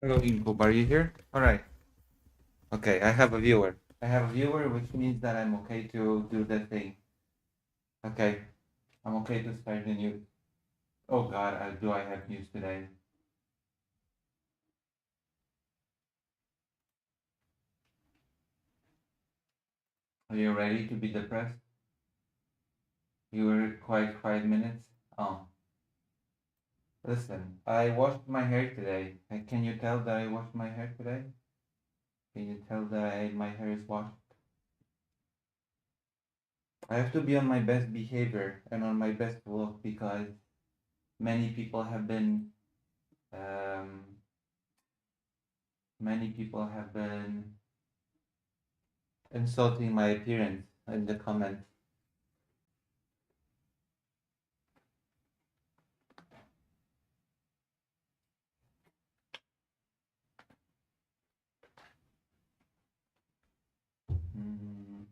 Hello, Info. Are you here? All right. Okay, I have a viewer. I have a viewer, which means that I'm okay to do the thing. Okay, I'm okay to start the news. Oh God, do I have news today? Are you ready to be depressed? You were quiet 5 minutes. Oh, listen. I washed my hair today. Can you tell that I washed my hair today? Can you tell that my hair is washed? I have to be on my best behavior and on my best look because many people have been um, many people have been insulting my appearance in the comments. Mm,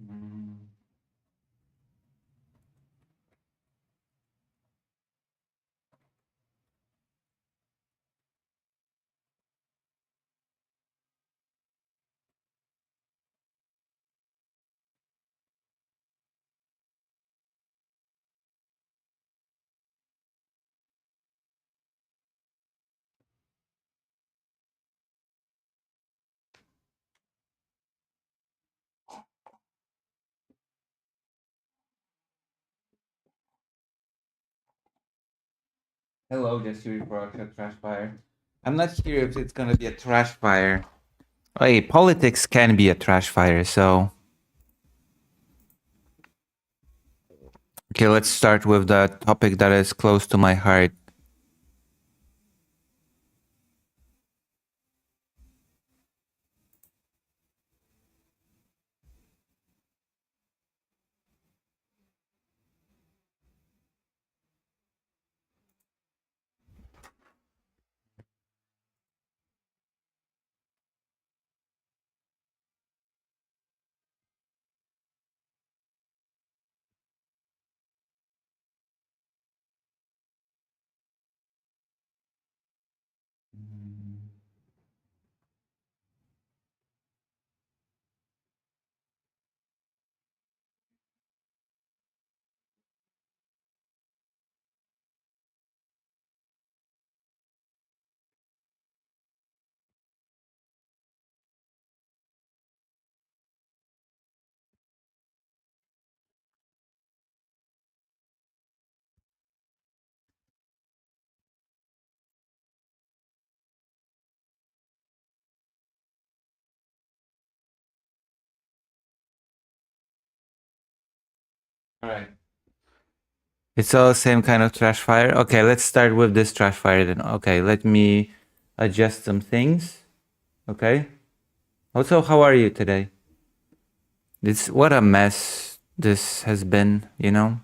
mm. Hello, just here for a trash fire. I'm not sure if it's gonna be a trash fire. Hey, politics can be a trash fire, so okay, let's start with the topic that is close to my heart. All right. It's all the same kind of trash fire. Okay, let's start with this trash fire then. Okay, let me adjust some things. Okay. Also, how are you today? This what a mess this has been, you know?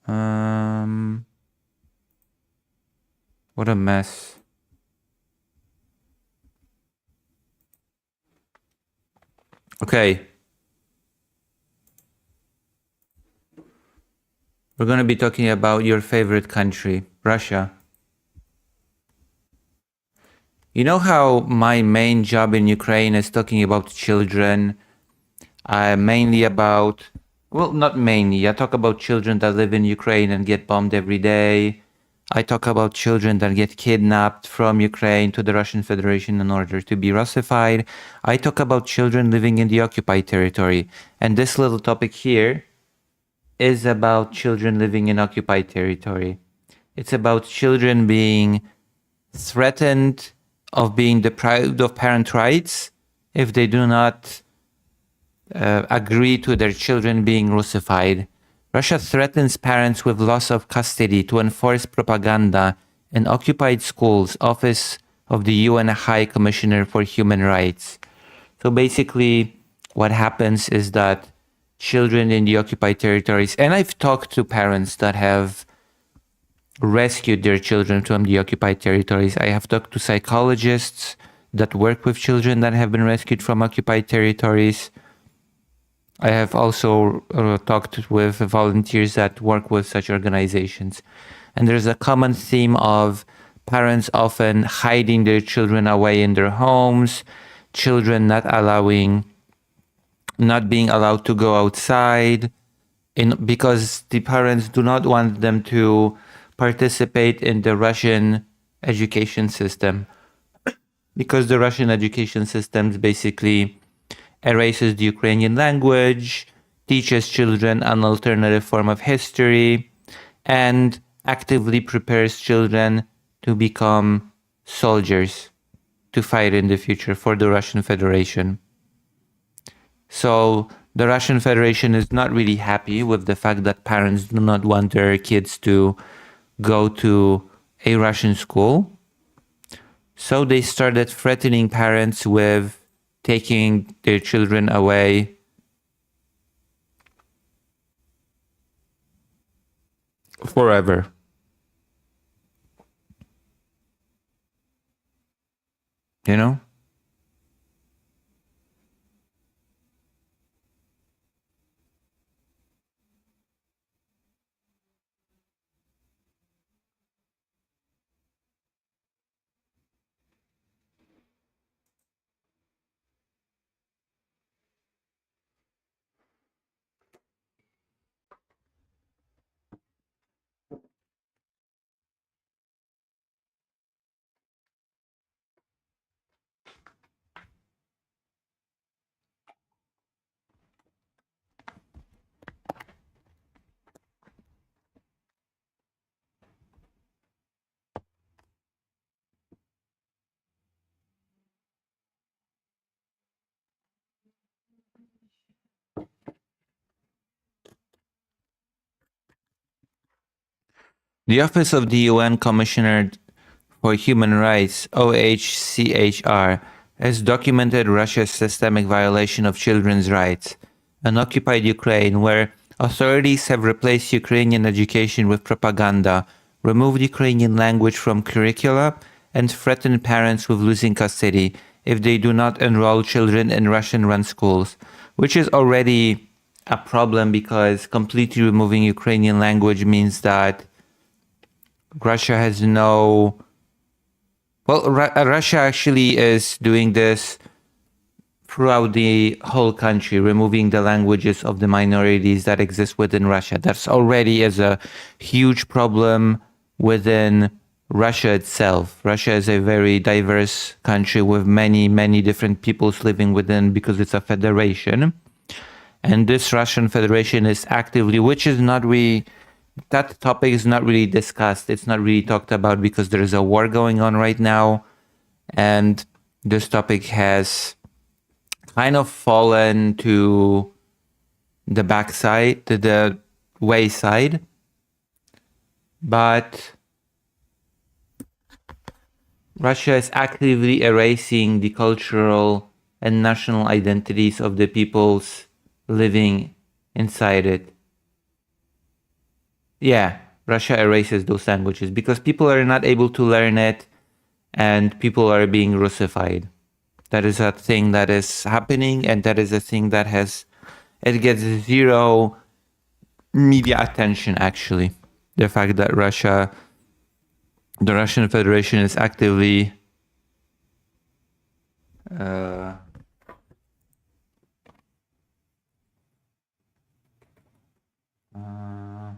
Um what a mess. Okay. We're going to be talking about your favorite country, Russia. You know how my main job in Ukraine is talking about children, mainly about, well, not mainly. I talk about children that live in Ukraine and get bombed every day. I talk about children that get kidnapped from Ukraine to the Russian Federation in order to be Russified. I talk about children living in the occupied territory. And this little topic here is about children living in occupied territory. It's about children being threatened of being deprived of parent rights if they do not agree to their children being Russified. Russia threatens parents with loss of custody to enforce propaganda in occupied schools, Office of the UN High Commissioner for Human Rights. So basically, what happens is that children in the occupied territories, and I've talked to parents that have rescued their children from the occupied territories. I have talked to psychologists that work with children that have been rescued from occupied territories. I have also talked with volunteers that work with such organizations. And there's a common theme of parents often hiding their children away in their homes, children not being allowed to go outside, because the parents do not want them to participate in the Russian education system, because the Russian education system basically erases the Ukrainian language, teaches children an alternative form of history, and actively prepares children to become soldiers to fight in the future for the Russian Federation. So the Russian Federation is not really happy with the fact that parents do not want their kids to go to a Russian school. So they started threatening parents with taking their children away forever. You know? The Office of the UN Commissioner for Human Rights, OHCHR, has documented Russia's systemic violation of children's rights in occupied Ukraine, where authorities have replaced Ukrainian education with propaganda, removed Ukrainian language from curricula, and threatened parents with losing custody if they do not enroll children in Russian-run schools, which is already a problem because completely removing Ukrainian language means that Russia has no. Well, Russia actually is doing this throughout the whole country, removing the languages of the minorities that exist within Russia. That's already is a huge problem within Russia itself. Russia is a very diverse country with many, many different peoples living within because it's a federation. And this Russian Federation is actively, which is not really, that topic is not really discussed. It's not really talked about because there is a war going on right now. And this topic has kind of fallen to the backside, to the wayside. But Russia is actively erasing the cultural and national identities of the peoples living inside it. Yeah, Russia erases those languages because people are not able to learn it and people are being Russified. That is a thing that is happening, and that is a thing that it gets zero media attention, actually. The fact that the Russian Federation is actively uh, uh,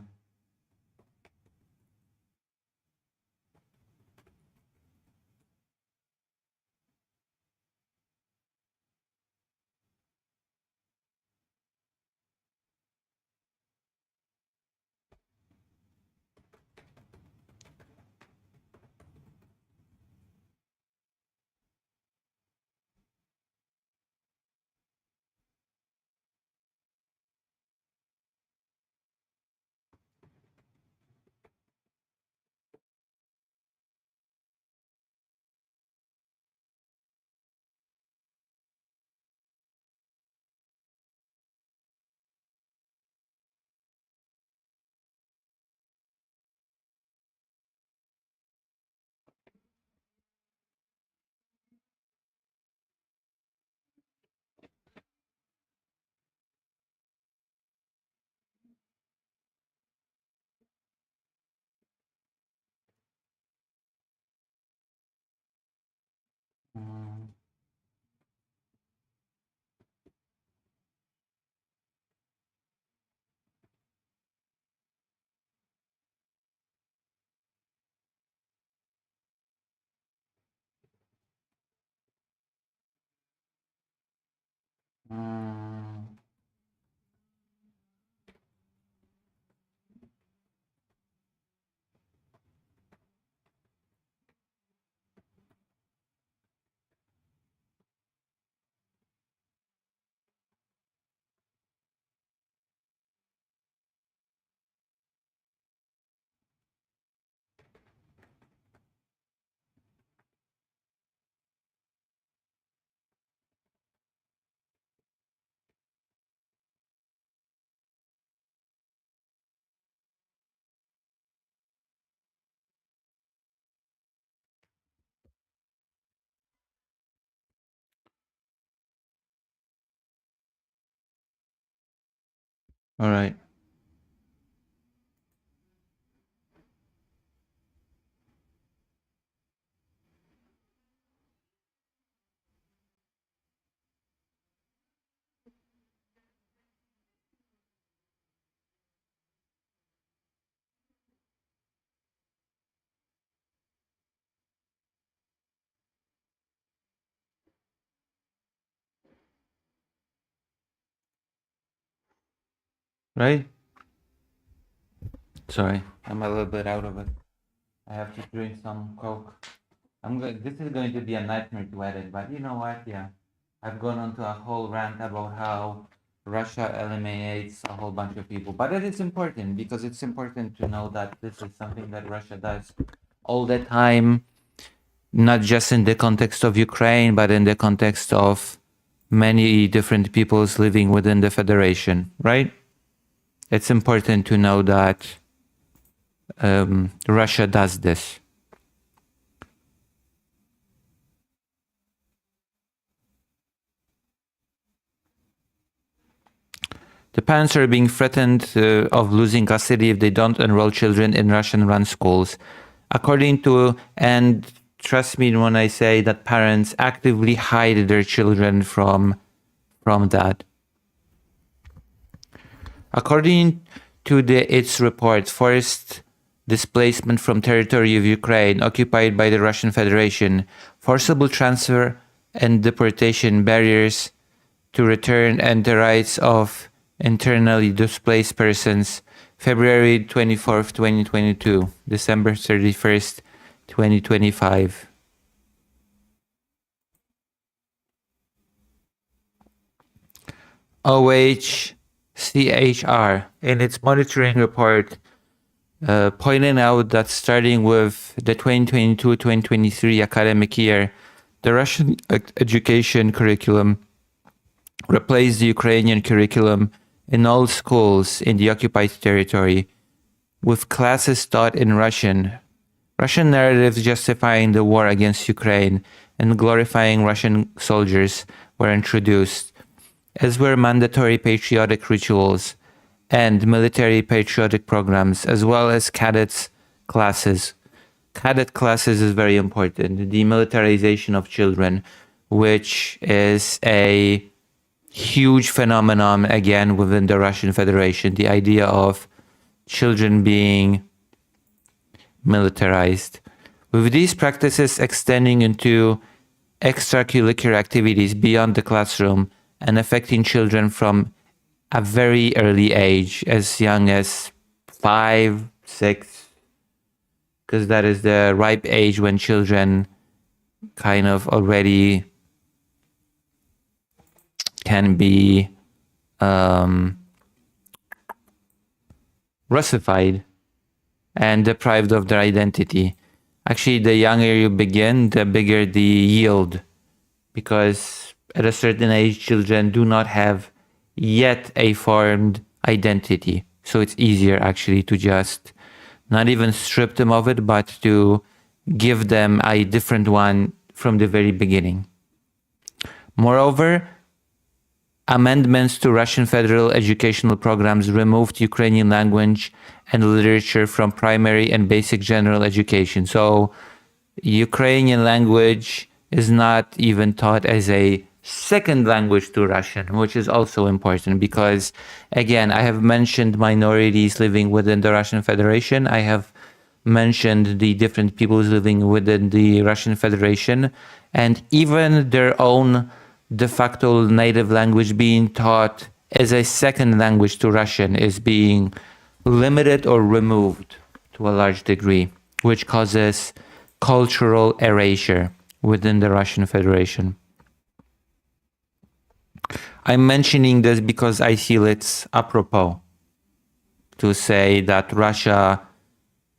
Mm, all right. Right? Sorry, I'm a little bit out of it. I have to drink some Coke. This is going to be a nightmare to edit, but you know what? Yeah, I've gone on to a whole rant about how Russia eliminates a whole bunch of people, but it is important because it's important to know that this is something that Russia does all the time, not just in the context of Ukraine, but in the context of many different peoples living within the federation. Right? It's important to know that Russia does this. The parents are being threatened of losing custody if they don't enroll children in Russian-run schools. According to, and trust me when I say that parents actively hide their children from that. According to its report, forced displacement from territory of Ukraine occupied by the Russian Federation, forcible transfer and deportation barriers to return and the rights of internally displaced persons, February 24th, 2022, December 31st, 2025. OHCHR, in its monitoring report, pointing out that starting with the 2022-2023 academic year, the Russian education curriculum replaced the Ukrainian curriculum in all schools in the occupied territory, with classes taught in Russian. Russian narratives justifying the war against Ukraine and glorifying Russian soldiers were introduced, as were mandatory patriotic rituals and military patriotic programs, as well as cadets classes. Cadet classes is very important. The militarization of children, which is a huge phenomenon again within the Russian Federation. The idea of children being militarized. With these practices extending into extracurricular activities beyond the classroom and affecting children from a very early age, as young as 5, 6, because that is the ripe age when children kind of already can be Russified and deprived of their identity. Actually, the younger you begin, the bigger the yield, because at a certain age, children do not have yet a formed identity. So it's easier actually to just not even strip them of it, but to give them a different one from the very beginning. Moreover, amendments to Russian federal educational programs removed Ukrainian language and literature from primary and basic general education. So Ukrainian language is not even taught as a second language to Russian, which is also important because, again, I have mentioned minorities living within the Russian Federation. I have mentioned the different peoples living within the Russian Federation, and even their own de facto native language being taught as a second language to Russian is being limited or removed to a large degree, which causes cultural erasure within the Russian Federation. I'm mentioning this because I feel it's apropos to say that Russia,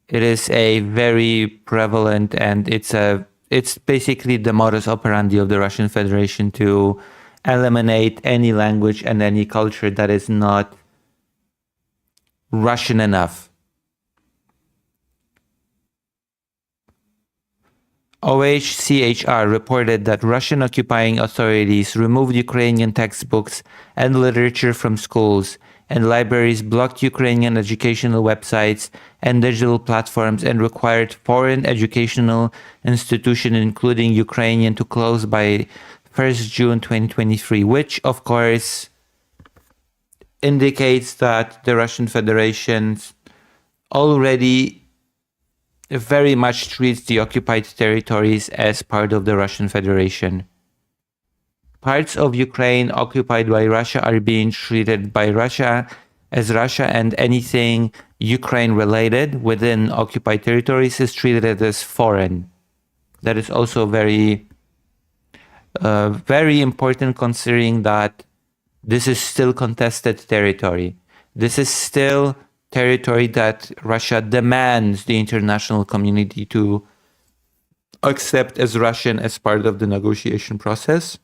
it is a very prevalent, and it's basically the modus operandi of the Russian Federation to eliminate any language and any culture that is not Russian enough. OHCHR reported that Russian occupying authorities removed Ukrainian textbooks and literature from schools, and libraries blocked Ukrainian educational websites and digital platforms and required foreign educational institutions, including Ukrainian, to close by 1st June 2023, which of course indicates that the Russian Federation already very much treats the occupied territories as part of the Russian Federation. Parts of Ukraine occupied by Russia are being treated by Russia as Russia, and anything Ukraine related within occupied territories is treated as foreign. That is also very important, considering that this is still contested territory. This is still territory that Russia demands the international community to accept as Russian as part of the negotiation process.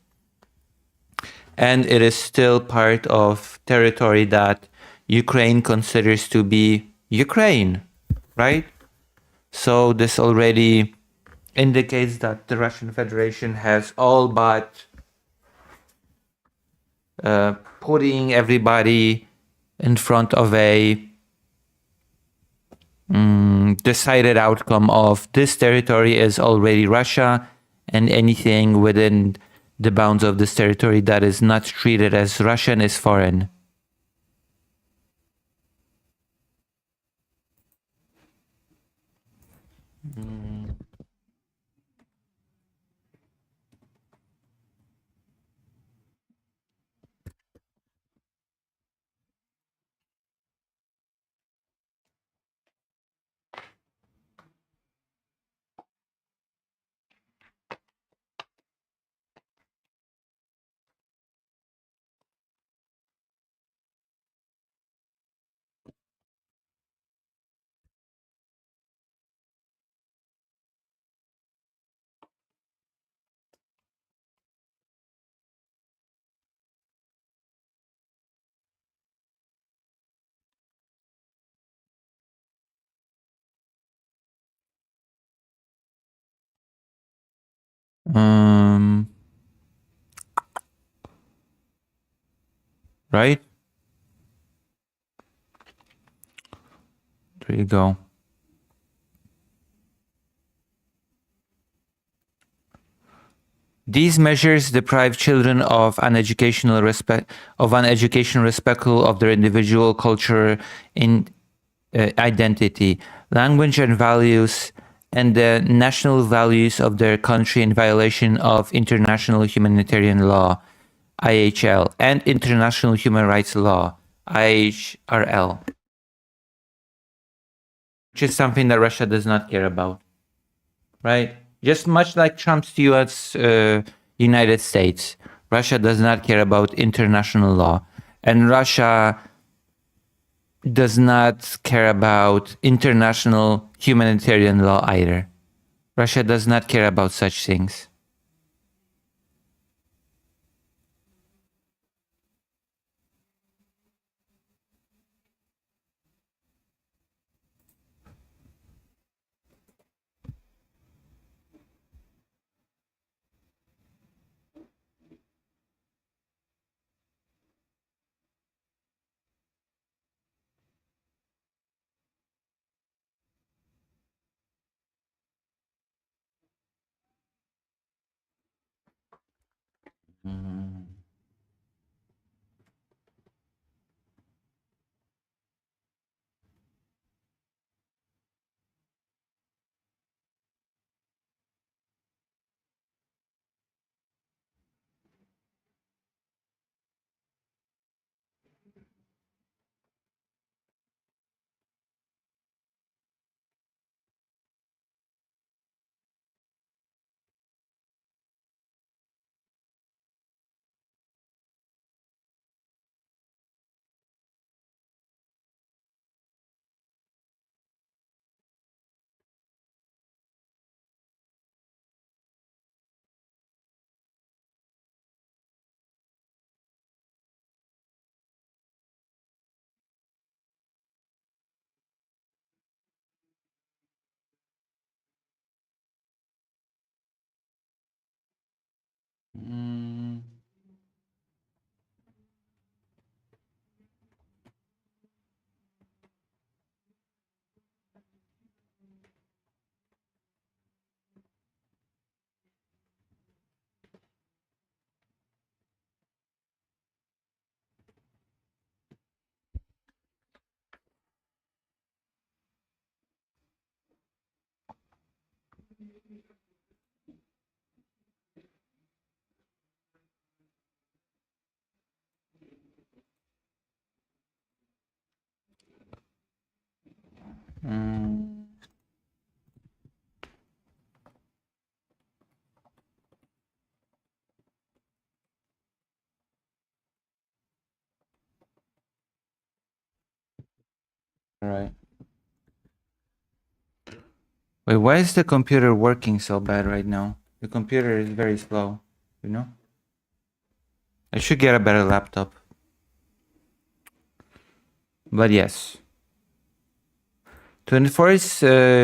And it is still part of territory that Ukraine considers to be Ukraine, right? So this already indicates that the Russian Federation has all but putting everybody in front of a decided outcome of this territory is already Russia, and anything within the bounds of this territory that is not treated as Russian is foreign. Right? There you go. These measures deprive children of an educational education respectful of their individual culture in identity, language and values, and the national values of their country in violation of international humanitarian law, IHL, and international human rights law, IHRL, which is something that Russia does not care about, right? Just much like Trump's US United States, Russia does not care about international law, and Russia does not care about international humanitarian law either. Russia does not care about such things. Mm, mm, right. Wait, why is the computer working so bad right now? The computer is very slow, you know? I should get a better laptop. But yes. To enforce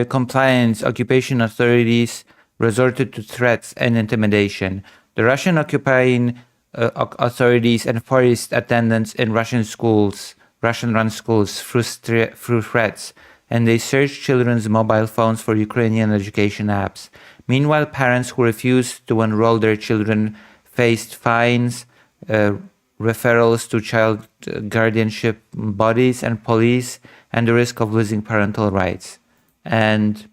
compliance, occupation authorities resorted to threats and intimidation. The Russian occupying authorities enforced attendance in Russian-run schools through threats, and they searched children's mobile phones for Ukrainian education apps. Meanwhile, parents who refused to enroll their children faced fines, uh, referrals to child guardianship bodies and police, and the risk of losing parental rights. And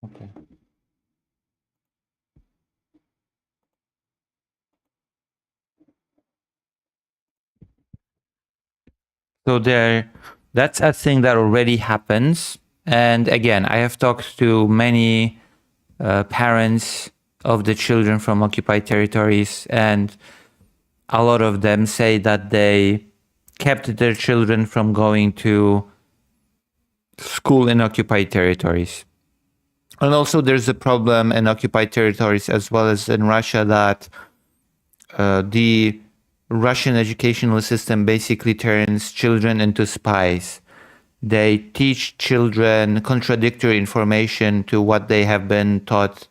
okay. So that's a thing that already happens. And again, I have talked to many parents of the children from occupied territories, and a lot of them say that they kept their children from going to school in occupied territories. And also, there's a problem in occupied territories as well as in Russia that the Russian educational system basically turns children into spies. They teach children contradictory information to what they have been taught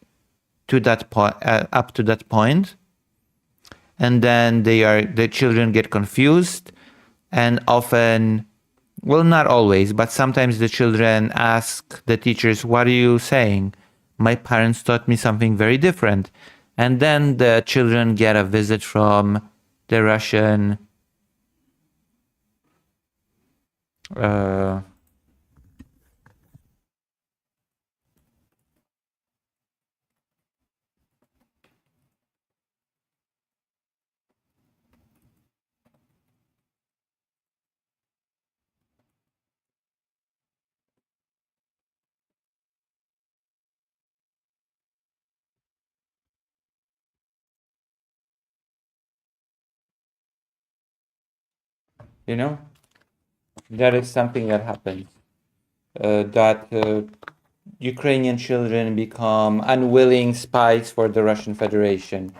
to that point, up to that point, and then the children get confused, and often, well, not always, but sometimes the children ask the teachers, "What are you saying? My parents taught me something very different," and then the children get a visit from the Russian. Uh, You know, that is something that happens. That Ukrainian children become unwilling spies for the Russian Federation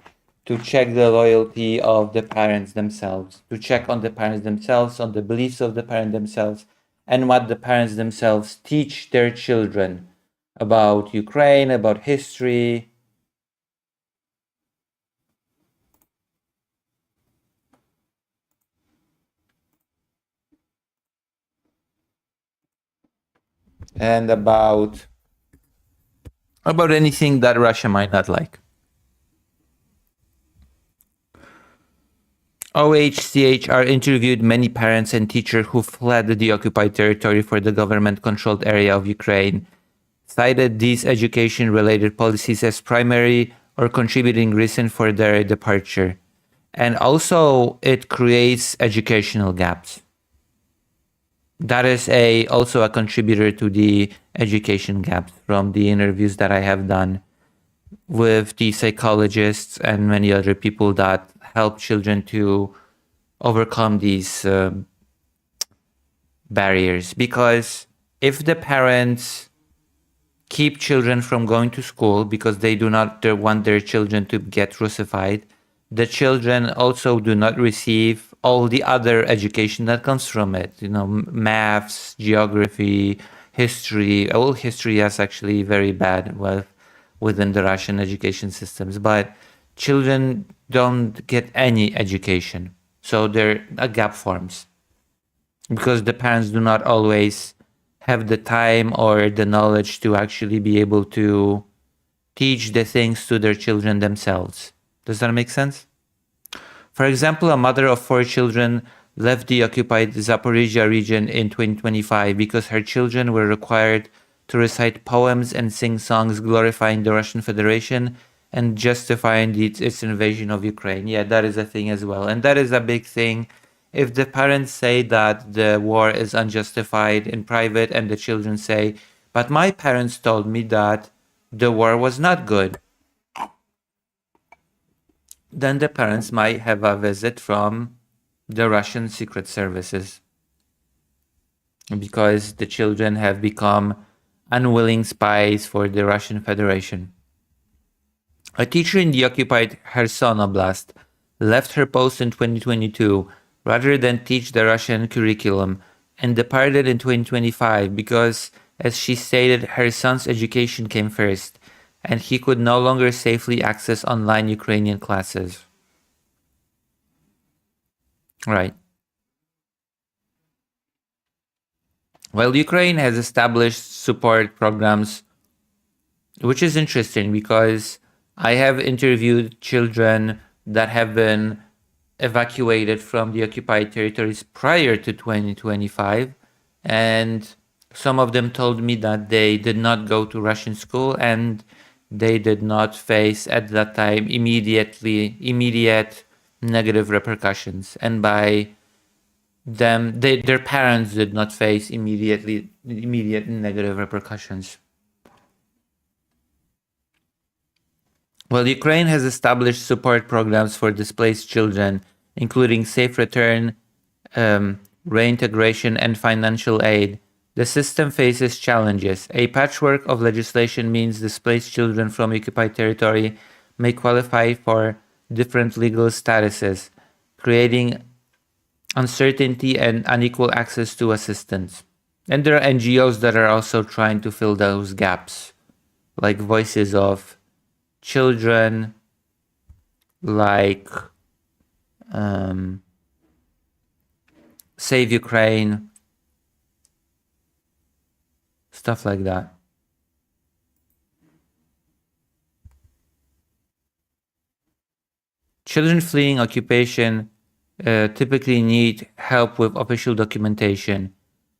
to check the loyalty of the parents themselves, to check on the parents themselves, on the beliefs of the parents themselves, and what the parents themselves teach their children about Ukraine, about history. And about anything that Russia might not like. OHCHR interviewed many parents and teachers who fled the occupied territory for the government-controlled area of Ukraine, cited these education-related policies as primary or contributing reason for their departure. And also, it creates educational gaps. That is also a contributor to the education gaps from the interviews that I have done with the psychologists and many other people that help children to overcome these barriers. Because if the parents keep children from going to school because they do not want their children to get Russified, the children also do not receive all the other education that comes from it. You know, maths, geography, history. All history is actually very bad within the Russian education systems, but children don't get any education. So there a gap forms because the parents do not always have the time or the knowledge to actually be able to teach the things to their children themselves. Does that make sense? For example, a mother of 4 children left the occupied Zaporizhia region in 2025 because her children were required to recite poems and sing songs glorifying the Russian Federation and justifying its invasion of Ukraine. Yeah, that is a thing as well. And that is a big thing. If the parents say that the war is unjustified in private and the children say, but my parents told me that the war was not good, then the parents might have a visit from the Russian secret services because the children have become unwilling spies for the Russian Federation. A teacher in the occupied Kherson Oblast left her post in 2022 rather than teach the Russian curriculum and departed in 2025 because, as she stated, her son's education came first and he could no longer safely access online Ukrainian classes. Right. Well, Ukraine has established support programs, which is interesting because I have interviewed children that have been evacuated from the occupied territories prior to 2025, and some of them told me that they did not go to Russian school and they did not face at that time immediate negative repercussions, and by them their parents did not face immediate negative repercussions. Well, Ukraine has established support programs for displaced children, including safe return, reintegration, and financial aid. The system faces challenges. A patchwork of legislation means displaced children from occupied territory may qualify for different legal statuses, creating uncertainty and unequal access to assistance. And there are NGOs that are also trying to fill those gaps, like Voices of Children, like Save Ukraine, stuff like that. Children fleeing occupation typically need help with official documentation,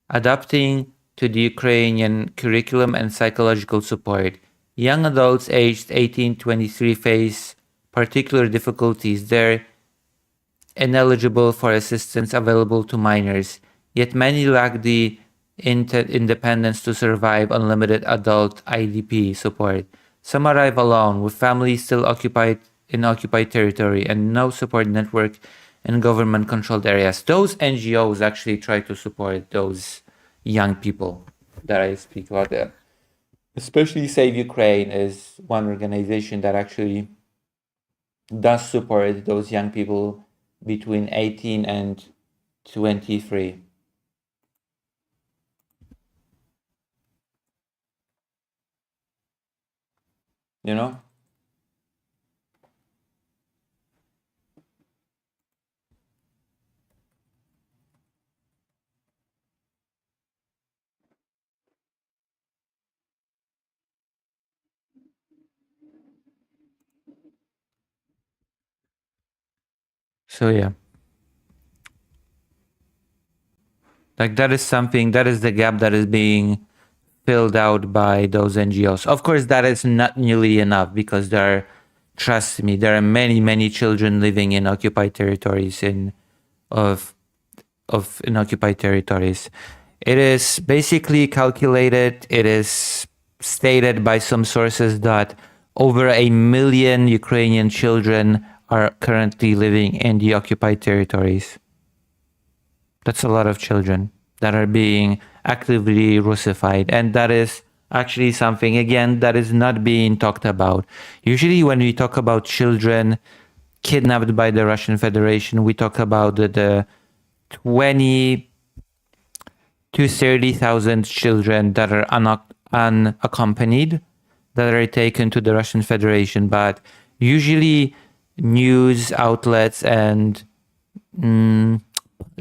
adapting to the Ukrainian curriculum and psychological support. Young adults aged 18-23 face particular difficulties. They're ineligible for assistance available to minors, yet many lack the independence to survive on limited adult IDP support. Some arrive alone, with families still occupied territory and no support network in government-controlled areas. Those NGOs actually try to support those young people that I speak about. Especially Save Ukraine is one organization that actually does support those young people between 18 and 23. You know? So yeah. Like that is something, that is the gap that is being filled out by those NGOs. Of course, that is not nearly enough because there are, trust me, there are many, many children living in occupied territories in occupied territories. It is basically calculated, it is stated by some sources that over 1 million Ukrainian children are currently living in the occupied territories. That's a lot of children that are being actively Russified. And that is actually something, again, that is not being talked about. Usually when we talk about children kidnapped by the Russian Federation, we talk about the 20 to 30,000 children that are unaccompanied, that are taken to the Russian Federation. But usually news outlets and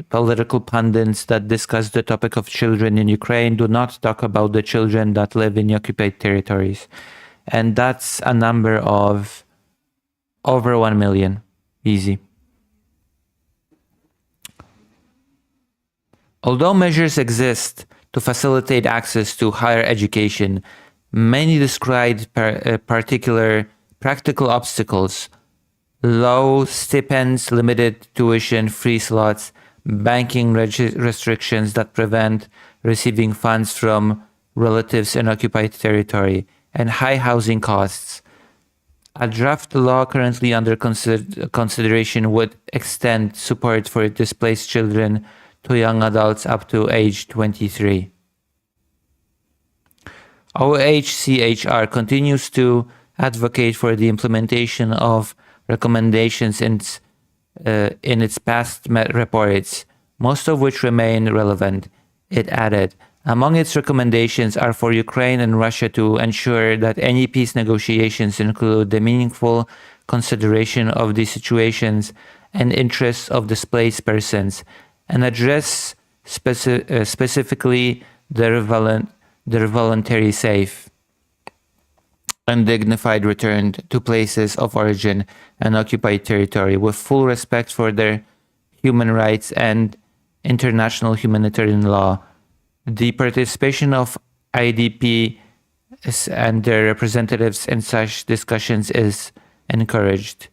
political pundits that discuss the topic of children in Ukraine do not talk about the children that live in occupied territories. And that's a number of over 1 million. Easy. Although measures exist to facilitate access to higher education, many describe particular practical obstacles: low stipends, limited tuition, free slots, banking restrictions that prevent receiving funds from relatives in occupied territory, and high housing costs. A draft law currently under consideration would extend support for displaced children to young adults up to age 23. OHCHR continues to advocate for the implementation of recommendations in its past reports, most of which remain relevant. It added, among its recommendations are for Ukraine and Russia to ensure that any peace negotiations include the meaningful consideration of the situations and interests of displaced persons, and address specifically their voluntary safe and dignified return to places of origin and occupied territory with full respect for their human rights and international humanitarian law. The participation of IDP and their representatives in such discussions is encouraged.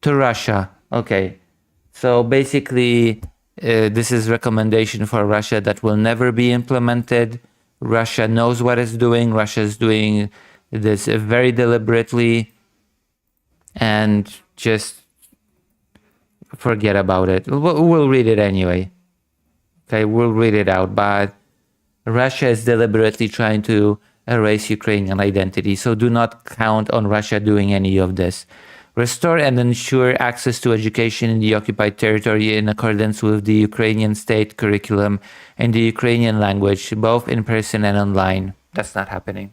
To Russia. Okay. So basically, this is recommendation for Russia that will never be implemented. Russia knows what it's doing. Russia is doing this very deliberately, and just forget about it. We'll read it anyway. Okay, we'll read it out. But Russia is deliberately trying to erase Ukrainian identity, so do not count on Russia doing any of this. Restore and ensure access to education in the occupied territory in accordance with the Ukrainian state curriculum and the Ukrainian language, both in person and online. That's not happening.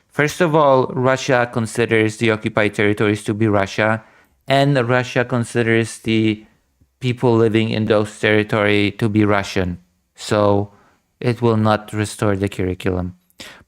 First of all, Russia considers the occupied territories to be Russia, and Russia considers the people living in those territories to be Russian. So it will not restore the curriculum.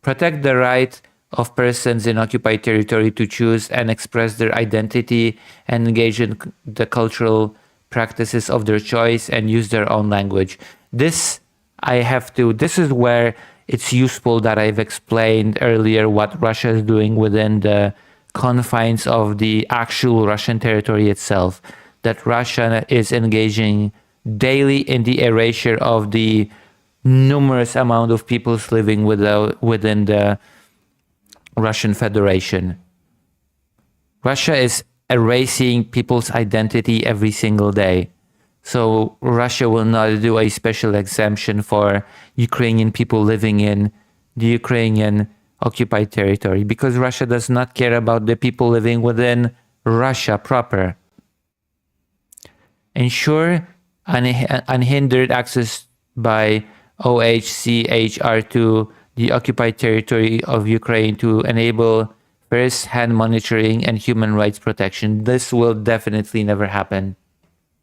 Protect the right of persons in occupied territory to choose and express their identity and engage in the cultural practices of their choice and use their own language. This is where it's useful that I've explained earlier what Russia is doing within the confines of the actual Russian territory itself. That Russia is engaging daily in the erasure of the numerous amount of peoples living within the Russian Federation. Russia is erasing people's identity every single day. So Russia will not do a special exemption for Ukrainian people living in the Ukrainian occupied territory, because Russia does not care about the people living within Russia proper. Ensure unhindered access by OHCHR to the occupied territory of Ukraine to enable first-hand monitoring and human rights protection. This will definitely never happen.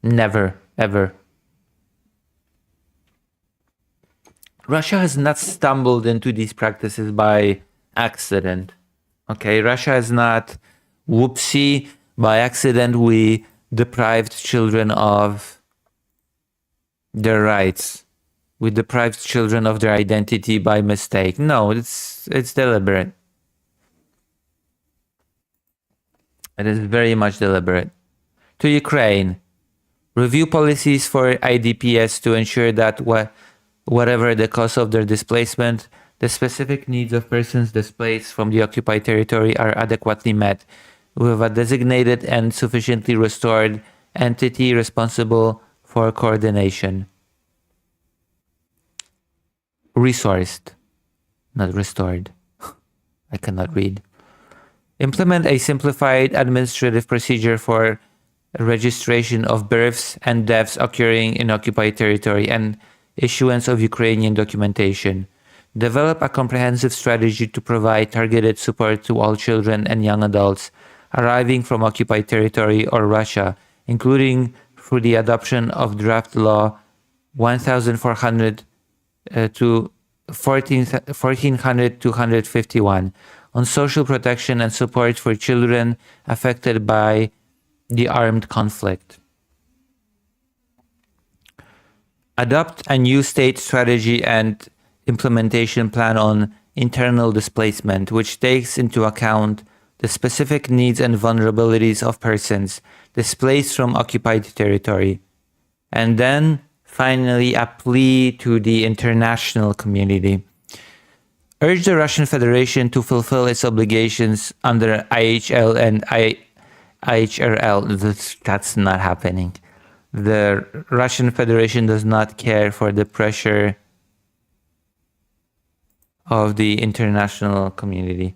Never, ever. Russia has not stumbled into these practices by accident. Okay, Russia has not, whoopsie, by accident we deprived children of their rights. We deprived children of their identity by mistake. No, it's deliberate. It is very much deliberate. To Ukraine, review policies for IDPs to ensure that whatever the cause of their displacement, the specific needs of persons displaced from the occupied territory are adequately met, with a designated and sufficiently restored entity responsible for coordination. Resourced, not restored. I cannot read. Implement a simplified administrative procedure for registration of births and deaths occurring in occupied territory and issuance of Ukrainian documentation. Develop a comprehensive strategy to provide targeted support to all children and young adults arriving from occupied territory or Russia, including through the adoption of draft law 1400 to 1400-251 on social protection and support for children affected by the armed conflict. Adopt a new state strategy and implementation plan on internal displacement, which takes into account the specific needs and vulnerabilities of persons displaced from occupied territory. And then, finally, a plea to the international community. Urge the Russian Federation to fulfill its obligations under IHL and IHRL. That's not happening. The Russian Federation does not care for the pressure of the international community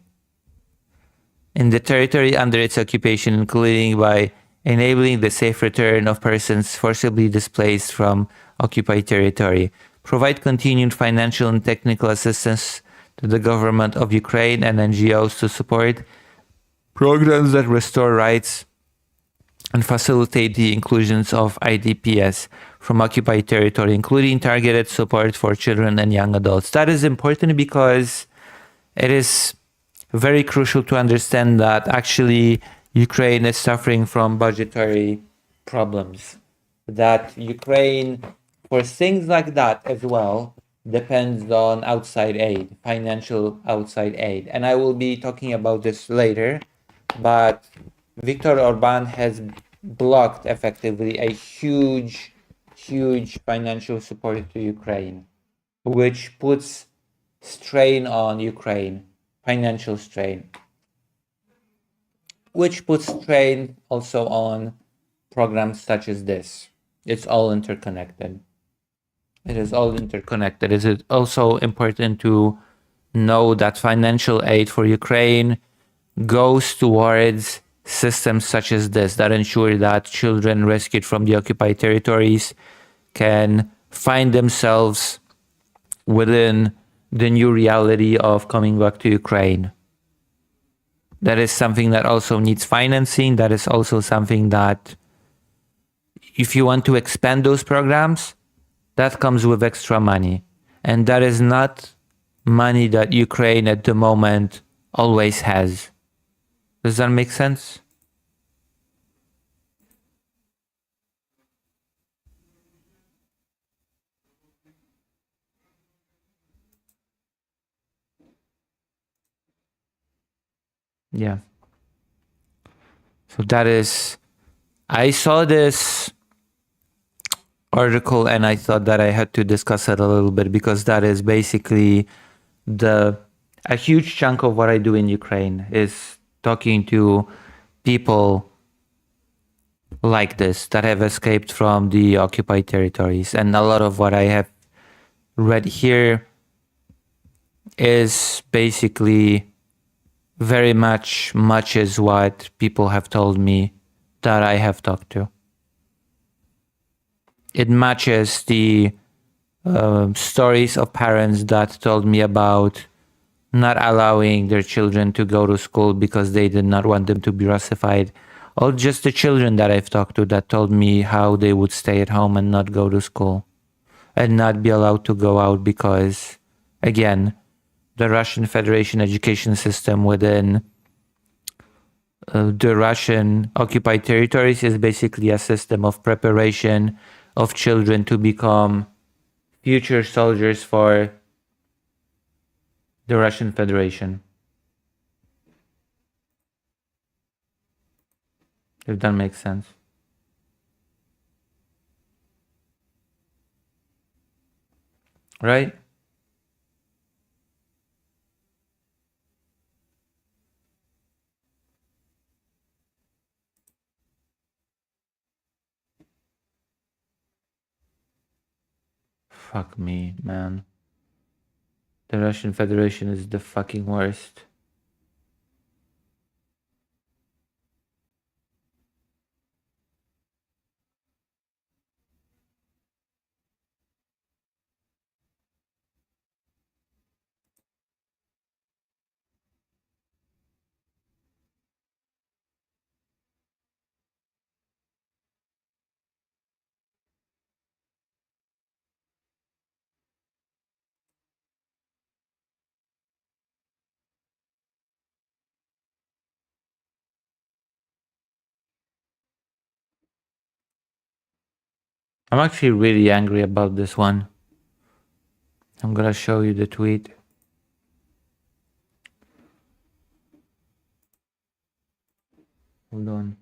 in the territory under its occupation, including by enabling the safe return of persons forcibly displaced from occupied territory. Provide continued financial and technical assistance to the government of Ukraine and NGOs to support programs that restore rights and facilitate the inclusions of IDPs from occupied territory, including targeted support for children and young adults. That is important because it is very crucial to understand that actually Ukraine is suffering from budgetary problems. That Ukraine, for things like that as well, depends on outside aid, financial outside aid. And I will be talking about this later, but Viktor Orban has blocked effectively a huge financial support to Ukraine, which puts strain on Ukraine, financial strain, which puts strain also on programs such as this. It's all interconnected. It is all interconnected. It is also important to know that financial aid for Ukraine goes towards systems such as this that ensure that children rescued from the occupied territories can find themselves within the new reality of coming back to Ukraine. That is something that also needs financing. That is also something that, if you want to expand those programs, that comes with extra money. And that is not money that Ukraine at the moment always has. Does that make sense? Yeah. So that is, I saw this article and I thought that I had to discuss it a little bit because that is basically a huge chunk of what I do in Ukraine is talking to people like this that have escaped from the occupied territories. And a lot of what I have read here is basically very much matches what people have told me that I have talked to. It matches the stories of parents that told me about not allowing their children to go to school because they did not want them to be Russified, or just the children that I've talked to that told me how they would stay at home and not go to school and not be allowed to go out because, again, the Russian Federation education system within the Russian occupied territories is basically a system of preparation of children to become future soldiers for the Russian Federation. If that makes sense. Right? Fuck me, man. The Russian Federation is the fucking worst. I'm actually really angry about this one. I'm gonna show you the tweet. Hold on.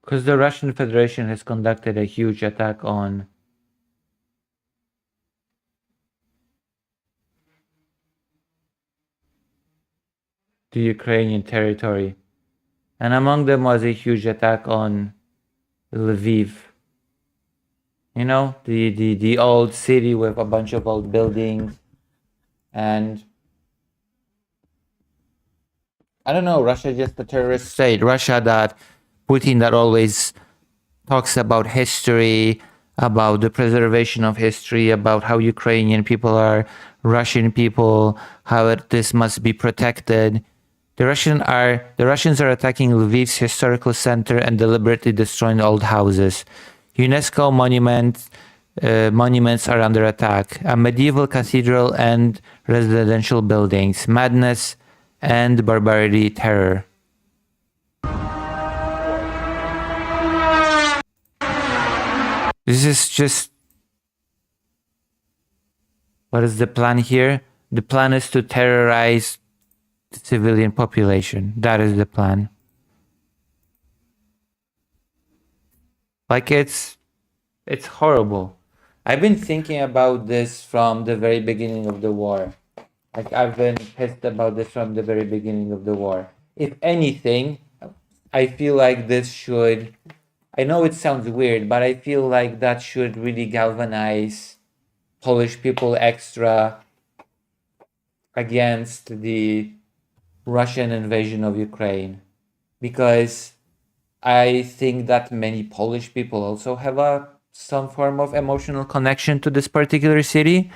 Because the Russian Federation has conducted a huge attack on the Ukrainian territory. And among them was a huge attack on Lviv. You know, the old city with a bunch of old buildings. And I don't know, Russia just a terrorist state. Russia that Putin that always talks about history, about the preservation of history, about how Ukrainian people are Russian people, how this must be protected. The Russians are attacking Lviv's historical center and deliberately destroying old houses. UNESCO monuments are under attack. A medieval cathedral and residential buildings. Madness and barbarity, terror. This is just... What is the plan here? The plan is to terrorize the civilian population. That is the plan. Like, it's horrible. I've been thinking about this from the very beginning of the war. Like, I've been pissed about this from the very beginning of the war. If anything, I feel like this should... I know it sounds weird, but I feel like that should really galvanize Polish people extra against the Russian invasion of Ukraine. Because I think that many Polish people also have some form of emotional connection to this particular city.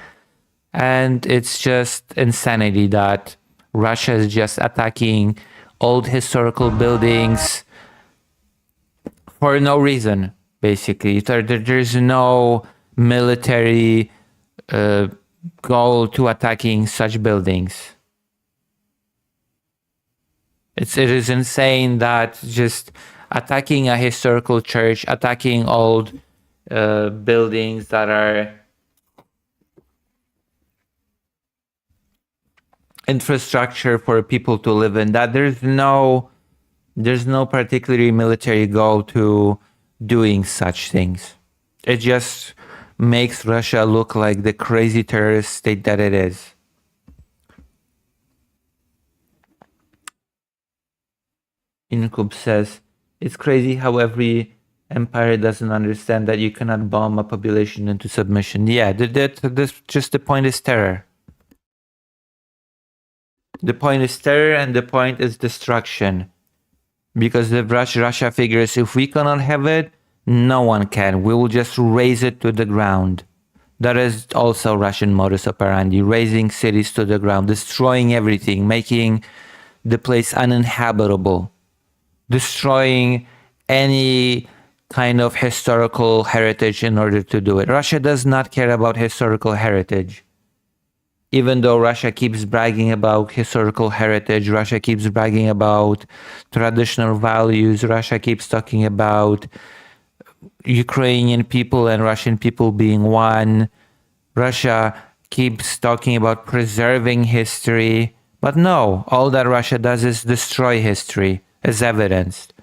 And it's just insanity that Russia is just attacking old historical buildings for no reason, basically. There's no military goal to attacking such buildings. It is insane that just attacking a historical church, attacking old buildings that are infrastructure for people to live in, that there's no particularly military goal to doing such things. It just makes Russia look like the crazy terrorist state that it is. Incub says, it's crazy how every empire doesn't understand that you cannot bomb a population into submission. Yeah, just the point is terror. The point is terror and the point is destruction. Because the Russia figures if we cannot have it, no one can. We will just raze it to the ground. That is also Russian modus operandi, razing cities to the ground, destroying everything, making the place uninhabitable, destroying any kind of historical heritage in order to do it. Russia does not care about historical heritage. Even though Russia keeps bragging about historical heritage, Russia keeps bragging about traditional values, Russia keeps talking about Ukrainian people and Russian people being one. Russia keeps talking about preserving history. But no, all that Russia does is destroy history, as evidenced.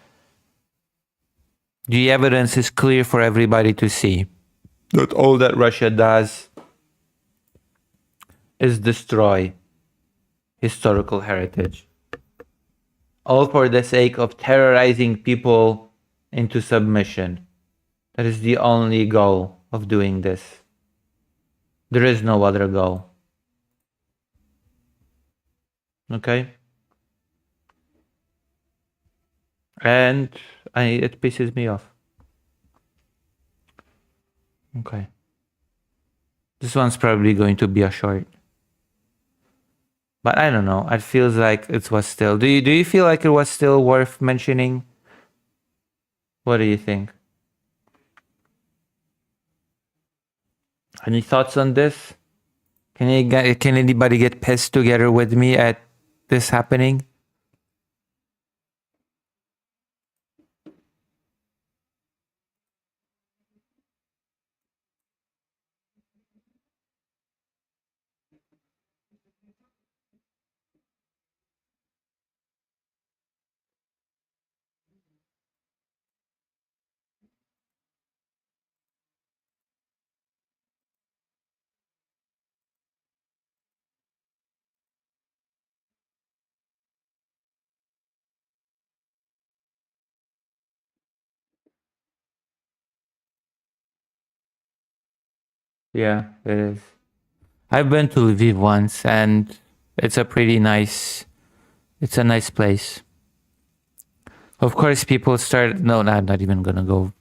The evidence is clear for everybody to see. That all that Russia does is destroy historical heritage. All for the sake of terrorizing people into submission. That is the only goal of doing this. There is no other goal. Okay? And it pisses me off. Okay. This one's probably going to be a short. But I don't know. It feels like it was still... Do you feel like it was still worth mentioning? What do you think? Any thoughts on this? Can anybody get pissed together with me at this happening? Yeah, it is. I've been to Lviv once, and it's a pretty nice... It's a nice place. Of course, people start... No, I'm not even gonna go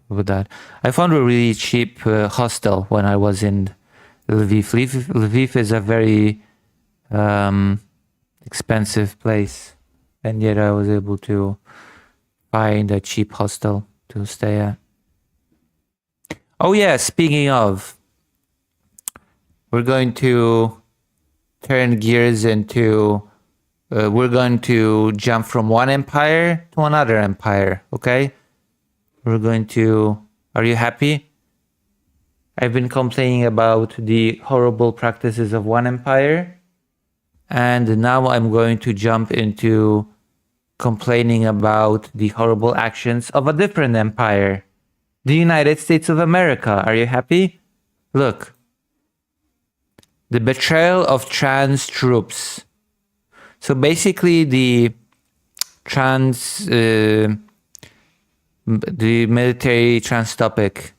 with that. I found a really cheap hostel when I was in Lviv. Lviv is a very expensive place, and yet I was able to find a cheap hostel to stay at. Oh yeah, speaking of, we're going to turn gears into... we're going to jump from one empire to another empire, okay? We're going to... Are you happy? I've been complaining about the horrible practices of one empire, and now I'm going to jump into complaining about the horrible actions of a different empire. The United States of America. Are you happy? Look. The betrayal of trans troops. So basically the military trans topic,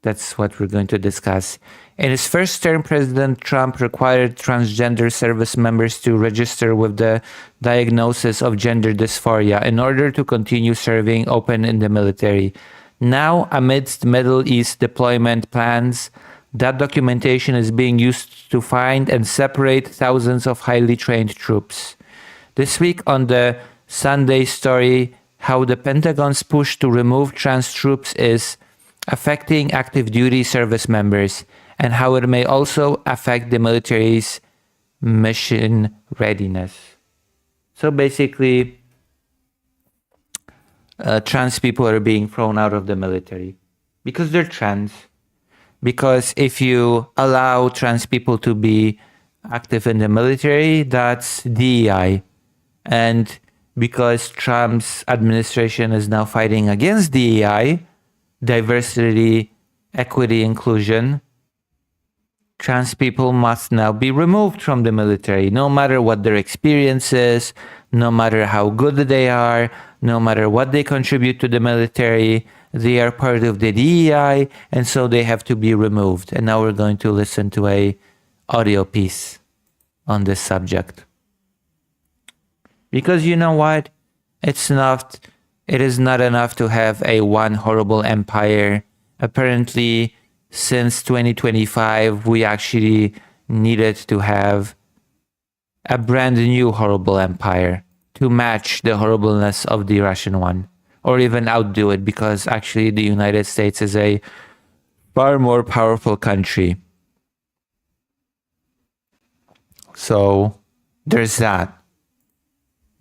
that's what we're going to discuss. In his first term, President Trump required transgender service members to register with the diagnosis of gender dysphoria in order to continue serving open in the military. Now, amidst Middle East deployment plans, that documentation is being used to find and separate thousands of highly trained troops. This week on the Sunday Story, how the Pentagon's push to remove trans troops is affecting active duty service members and how it may also affect the military's mission readiness. So basically, trans people are being thrown out of the military because they're trans. Because if you allow trans people to be active in the military, that's DEI. And because Trump's administration is now fighting against DEI, diversity, equity, inclusion, trans people must now be removed from the military, no matter what their experience is, no matter how good they are, no matter what they contribute to the military. They are part of the DEI, and so they have to be removed. And now we're going to listen to a audio piece on this subject. Because you know what? It is not enough to have a one horrible empire. Apparently, since 2025, we actually needed to have a brand new horrible empire to match the horribleness of the Russian one, or even outdo it, because actually the United States is a far more powerful country. So there's that.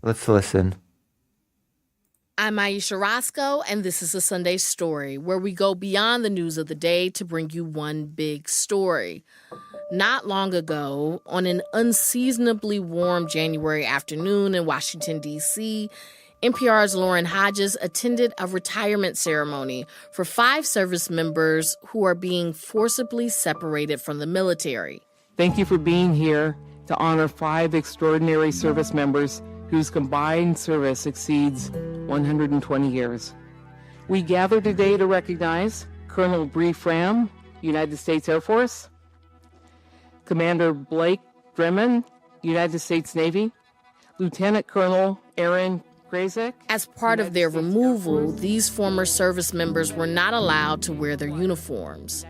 Let's listen. I'm Aisha Roscoe, and this is a Sunday Story, where we go beyond the news of the day to bring you one big story. Not long ago, on an unseasonably warm January afternoon in Washington, D.C., NPR's Lauren Hodges attended a retirement ceremony for 5 service members who are being forcibly separated from the military. Thank you for being here to honor 5 extraordinary service members whose combined service exceeds 120 years. We gather today to recognize Colonel Bree Fram, United States Air Force, Commander Blake Dremen, United States Navy, Lieutenant Colonel Aaron Grazek. As part of their removal, these former service members were not allowed to wear their uniforms.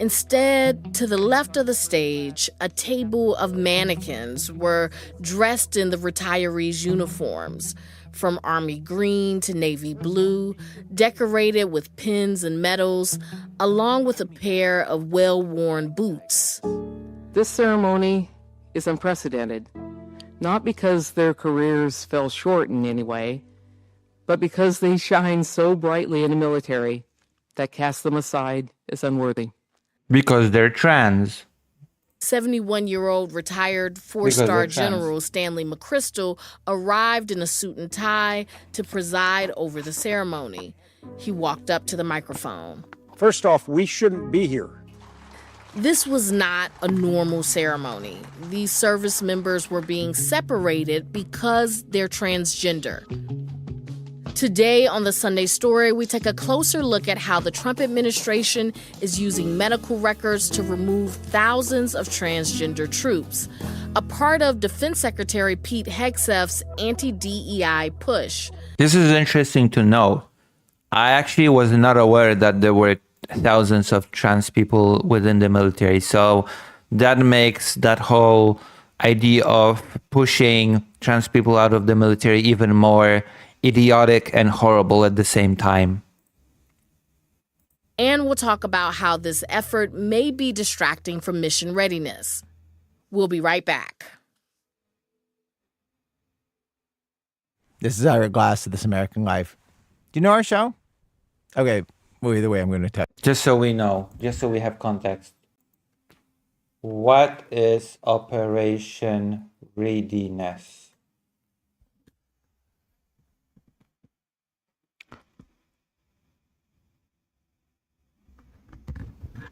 Instead, to the left of the stage, a table of mannequins were dressed in the retirees' uniforms, from army green to navy blue, decorated with pins and medals, along with a pair of well-worn boots. This ceremony is unprecedented, not because their careers fell short in any way, but because they shine so brightly in the military that cast them aside as unworthy. Because they're trans. 71-year-old retired 4-star General Stanley McChrystal arrived in a suit and tie to preside over the ceremony. He walked up to the microphone. First off, we shouldn't be here. This was not a normal ceremony. These service members were being separated because they're transgender. Today on the Sunday Story, we take a closer look at how the Trump administration is using medical records to remove thousands of transgender troops, a part of Defense Secretary Pete Hegseth's anti-DEI push. This is interesting to know. I actually was not aware that there were thousands of trans people within the military. So that makes that whole idea of pushing trans people out of the military even more idiotic and horrible at the same time. And we'll talk about how this effort may be distracting from mission readiness. We'll be right back. This is Ira Glass of This American Life. Do you know our show? Okay, well, either way, I'm going to tell you. Just so we know, just so we have context. What is Operation Readiness?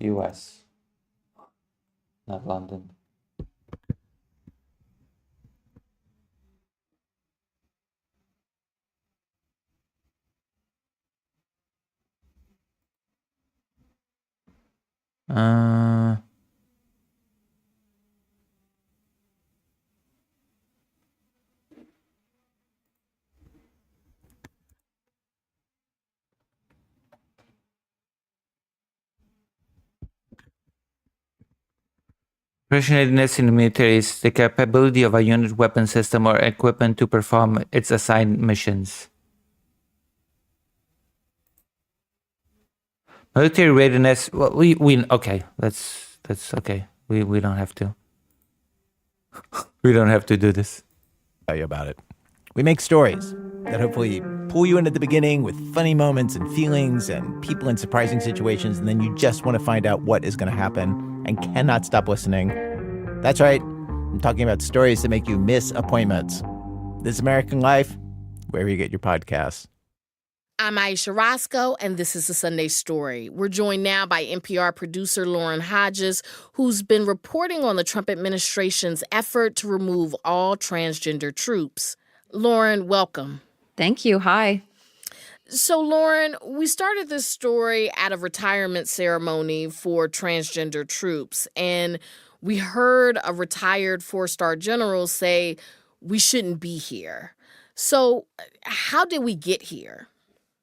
US, not London. Operation readiness in the military is the capability of a unit, weapon system, or equipment to perform its assigned missions. Military readiness. Well, we okay. That's okay. We don't have to. We don't have to do this. Tell you about it. We make stories that hopefully pull you in at the beginning with funny moments and feelings and people in surprising situations, and then you just want to find out what is going to happen and cannot stop listening. That's right. I'm talking about stories that make you miss appointments. This American Life, wherever you get your podcasts. I'm Aisha Roscoe, and this is the Sunday Story. We're joined now by NPR producer Lauren Hodges, who's been reporting on the Trump administration's effort to remove all transgender troops. Lauren, welcome. Thank you. Hi. So, Lauren, we started this story at a retirement ceremony for transgender troops, and we heard a retired four-star general say, we shouldn't be here. So, how did we get here?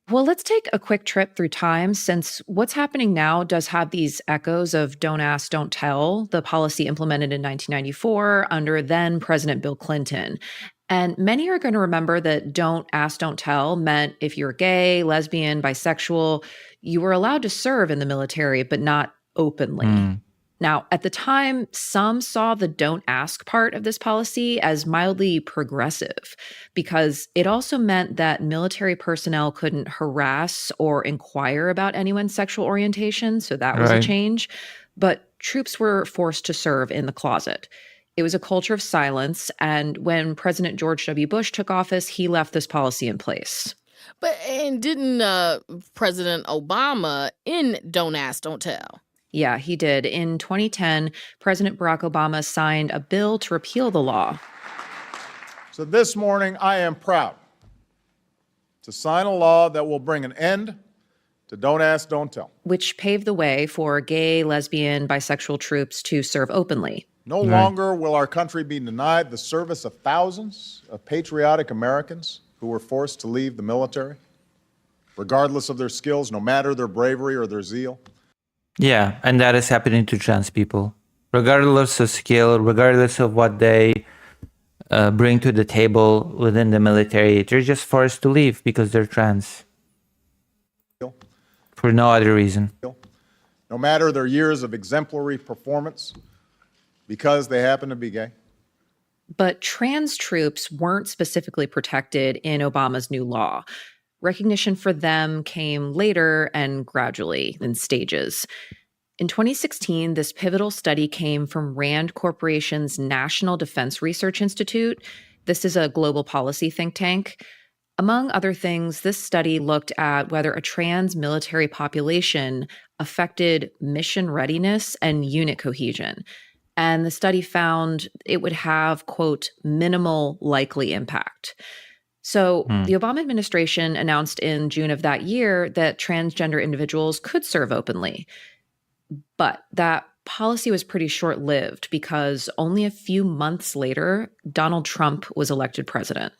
Well, let's take a quick trip through time, since what's happening now does have these echoes of Don't Ask, Don't Tell, the policy implemented in 1994 under then President Bill Clinton. And many are going to remember that Don't Ask, Don't Tell meant if you're gay, lesbian, bisexual, you were allowed to serve in the military, but not openly. Now, at the time, some saw the don't ask part of this policy as mildly progressive because it also meant that military personnel couldn't harass or inquire about anyone's sexual orientation. So that was a change. But troops were forced to serve in the closet. It was a culture of silence. And when President George W. Bush took office, he left this policy in place. And didn't President Obama end Don't Ask, Don't Tell? Yeah, he did. In 2010, President Barack Obama signed a bill to repeal the law. So this morning, I am proud to sign a law that will bring an end to Don't Ask, Don't Tell, which paved the way for gay, lesbian, bisexual troops to serve openly. No longer will our country be denied the service of thousands of patriotic Americans who were forced to leave the military, regardless of their skills, no matter their bravery or their zeal. Yeah, and that is happening to trans people. Regardless of skill, regardless of what they bring to the table within the military, they're just forced to leave because they're trans. For no other reason. No matter their years of exemplary performance, because they happen to be gay. But trans troops weren't specifically protected in Obama's new law. Recognition for them came later and gradually in stages. In 2016, this pivotal study came from Rand Corporation's National Defense Research Institute. This is a global policy think tank. Among other things, this study looked at whether a trans military population affected mission readiness and unit cohesion. And the study found it would have, quote, minimal likely impact. So the Obama administration announced in June of that year that transgender individuals could serve openly. But that policy was pretty short-lived because only a few months later, Donald Trump was elected president.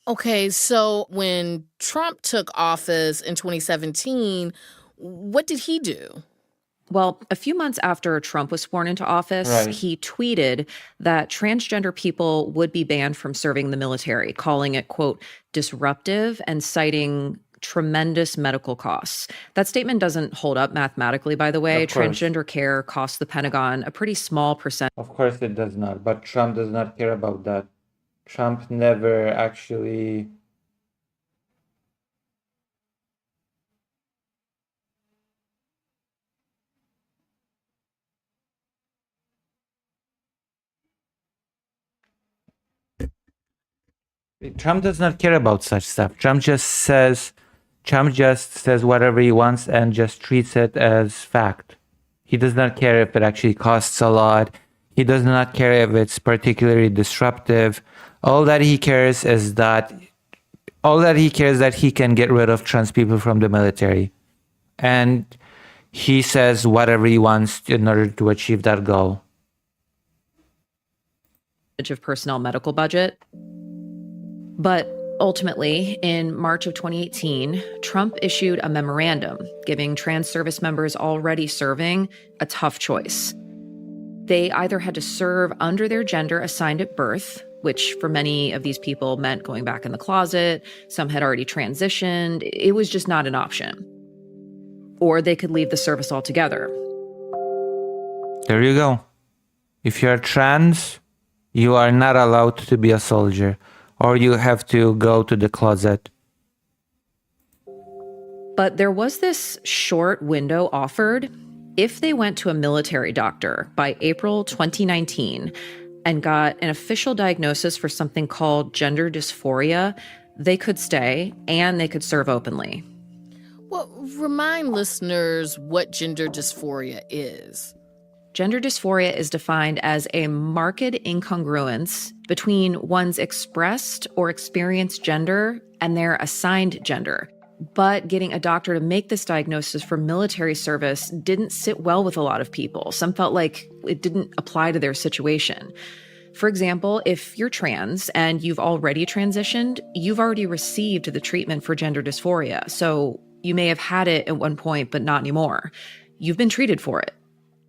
Okay, so when Trump took office in 2017, what did he do? Well, a few months after Trump was sworn into office, he tweeted that transgender people would be banned from serving the military, calling it, quote, disruptive and citing tremendous medical costs. That statement doesn't hold up mathematically, by the way. Transgender care costs the Pentagon a pretty small percent. Of course it does not, but Trump does not care about that. Trump never actually... Trump does not care about such stuff. Trump just says whatever he wants and just treats it as fact. He does not care if it actually costs a lot. He does not care if it's particularly disruptive. All that he cares is that he can get rid of trans people from the military. And he says whatever he wants in order to achieve that goal. Of personnel medical budget. But ultimately, in March of 2018, Trump issued a memorandum giving trans service members already serving a tough choice. They either had to serve under their gender assigned at birth, which for many of these people meant going back in the closet. Some had already transitioned. It was just not an option. Or they could leave the service altogether. There you go. If you're trans, you are not allowed to be a soldier. Or you have to go to the closet. But there was this short window offered if they went to a military doctor by April 2019 and got an official diagnosis for something called gender dysphoria, they could stay and they could serve openly. remind listeners what gender dysphoria is. Gender dysphoria is defined as a marked incongruence between one's expressed or experienced gender and their assigned gender. But getting a doctor to make this diagnosis for military service didn't sit well with a lot of people. Some felt like it didn't apply to their situation. For example, if you're trans and you've already transitioned, you've already received the treatment for gender dysphoria. So you may have had it at one point, but not anymore. You've been treated for it.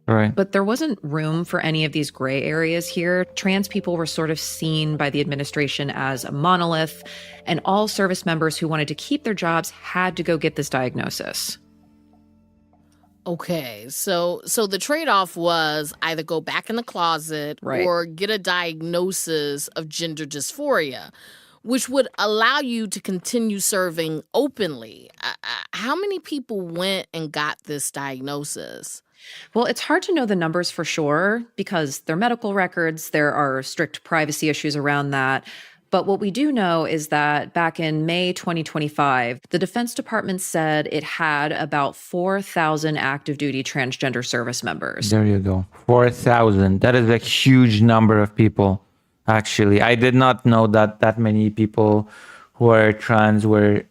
Right. But there wasn't room for any of these gray areas here. Trans people were sort of seen by the administration as a monolith, and all service members who wanted to keep their jobs had to go get this diagnosis. Okay, so the trade-off was either go back in the closet Right. or get a diagnosis of gender dysphoria, which would allow you to continue serving openly. How many people went and got this diagnosis? Well, it's hard to know the numbers for sure because they're medical records. There are strict privacy issues around that. But what we do know is that back in May 2025, the Defense Department said it had about 4,000 active duty transgender service members. There you go. 4,000. That is a huge number of people, actually. I did not know that many people who are trans were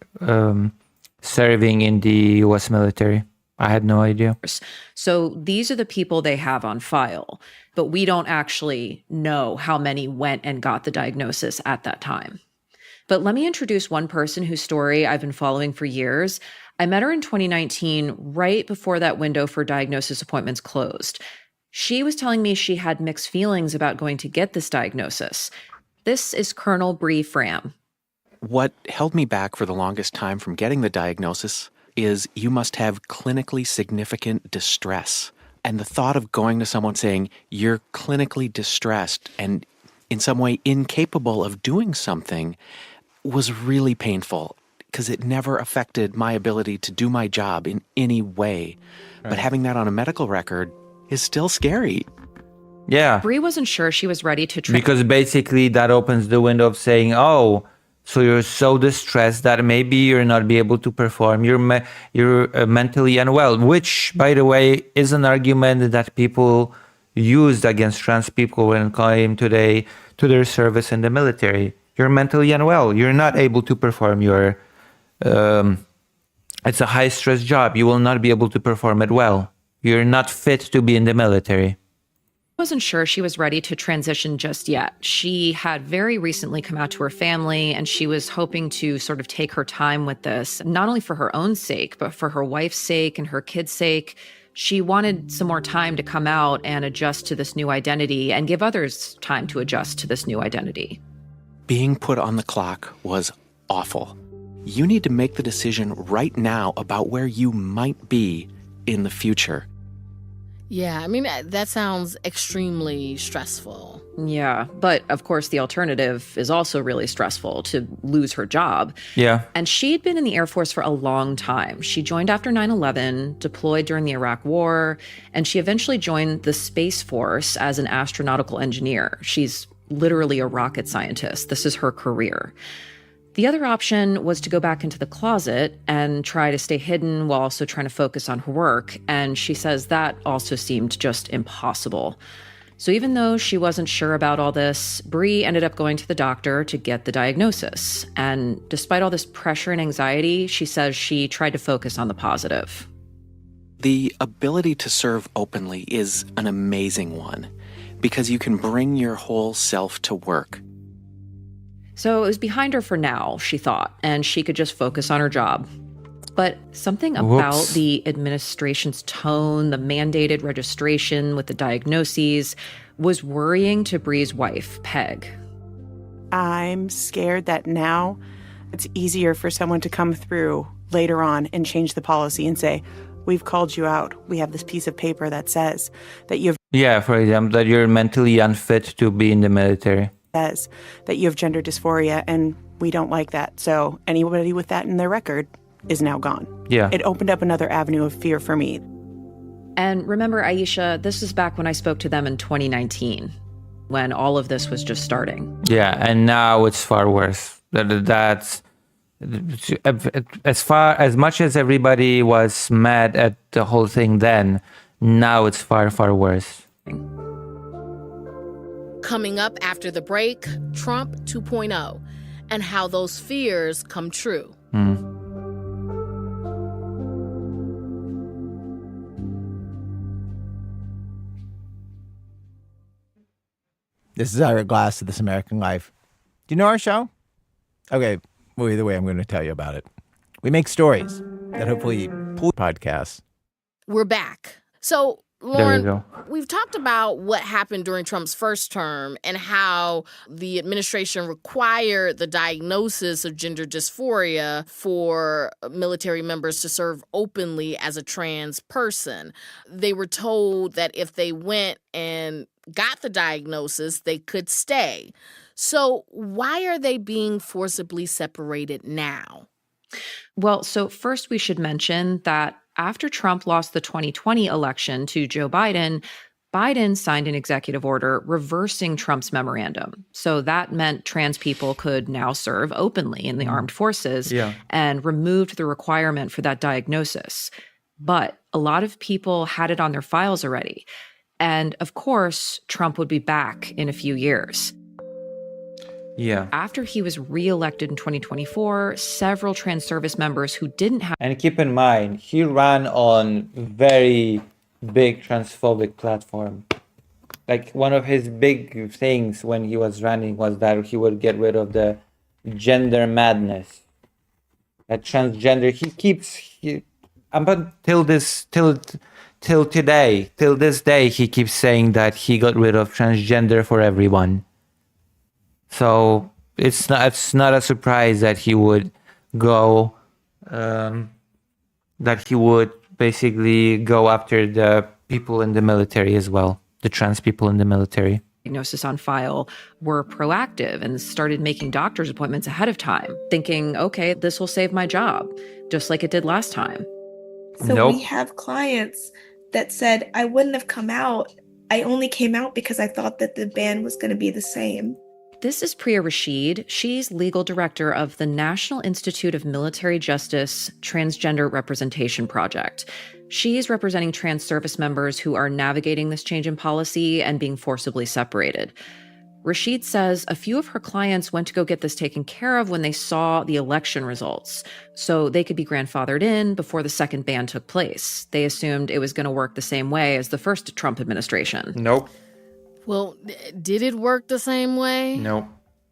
serving in the U.S. military. I had no idea. So these are the people they have on file, but we don't actually know how many went and got the diagnosis at that time. But let me introduce one person whose story I've been following for years. I met her in 2019, right before that window for diagnosis appointments closed. She was telling me she had mixed feelings about going to get this diagnosis. This is Colonel Bree Fram. What held me back for the longest time from getting the diagnosis is you must have clinically significant distress. And the thought of going to someone saying you're clinically distressed and in some way incapable of doing something was really painful because it never affected my ability to do my job in any way. Right. But having that on a medical record is still scary. Yeah. Bree wasn't sure she was ready to because basically that opens the window of saying, oh, so you're so distressed that maybe you're not be able to perform. You're mentally unwell, which, by the way, is an argument that people used against trans people when it came today to their service in the military. You're mentally unwell. You're not able to perform your. It's a high stress job. You will not be able to perform it well. You're not fit to be in the military. Wasn't sure she was ready to transition just yet. She had very recently come out to her family, and she was hoping to sort of take her time with this, not only for her own sake, but for her wife's sake and her kids' sake. She wanted some more time to come out and adjust to this new identity and give others time to adjust to this new identity. Being put on the clock was awful. You need to make the decision right now about where you might be in the future. Yeah, I mean, that sounds extremely stressful. Yeah, but of course the alternative is also really stressful, to lose her job. Yeah. And she'd been in the Air Force for a long time. She joined after 9/11, deployed during the Iraq War, and she eventually joined the Space Force as an astronautical engineer. She's literally a rocket scientist. This is her career. The other option was to go back into the closet and try to stay hidden while also trying to focus on her work. And she says that also seemed just impossible. So even though she wasn't sure about all this, Bree ended up going to the doctor to get the diagnosis. And despite all this pressure and anxiety, she says she tried to focus on the positive. The ability to serve openly is an amazing one because you can bring your whole self to work. So it was behind her for now, she thought, and she could just focus on her job. But something about the administration's tone, the mandated registration with the diagnoses, was worrying to Bree's wife, Peg. I'm scared that now it's easier for someone to come through later on and change the policy and say, we've called you out. We have this piece of paper that says that you have... Yeah, for example, that you're mentally unfit to be in the military. Says that you have gender dysphoria, and we don't like that. So anybody with that in their record is now gone. Yeah. It opened up another avenue of fear for me. And remember, Aisha, this is back when I spoke to them in 2019, when all of this was just starting. Yeah, and now it's far worse. That's as much as everybody was mad at the whole thing then, now it's far, far worse. Coming up after the break, Trump 2.0 and how those fears come true. This is Ira Glass of This American Life. Do you know our show? Okay, well, either way, I'm going to tell you about it. We make stories that hopefully pull podcasts. We're back. So, There you Lauren, go. we've talked about what happened during Trump's first term and how the administration required the diagnosis of gender dysphoria for military members to serve openly as a trans person. They were told that if they went and got the diagnosis, they could stay. So why are they being forcibly separated now? Well, so first we should mention that after Trump lost the 2020 election to Joe Biden, Biden signed an executive order reversing Trump's memorandum. So that meant trans people could now serve openly in the armed forces and removed the requirement for that diagnosis. But a lot of people had it on their files already. And of course, Trump would be back in a few years. Yeah. After he was reelected in 2024, several trans service members who didn't have And keep in mind, he ran on very big transphobic platform. Like one of his big things when he was running was that he would get rid of the gender madness. That transgender, up until this day, he keeps saying that he got rid of transgender for everyone. So it's not a surprise that he would go, that he would basically go after the people in the military as well, the trans people in the military. diagnosis on file were proactive and started making doctor's appointments ahead of time, thinking, okay, this will save my job, just like it did last time. So Nope. we have clients that said, I wouldn't have come out. I only came out because I thought that the ban was going to be the same. This is Priya Rashid. She's legal director of the National Institute of Military Justice Transgender Representation Project. She's representing trans service members who are navigating this change in policy and being forcibly separated. Rashid says a few of her clients went to go get this taken care of when they saw the election results, so they could be grandfathered in before the second ban took place. They assumed it was going to work the same way as the first Trump administration. Nope. Well, did it work the same way? Nope.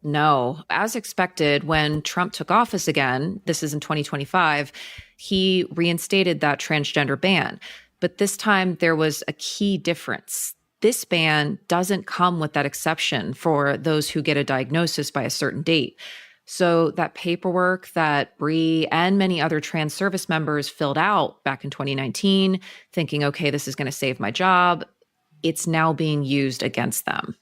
No. As expected, when Trump took office again, this is in 2025, he reinstated that transgender ban. But this time there was a key difference. This ban doesn't come with that exception for those who get a diagnosis by a certain date. So that paperwork that Bree and many other trans service members filled out back in 2019, thinking, okay, this is going to save my job, it's now being used against them.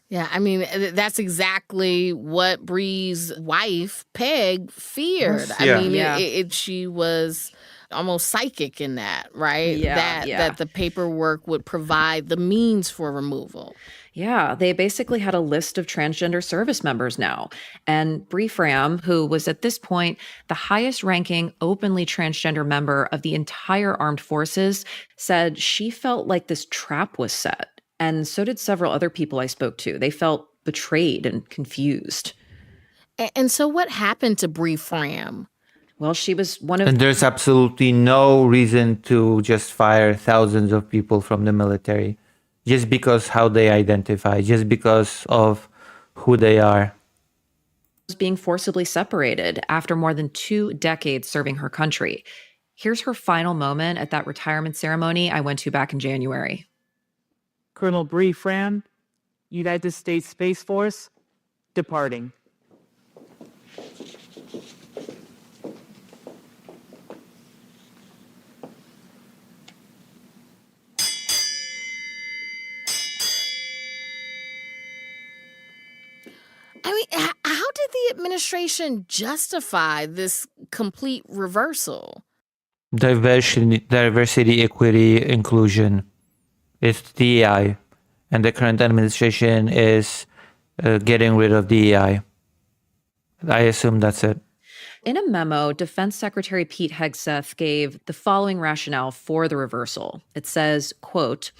Yeah, I mean, that's exactly what Bree's wife, Peg, feared. Yeah. I mean, Yeah. she was almost psychic in that, right? Yeah, That the paperwork would provide the means for removal. Yeah, they basically had a list of transgender service members now. And Bree Fram, who was at this point the highest ranking openly transgender member of the entire armed forces, said she felt like this trap was set. And so did several other people I spoke to. They felt betrayed and confused. And so what happened to Bree Fram? Well, she was one of And there's absolutely no reason to just fire thousands of people from the military just because how they identify, just because of who they are. those being forcibly separated after more than 2 decades serving her country. Here's her final moment at that retirement ceremony I went to back in January. Colonel Bree Fran, United States Space Force, departing. I mean, how did the administration justify this complete reversal? Diversity, equity, inclusion. It's DEI. And the current administration is getting rid of DEI. I assume that's it. In a memo, Defense Secretary Pete Hegseth gave the following rationale for the reversal. It says, quote,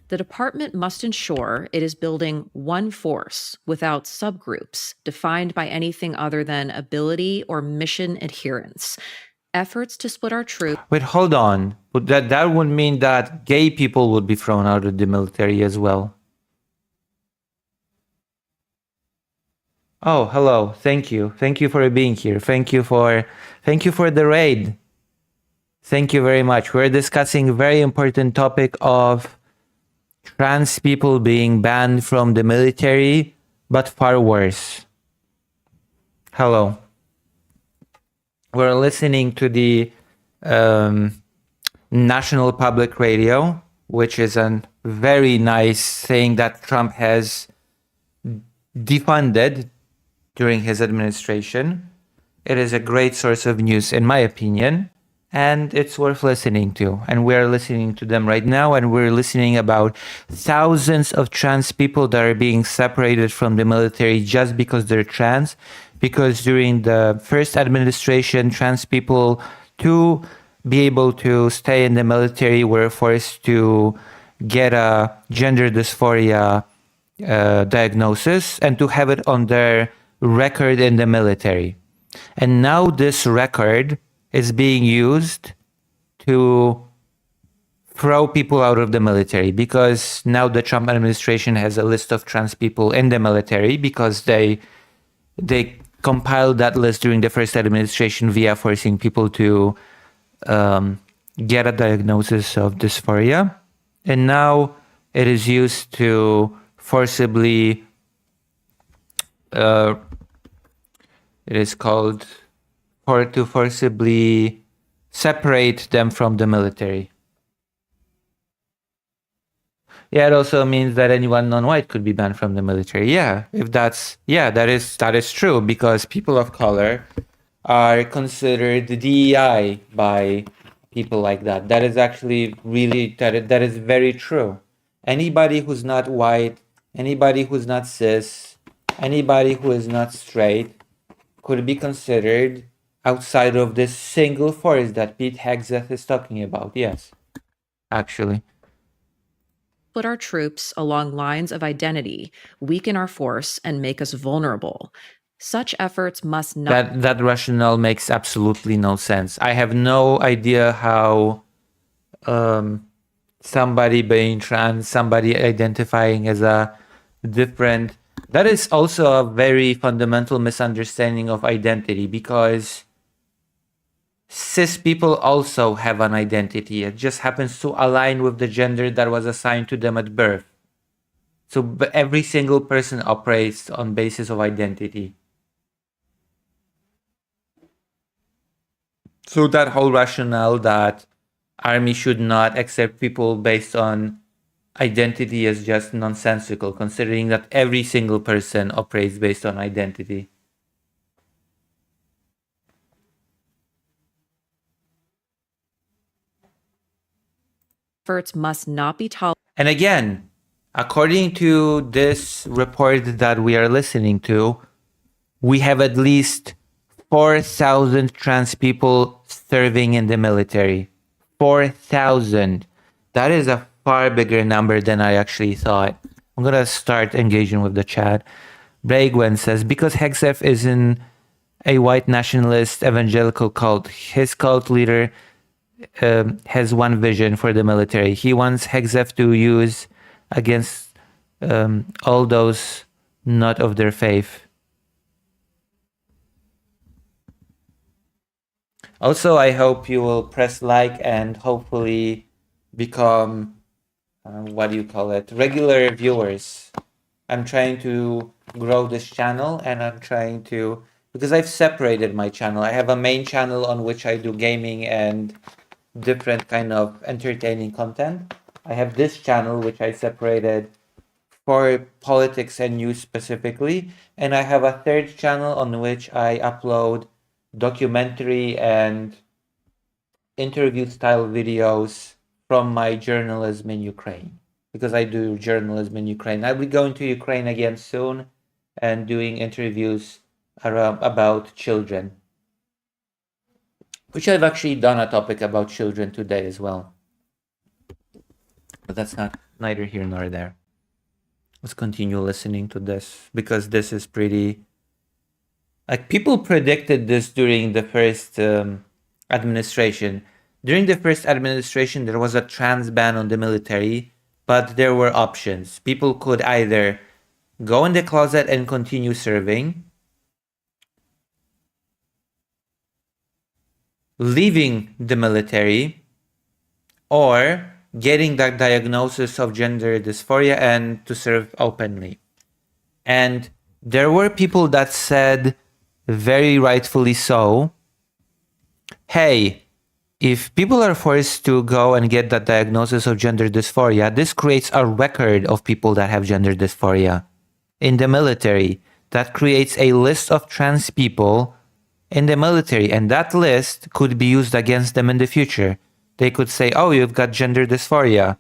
"The department must ensure it is building one force without subgroups defined by anything other than ability or mission adherence. Efforts to split our troops..." Wait, hold on. But that would mean that gay people would be thrown out of the military as well. Oh, hello. Thank you. Thank you for being here. Thank you for the raid. Thank you very much. We're discussing a very important topic of trans people being banned from the military, but far worse. Hello. We're listening to the National Public Radio, which is a very nice thing that Trump has defunded during his administration. It is a great source of news, in my opinion, and it's worth listening to. And we're listening to them right now, and we're listening about thousands of trans people that are being separated from the military just because they're trans. Because during the first administration, trans people, to be able to stay in the military, were forced to get a gender dysphoria diagnosis and to have it on their record in the military. And now this record is being used to throw people out of the military, because now the Trump administration has a list of trans people in the military because they compiled that list during the first administration via forcing people to get a diagnosis of dysphoria. And now it is used to forcibly it is called to forcibly separate them from the military. Yeah, it also means that anyone non-white could be banned from the military. Yeah, that is true, because people of color are considered DEI by people like that. That is actually really that is very true. Anybody who's not white, anybody who's not cis, anybody who is not straight could be considered outside of this single force that Pete Hegseth is talking about. Yes, actually. Split our troops along lines of identity, weaken our force, and make us vulnerable. Such efforts must not... That rationale makes absolutely no sense. I have no idea how somebody being trans, somebody identifying as a different... That is also a very fundamental misunderstanding of identity, because cis people also have an identity. It just happens to align with the gender that was assigned to them at birth. So every single person operates on basis of identity. So that whole rationale that army should not accept people based on identity is just nonsensical, considering that every single person operates based on identity. Efforts must not be tolerated. And again, according to this report that we are listening to, we have at least 4,000 trans people serving in the military. 4,000. That is a far bigger number than I actually thought. I'm going to start engaging with the chat. Bragwen says, because Hegseth is in a white nationalist evangelical cult, his cult leader has one vision for the military. He wants Hegseth to use against all those not of their faith. Also, I hope you will press like and hopefully become, regular viewers. I'm trying to grow this channel, and I'm trying to, because I've separated my channel. I have a main channel on which I do gaming and different kind of entertaining content. I have this channel which I separated for politics and news specifically, and I have a third channel on which I upload documentary and interview style videos from my journalism in Ukraine, because I do journalism in Ukraine. I'll be going to Ukraine again soon and doing interviews about children. which I've actually done a topic about children today as well. But that's neither here nor there. Let's continue listening to this, because this is pretty... Like, people predicted this during the first administration. During the first administration, there was a trans ban on the military, but there were options. People could either go in the closet and continue serving, leaving the military, or getting that diagnosis of gender dysphoria and to serve openly. And there were people that said, very rightfully so, hey, if people are forced to go and get that diagnosis of gender dysphoria, this creates a record of people that have gender dysphoria in the military. That creates a list of trans people in the military, and that list could be used against them in the future. They could say, oh, you've got gender dysphoria,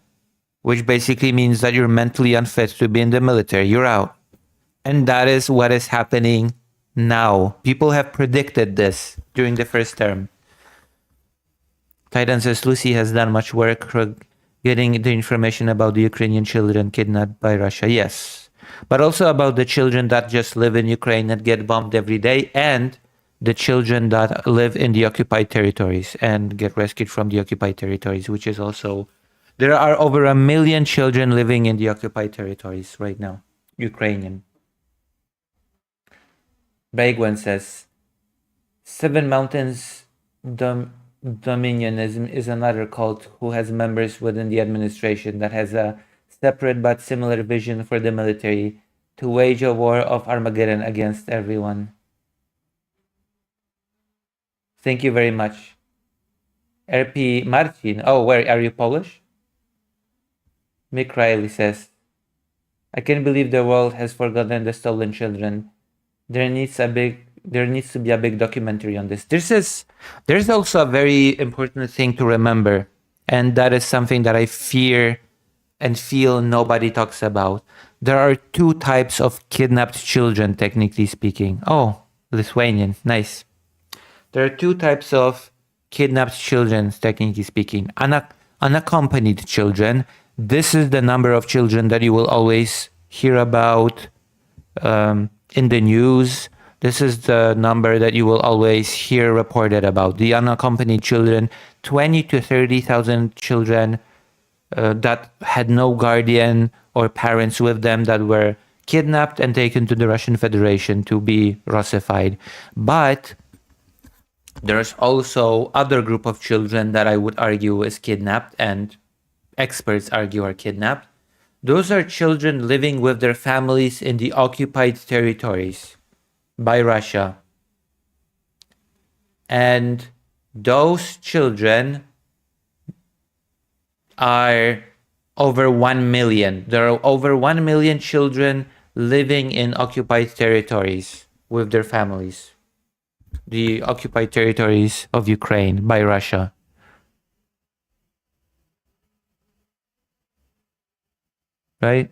which basically means that you're mentally unfit to be in the military. You're out. And that is what is happening now. People have predicted this during the first term. Titan says Lucy has done much work getting the information about the Ukrainian children kidnapped by Russia. Yes. But also about the children that just live in Ukraine and get bombed every day, and the children that live in the occupied territories and get rescued from the occupied territories, which is also... There are over 1 million children living in the occupied territories right now, Ukrainian. Baigwen says, Seven Mountains Dominionism is another cult who has members within the administration that has a separate but similar vision for the military to wage a war of Armageddon against everyone. Thank you very much. RP Marcin. Oh, where are you, Polish? Mick Riley says, I can't believe the world has forgotten the stolen children. There needs to be a big documentary on this. There's also a very important thing to remember, and that is something that I fear and feel nobody talks about. There are two types of kidnapped children, technically speaking. Oh, Lithuanian, nice. There are two types of kidnapped children, technically speaking. Unaccompanied children. This is the number of children that you will always hear about in the news. This is the number that you will always hear reported about. The unaccompanied children, 20 to 30,000 children that had no guardian or parents with them, that were kidnapped and taken to the Russian Federation to be Russified. But there's also other group of children that I would argue is kidnapped, and experts argue are kidnapped. Those are children living with their families in the occupied territories by Russia. And those children are over 1 million. There are over 1 million children living in occupied territories with their families. The occupied territories of Ukraine by Russia. Right?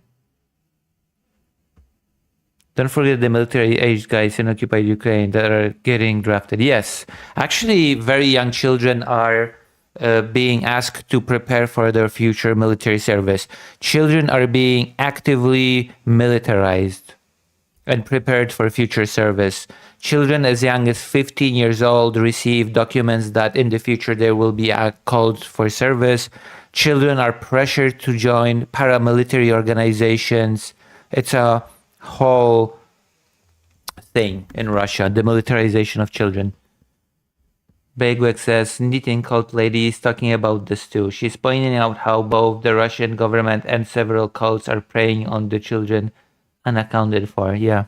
Don't forget the military-aged guys in occupied Ukraine that are getting drafted. Yes, actually, very young children are being asked to prepare for their future military service. Children are being actively militarized and prepared for future service. Children as young as 15 years old receive documents that in the future they will be called for service. Children are pressured to join paramilitary organizations. It's a whole thing in Russia, the militarization of children. Begwek says, knitting cult lady is talking about this too. She's pointing out how both the Russian government and several cults are preying on the children unaccounted for. Yeah.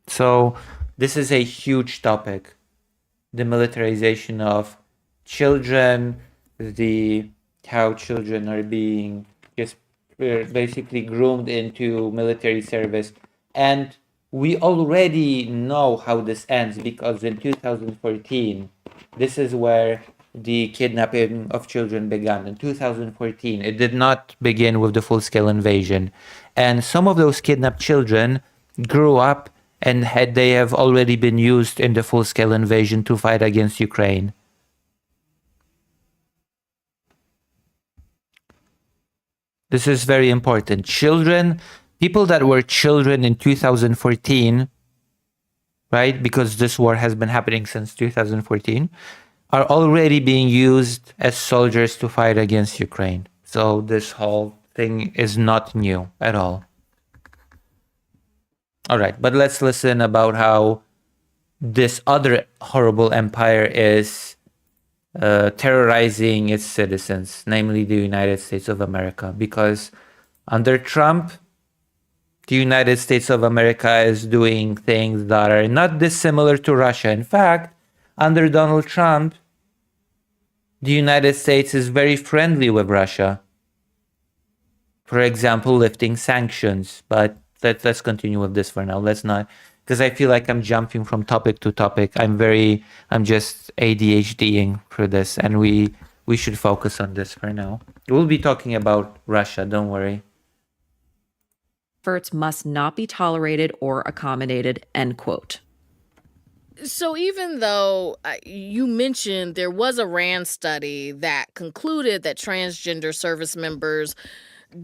So this is a huge topic. The militarization of children, how children are being just basically groomed into military service. And we already know how this ends, because in 2014, this is where the kidnapping of children began. In 2014, it did not begin with the full-scale invasion. And some of those kidnapped children grew up and they have already been used in the full-scale invasion to fight against Ukraine. This is very important. Children, people that were children in 2014, right? Because this war has been happening since 2014, are already being used as soldiers to fight against Ukraine. So this whole thing is not new at all. All right, but let's listen about how this other horrible empire is terrorizing its citizens, namely the United States of America. Because under Trump, the United States of America is doing things that are not dissimilar to Russia. In fact, under Donald Trump, the United States is very friendly with Russia. For example, lifting sanctions. But let's continue with this for now. Let's not, because I feel like I'm jumping from topic to topic. I'm just ADHDing for this, and we should focus on this for now. We'll be talking about Russia, don't worry. Efforts must not be tolerated or accommodated, end quote. So even though you mentioned there was a RAND study that concluded that transgender service members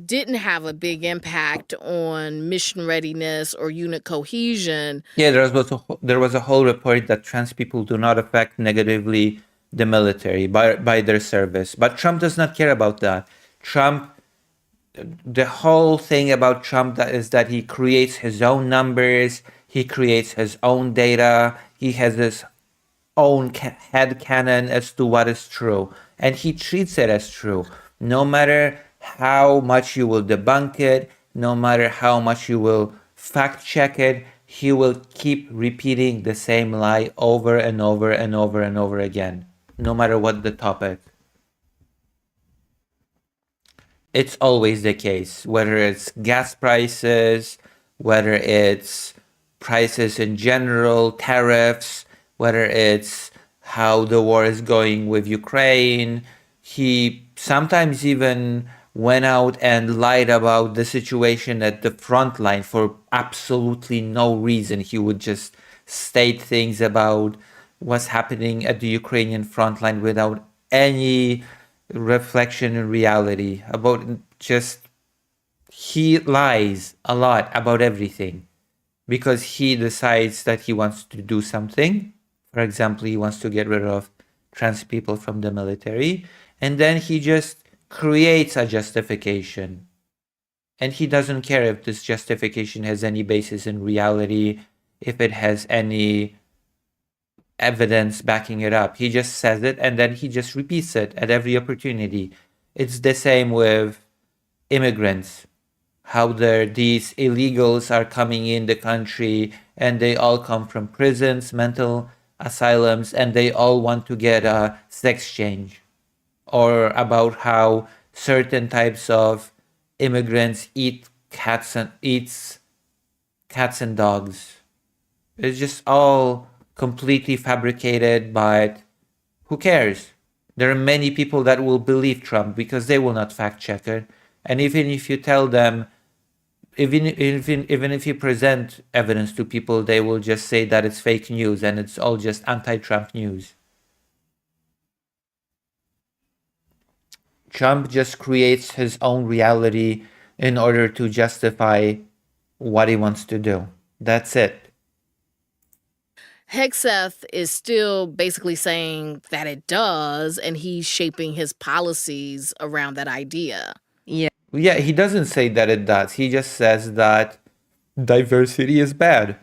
didn't have a big impact on mission readiness or unit cohesion. Yeah, there was a whole report that trans people do not affect negatively the military by their service. But Trump does not care about that. The whole thing about Trump is that he creates his own numbers, he creates his own data, he has his own headcanon as to what is true, and he treats it as true. No matter how much you will debunk it, no matter how much you will fact check it, he will keep repeating the same lie over and over and over and over again, no matter what the topic. It's always the case, whether it's gas prices, whether it's prices in general, tariffs, whether it's how the war is going with Ukraine. He sometimes even went out and lied about the situation at the front line for absolutely no reason. He would just state things about what's happening at the Ukrainian front line without any reflection in reality. He lies a lot about everything because he decides that he wants to do something. For example, he wants to get rid of trans people from the military, and then he just creates a justification. And he doesn't care if this justification has any basis in reality, if it has any evidence backing it up. He just says it and then he just repeats it at every opportunity. It's the same with immigrants, how these illegals are coming in the country and they all come from prisons, mental asylums, and they all want to get a sex change. Or about how certain types of immigrants eat cats and dogs. It's just all completely fabricated, but who cares? There are many people that will believe Trump because they will not fact check it. And even if you tell them, even if you present evidence to people, they will just say that it's fake news and it's all just anti-Trump news. Trump just creates his own reality in order to justify what he wants to do. That's it. Hegseth is still basically saying that it does, and he's shaping his policies around that idea. Yeah, he doesn't say that it does. He just says that diversity is bad.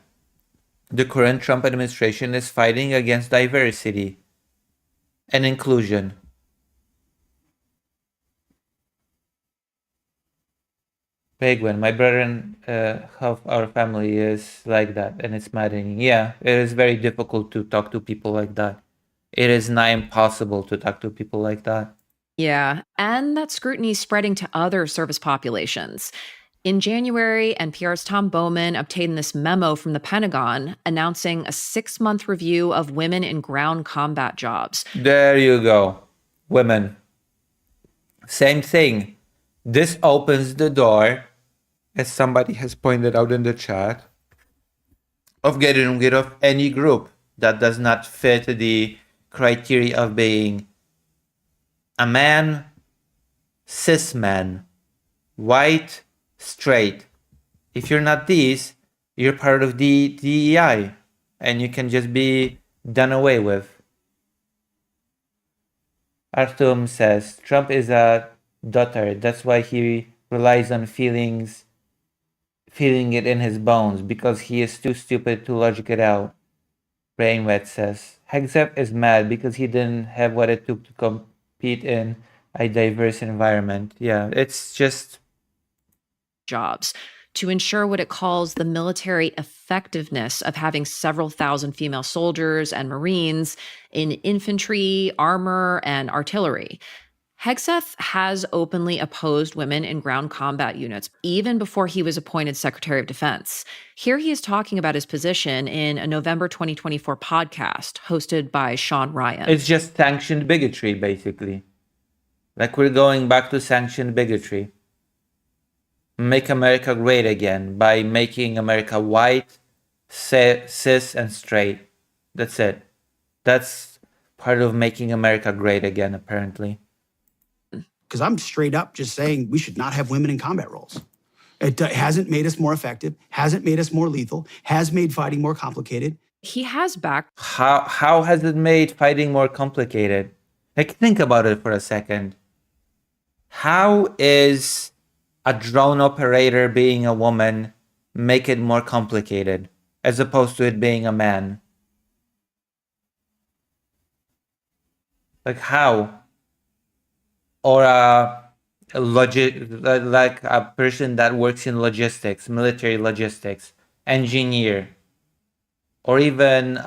The current Trump administration is fighting against diversity and inclusion. Penguin, my brother and half our family is like that, and it's maddening. Yeah, it is very difficult to talk to people like that. It is nigh impossible to talk to people like that. Yeah, and that scrutiny is spreading to other service populations. In January, NPR's Tom Bowman obtained this memo from the Pentagon announcing a 6-month review of women in ground combat jobs. There you go. Women. Same thing. This opens the door, as somebody has pointed out in the chat, of getting rid of any group that does not fit the criteria of being a man, cis man, white, straight. If you're not these, you're part of the DEI, and you can just be done away with. Artum says, Trump is a dotard. That's why he relies on feeling it in his bones, because he is too stupid to logic it out. Brainwet says, Hexep is mad because he didn't have what it took to compete in a diverse environment. Yeah, it's just jobs to ensure what it calls the military effectiveness of having several thousand female soldiers and Marines in infantry, armor, and artillery. Hegseth has openly opposed women in ground combat units, even before he was appointed Secretary of Defense. Here he is talking about his position in a November 2024 podcast hosted by Sean Ryan. It's just sanctioned bigotry, basically. Like, we're going back to sanctioned bigotry. Make America great again by making America white, cis, and straight. That's it. That's part of making America great again, apparently. Because I'm straight up just saying we should not have women in combat roles. It hasn't made us more effective, hasn't made us more lethal, has made fighting more complicated. He has backed. How has it made fighting more complicated? Like, think about it for a second. How is a drone operator being a woman make it more complicated as opposed to it being a man? Like, how? Or like a person that works in logistics, military logistics, engineer, or even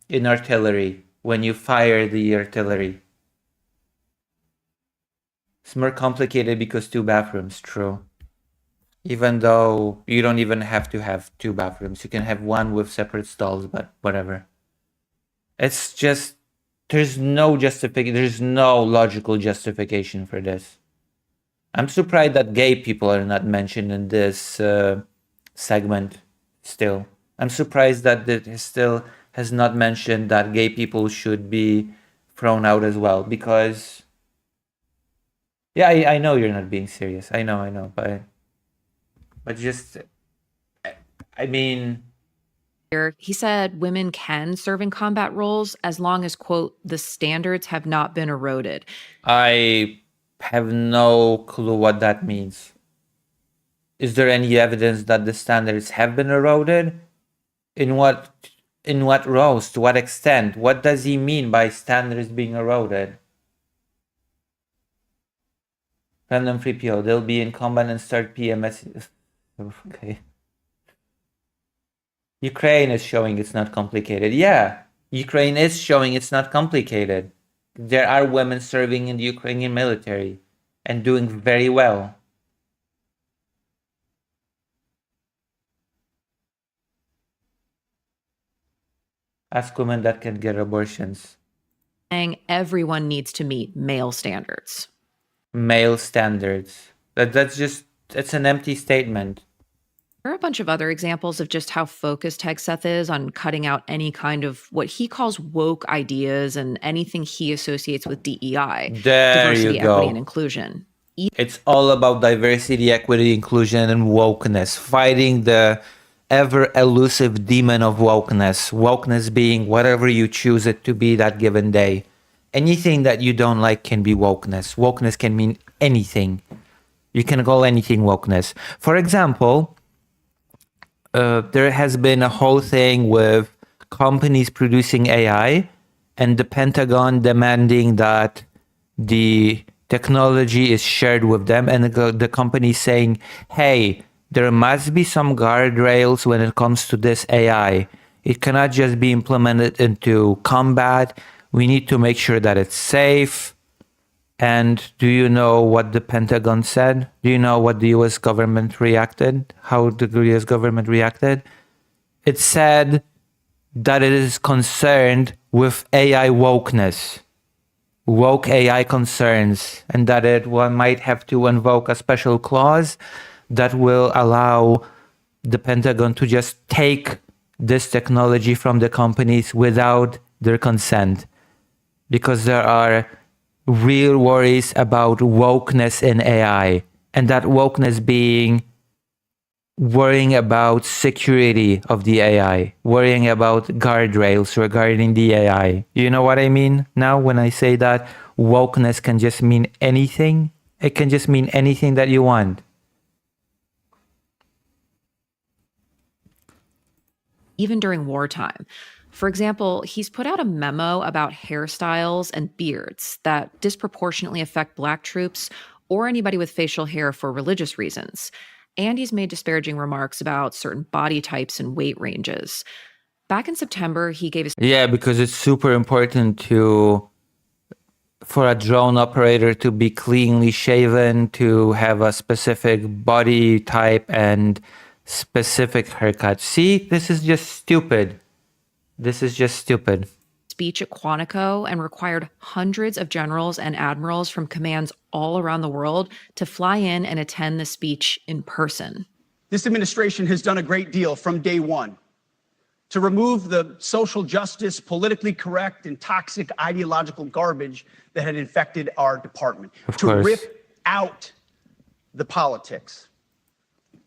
in artillery, when you fire the artillery. It's more complicated because 2 bathrooms, true. Even though you don't even have to have 2 bathrooms. You can have one with separate stalls, but whatever. It's just, there's no logical justification for this. I'm surprised that gay people are not mentioned in this segment still. I'm surprised that it still has not mentioned that gay people should be thrown out as well, because yeah, I know you're not being serious. I know, but just, I mean, he said women can serve in combat roles as long as, quote, the standards have not been eroded. I have no clue what that means. Is there any evidence that the standards have been eroded? In what roles? To what extent? What does he mean by standards being eroded? Random free PO, they'll be in combat and start PMS. Okay. Ukraine is showing it's not complicated. Yeah, Ukraine is showing it's not complicated. There are women serving in the Ukrainian military and doing very well. Ask women that can get abortions. Saying everyone needs to meet male standards. Male standards. It's an empty statement. There are a bunch of other examples of just how focused Hegseth is on cutting out any kind of what he calls woke ideas and anything he associates with DEI. Diversity, equity, and inclusion. It's all about diversity, equity, inclusion, and wokeness. Fighting the ever-elusive demon of wokeness. Wokeness being whatever you choose it to be that given day. Anything that you don't like can be wokeness. Wokeness can mean anything. You can call anything wokeness. For example, there has been a whole thing with companies producing AI and the Pentagon demanding that the technology is shared with them, and the company saying, hey, there must be some guardrails when it comes to this AI. It cannot just be implemented into combat. We need to make sure that it's safe. And do you know what the Pentagon said? Do you know what the US government reacted? How the US government reacted? It said that it is concerned with AI wokeness, woke AI concerns, and that it might have to invoke a special clause that will allow the Pentagon to just take this technology from the companies without their consent. Because there are real worries about wokeness in AI. And that wokeness being worrying about security of the AI, worrying about guardrails regarding the AI. You know what I mean now when I say that wokeness can just mean anything? It can just mean anything that you want. Even during wartime. For example, he's put out a memo about hairstyles and beards that disproportionately affect Black troops or anybody with facial hair for religious reasons. And he's made disparaging remarks about certain body types and weight ranges. Back in September, he gave a Yeah, because it's super important for a drone operator to be cleanly shaven, to have a specific body type and specific haircut. See, this is just stupid. This is just stupid. Speech at Quantico and required hundreds of generals and admirals from commands all around the world to fly in and attend the speech in person. This administration has done a great deal from day one to remove the social justice, politically correct, and toxic ideological garbage that had infected our department. To rip out the politics.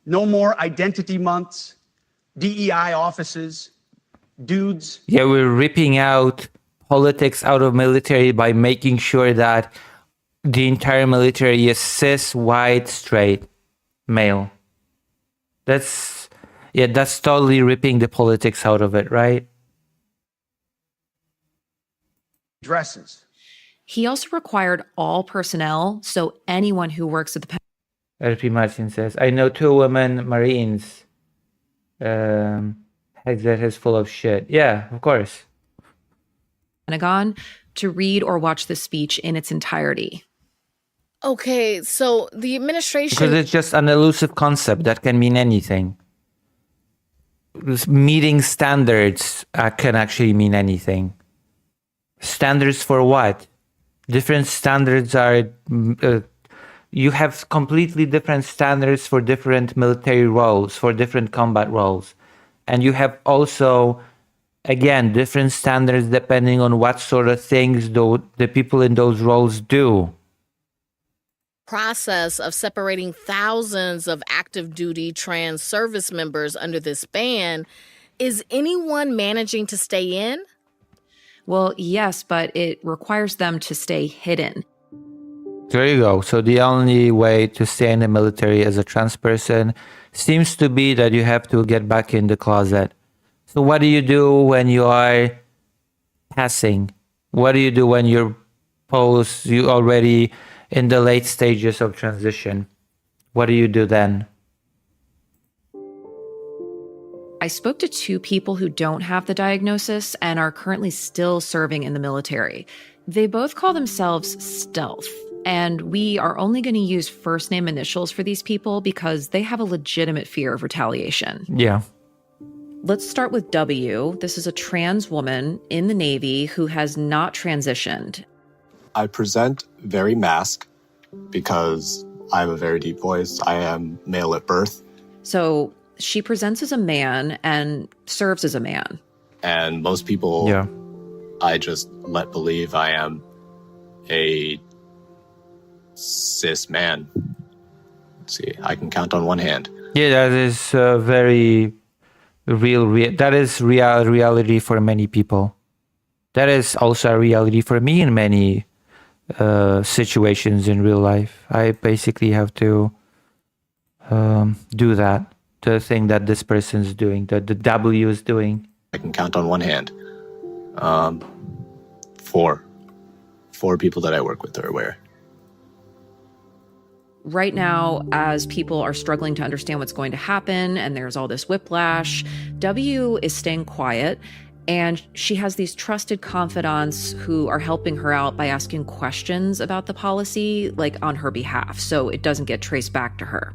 No more identity months, DEI offices, dudes. Yeah, we're ripping out politics out of military by making sure that the entire military is cis, white, straight, male. That's totally ripping the politics out of it, right? Dresses. He also required all personnel, so anyone who works at the LP Martin says, I know 2 women Marines. That is full of shit. Yeah, of course. Pentagon to read or watch the speech in its entirety. Okay, so the administration... Because it's just an elusive concept that can mean anything. Meeting standards can actually mean anything. Standards for what? Different standards are... you have completely different standards for different military roles, for different combat roles. And you have also, again, different standards depending on what sort of things the people in those roles do. Process of separating thousands of active duty trans service members under this ban. Is anyone managing to stay in? Well, yes, but it requires them to stay hidden. There you go. So the only way to stay in the military as a trans person seems to be that you have to get back in the closet. So what do you do when you are passing? What do you do when you're you already in the late stages of transition? What do you do then? I spoke to 2 people who don't have the diagnosis and are currently still serving in the military. They both call themselves Stealth. And we are only going to use first name initials for these people because they have a legitimate fear of retaliation. Yeah. Let's start with W. This is a trans woman in the Navy who has not transitioned. I present very masked because I have a very deep voice. I am male at birth. So she presents as a man and serves as a man. And most people, I just let believe I am a cis man. Let's see, I can count on one hand. Yeah, that is very real. That is reality for many people. That is also a reality for me in many situations in real life. I basically have to do that. The thing that this person's doing, that the W is doing. I can count on one hand. 4 people that I work with are aware. Right now, as people are struggling to understand what's going to happen and there's all this whiplash, W is staying quiet, and she has these trusted confidants who are helping her out by asking questions about the policy, like on her behalf, so it doesn't get traced back to her.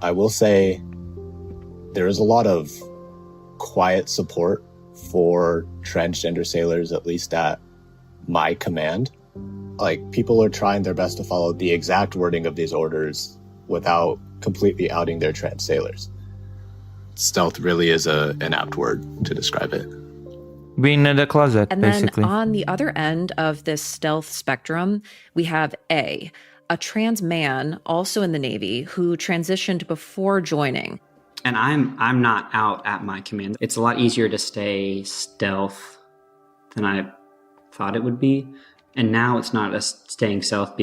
I will say there is a lot of quiet support for transgender sailors, at least at my command. Like, people are trying their best to follow the exact wording of these orders without completely outing their trans sailors. Stealth really is an apt word to describe it. Being in the closet, and basically. And then on the other end of this stealth spectrum, we have A. a trans man, also in the Navy, who transitioned before joining. And I'm not out at my command. It's a lot easier to stay stealth than I thought it would be. And now it's not staying stealth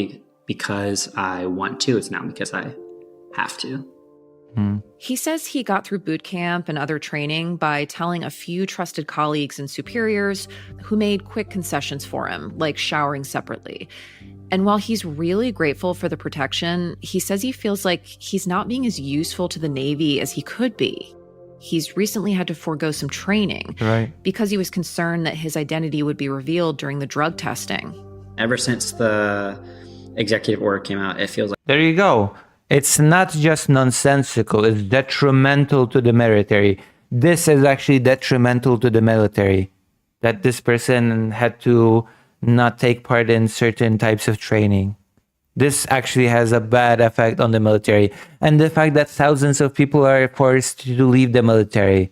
because I want to. It's now because I have to. He says he got through boot camp and other training by telling a few trusted colleagues and superiors who made quick concessions for him, like showering separately. And while he's really grateful for the protection, he says he feels like he's not being as useful to the Navy as he could be. He's recently had to forego some training because he was concerned that his identity would be revealed during the drug testing. Ever since the executive order came out, it feels like... There you go. It's not just nonsensical, it's detrimental to the military. This is actually detrimental to the military, that this person had to not take part in certain types of training. This actually has a bad effect on the military. And the fact that thousands of people are forced to leave the military.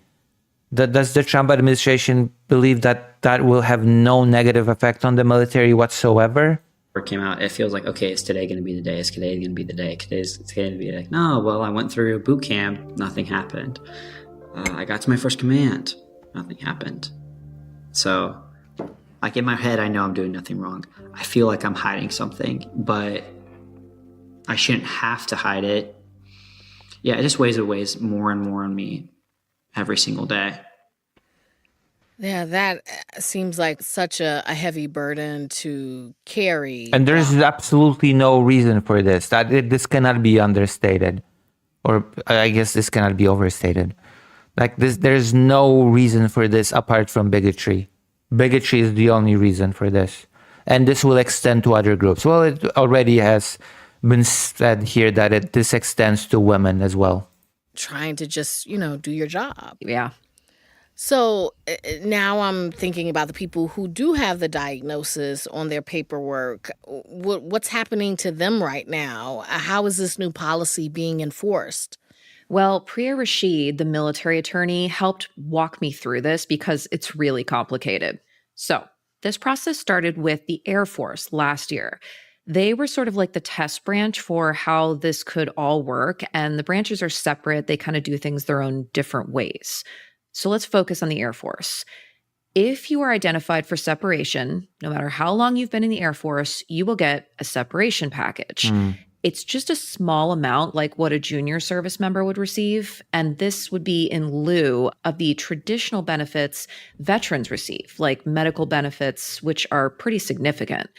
Does the Trump administration believe that that will have no negative effect on the military whatsoever? Came out, it feels like, okay, is today going to be the day? Is today going to be the day? It's going to be like, no, well, I went through boot camp, nothing happened. I got to my first command, nothing happened. So, like in my head, I know I'm doing nothing wrong. I feel like I'm hiding something, but I shouldn't have to hide it. Yeah, it just weighs more and more on me every single day. Yeah, that seems like such a heavy burden to carry. And there's absolutely no reason for this. This cannot be understated. Or I guess this cannot be overstated. Like this, there's no reason for this apart from bigotry. Bigotry is the only reason for this. And this will extend to other groups. Well, it already has been said here that this extends to women as well. Trying to just, do your job. Yeah. So now I'm thinking about the people who do have the diagnosis on their paperwork. What's happening to them right now? How is this new policy being enforced? Well, Priya Rashid, the military attorney, helped walk me through this because it's really complicated. So this process started with the Air Force last year. They were sort of like the test branch for how this could all work, and the branches are separate. They kind of do things their own different ways. So let's focus on the Air Force. If you are identified for separation, no matter how long you've been in the Air Force, you will get a separation package. It's just a small amount like what a junior service member would receive, and this would be in lieu of the traditional benefits veterans receive, like medical benefits, which are pretty significant.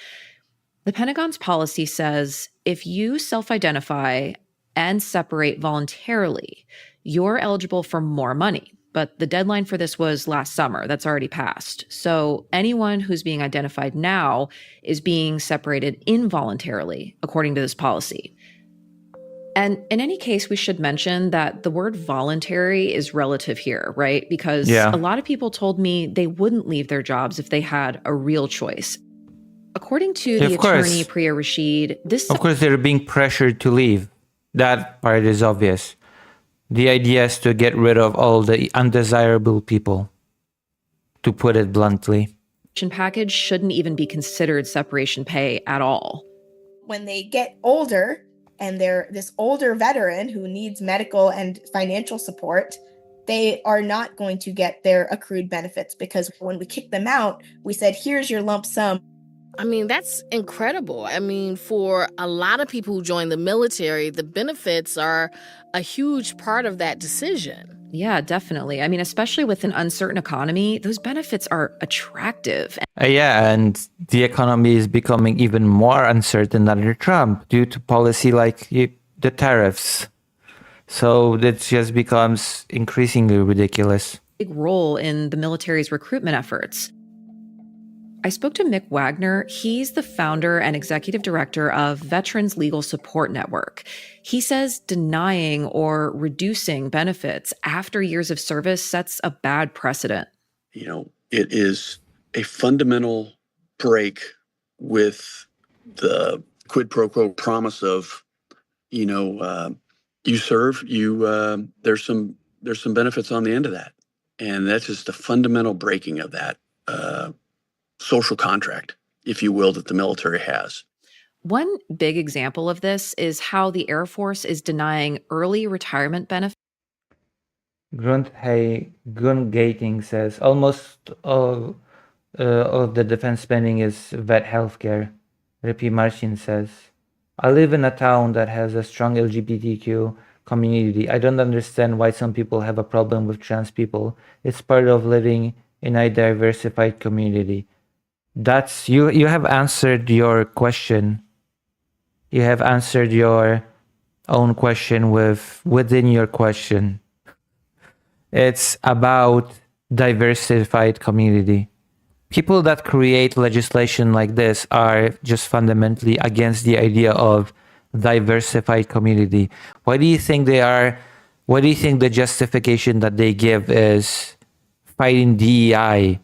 The Pentagon's policy says if you self-identify and separate voluntarily, you're eligible for more money. But the deadline for this was last summer. That's already passed. So anyone who's being identified now is being separated involuntarily, according to this policy. And in any case, we should mention that the word voluntary is relative here, right? Because a lot of people told me they wouldn't leave their jobs if they had a real choice. According to the attorney, Priya Rashid, Of course, they're being pressured to leave. That part is obvious. The idea is to get rid of all the undesirable people, to put it bluntly. Package shouldn't even be considered separation pay at all. When they get older and they're this older veteran who needs medical and financial support, they are not going to get their accrued benefits because when we kicked them out, we said, here's your lump sum. I mean, that's incredible. I mean, for a lot of people who join the military, the benefits are a huge part of that decision. Yeah, definitely. I mean, especially with an uncertain economy, those benefits are attractive. And the economy is becoming even more uncertain under Trump due to policy like the tariffs. So it just becomes increasingly ridiculous. Big role in the military's recruitment efforts. I spoke to Mick Wagner. He's the founder and executive director of Veterans Legal Support Network. He says denying or reducing benefits after years of service sets a bad precedent. It is a fundamental break with the quid pro quo promise of, you serve, there's some benefits on the end of that. And that's just a fundamental breaking of that social contract, if you will, that the military has. One big example of this is how the Air Force is denying early retirement benefits. Gating says almost all of the defense spending is vet healthcare. Rippy Marcin says, I live in a town that has a strong LGBTQ community. I don't understand why some people have a problem with trans people. It's part of living in a diversified community. That's you have answered your question. You have answered your own question within your question. It's about diversified community. People that create legislation like this are just fundamentally against the idea of diversified community. Why do you think they are? What do you think the justification that they give is fighting DEI?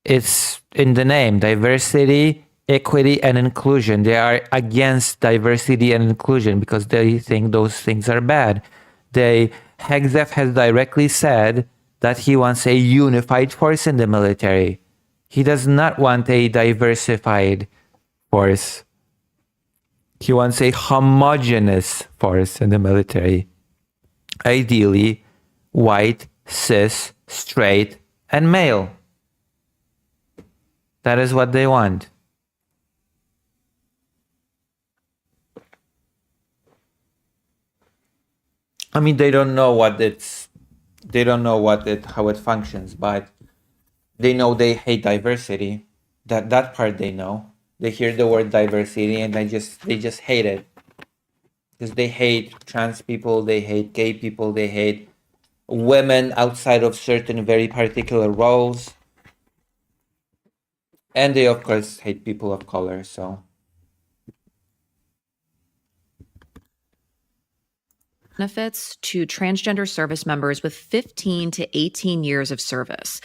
It's in the name, diversity, equity, and inclusion. They are against diversity and inclusion because they think those things are bad. Hexef has directly said that he wants a unified force in the military. He does not want a diversified force. He wants a homogeneous force in the military. Ideally, white, cis, straight, and male. That is what they want. I mean, they don't know how it functions, but they know they hate diversity. That part they know. They hear the word diversity and they just hate it. Because they hate trans people, they hate gay people, they hate women outside of certain very particular roles. And they of course hate people of color, so benefits to transgender service members with 15 to 18 years of service.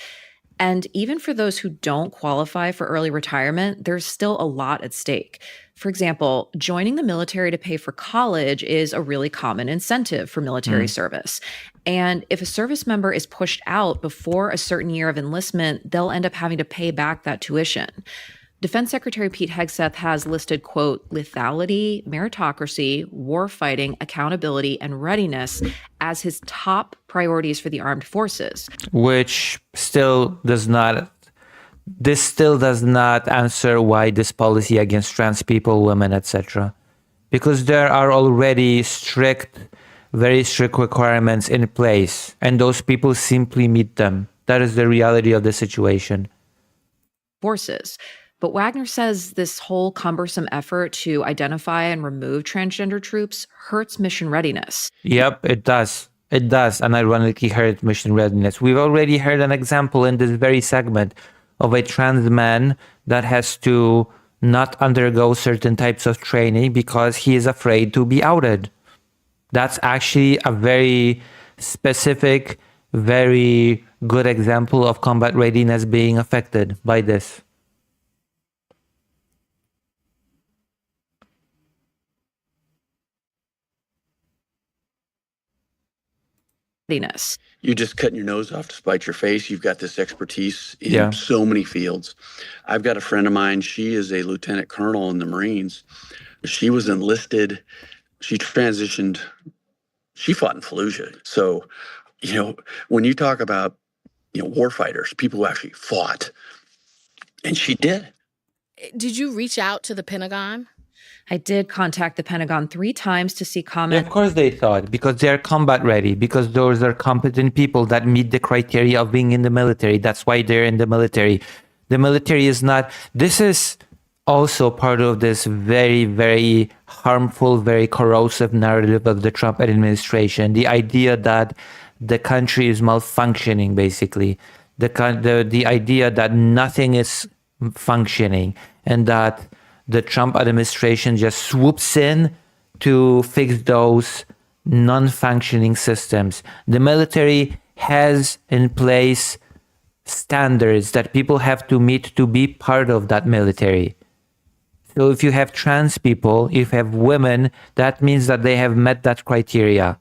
And even for those who don't qualify for early retirement, there's still a lot at stake. For example, joining the military to pay for college is a really common incentive for military service. And if a service member is pushed out before a certain year of enlistment, they'll end up having to pay back that tuition. Defense Secretary Pete Hegseth has listed, quote, lethality, meritocracy, warfighting, accountability, and readiness as his top priorities for the armed forces. Which still does not answer why this policy against trans people, women, etc. Because there are already very strict requirements in place, and those people simply meet them. That is the reality of the situation. Forces. But Wagner says this whole cumbersome effort to identify and remove transgender troops hurts mission readiness. Yep, it does. It does, and ironically hurt mission readiness. We've already heard an example in this very segment of a trans man that has to not undergo certain types of training because he is afraid to be outed. That's actually a very specific, very good example of combat readiness being affected by this. You're just cutting your nose off to spite your face. You've got this expertise in so many fields. I've got a friend of mine. She is a lieutenant colonel in the Marines. She was enlisted. She transitioned. She fought in Fallujah. So, when you talk about, war fighters, people who actually fought, and she did. Did you reach out to the Pentagon? I did contact the Pentagon 3 times to see comment. Yeah, of course they thought, because they're combat ready, because those are competent people that meet the criteria of being in the military. That's why they're in the military. The military is not... This is also part of this very, very harmful, very corrosive narrative of the Trump administration. The idea that the country is malfunctioning, basically. The idea that nothing is functioning and that the Trump administration just swoops in to fix those non-functioning systems. The military has in place standards that people have to meet to be part of that military. So if you have trans people, if you have women, that means that they have met that criteria.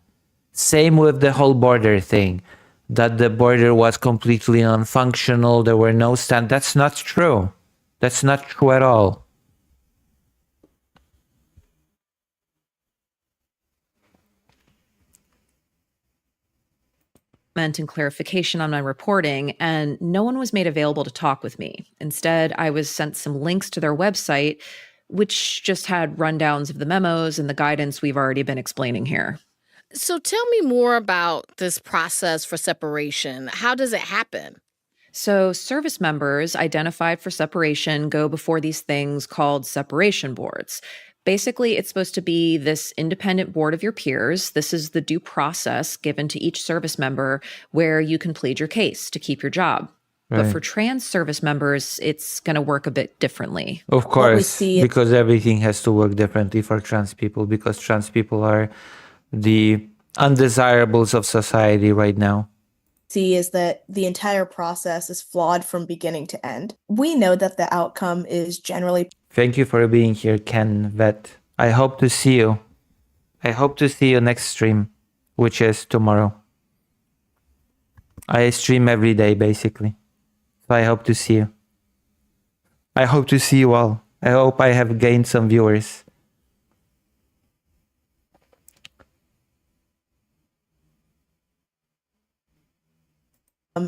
Same with the whole border thing, that the border was completely non-functional, there were no standards. That's not true. That's not true at all. and clarification on my reporting, and no one was made available to talk with me. Instead, I was sent some links to their website, which just had rundowns of the memos and the guidance we've already been explaining here. So tell me more about this process for separation. How does it happen? So service members identified for separation go before these things called separation boards. Basically, it's supposed to be this independent board of your peers. This is the due process given to each service member where you can plead your case to keep your job. But Right. for trans service members, it's going to work a bit differently. Of course, because everything has to work differently for trans people, because trans people are the undesirables of society right now. See is that the entire process is flawed from beginning to end. We know that the outcome is generally. Thank you for being here, Ken Vet. I hope to see you. I hope to see you next stream, which is tomorrow. I stream every day, basically. So I hope to see you. I hope to see you all. I hope I have gained some viewers.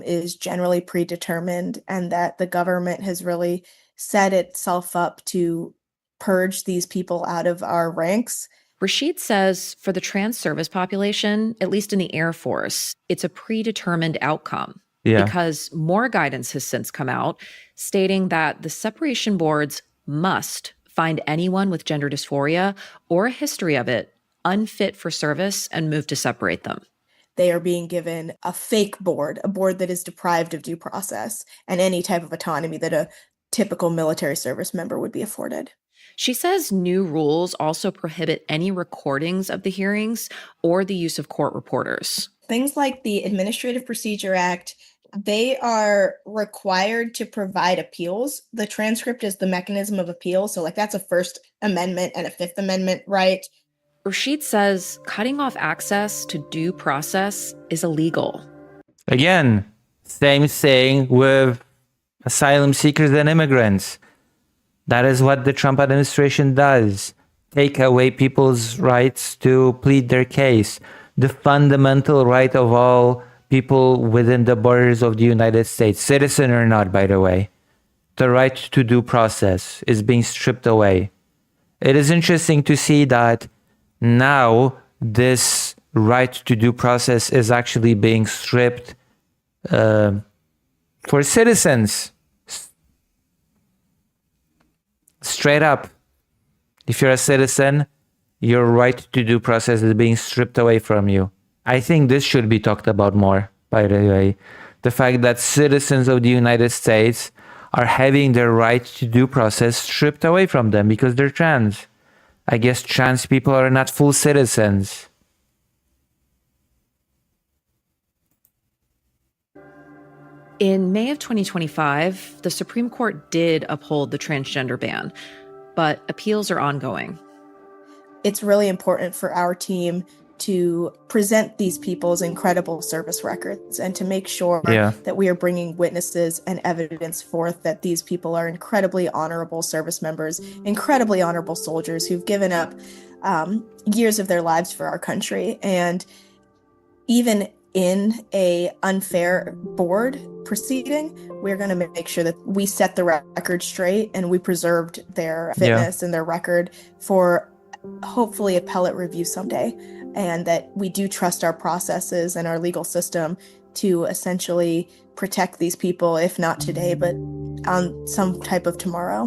Is generally predetermined, and that the government has really set itself up to purge these people out of our ranks. Rashid says for the trans service population, at least in the Air Force, it's a predetermined outcome. Yeah. Because more guidance has since come out stating that the separation boards must find anyone with gender dysphoria or a history of it unfit for service and move to separate them. They are being given a fake board, a board that is deprived of due process and any type of autonomy that a typical military service member would be afforded. She says new rules also prohibit any recordings of the hearings or the use of court reporters. Things like the Administrative Procedure Act, they are required to provide appeals. The transcript is the mechanism of appeal. So like that's a First Amendment and a Fifth Amendment right. Rashid says cutting off access to due process is illegal. Again, same thing with asylum seekers and immigrants. That is what the Trump administration does. Take away people's rights to plead their case. The fundamental right of all people within the borders of the United States, citizen or not, by the way. The right to due process is being stripped away. It is interesting to see that now this right to due process is actually being stripped for citizens. Straight up. If you're a citizen, your right to due process is being stripped away from you. I think this should be talked about more, by the way. The fact that citizens of the United States are having their right to due process stripped away from them because they're trans. I guess trans people are not full citizens. In May of 2025, the Supreme Court did uphold the transgender ban, but appeals are ongoing. It's really important for our team to present these people's incredible service records and to make sure that we are bringing witnesses and evidence forth that these people are incredibly honorable service members, incredibly honorable soldiers who've given up years of their lives for our country. And even in a unfair board proceeding, we're going to make sure that we set the record straight and we preserved their fitness and their record for hopefully appellate review someday, and that we do trust our processes and our legal system to essentially protect these people, if not today, but on some type of tomorrow.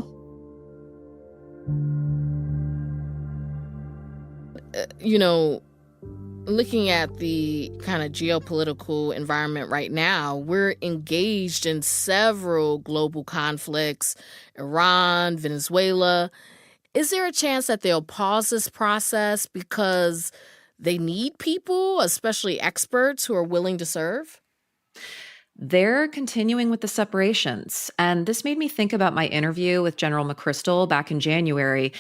Looking at the kind of geopolitical environment right now, we're engaged in several global conflicts, Iran, Venezuela. Is there a chance that they'll pause this process because they need people, especially experts who are willing to serve? They're continuing with the separations. And this made me think about my interview with General McChrystal back in January.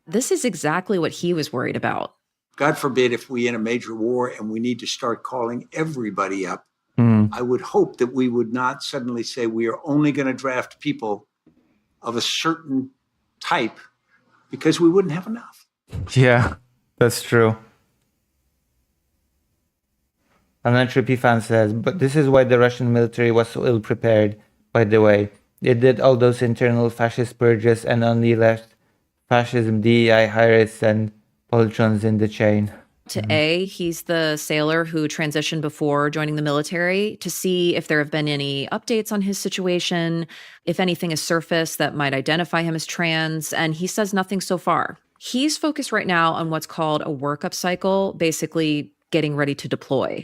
This is exactly what he was worried about. God forbid if we in a major war and we need to start calling everybody up, I would hope that we would not suddenly say we are only going to draft people of a certain type because we wouldn't have enough. Yeah, that's true. An entropy fan says, but this is why the Russian military was so ill prepared, by the way. It did all those internal fascist purges and only left fascism, DEI, high-rates, and polytrons in the chain. To A, he's the sailor who transitioned before joining the military, to see if there have been any updates on his situation, if anything has surfaced that might identify him as trans, and he says nothing so far. He's focused right now on what's called a workup cycle, basically getting ready to deploy.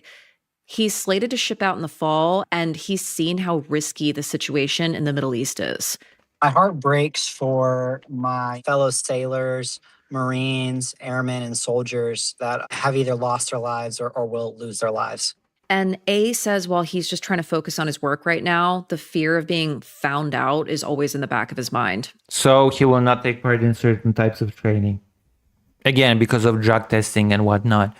He's slated to ship out in the fall, and he's seen how risky the situation in the Middle East is. My heart breaks for my fellow sailors, Marines, airmen, and soldiers that have either lost their lives or will lose their lives. And A says while he's just trying to focus on his work right now, the fear of being found out is always in the back of his mind. So he will not take part in certain types of training. Again, because of drug testing and whatnot,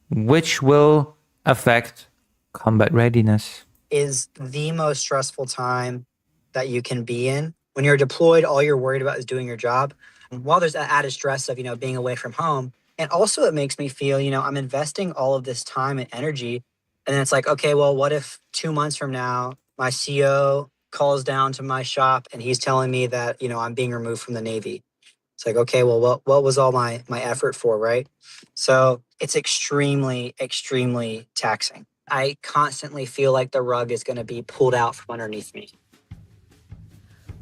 which will affect combat readiness. Is the most stressful time that you can be in. When you're deployed, all you're worried about is doing your job. While there's that added stress of, being away from home. And also it makes me feel, I'm investing all of this time and energy. And then it's like, okay, well, what if 2 months from now, my CO calls down to my shop and he's telling me that, I'm being removed from the Navy. It's like, okay, well, what was all my effort for, right? So it's extremely, extremely taxing. I constantly feel like the rug is going to be pulled out from underneath me.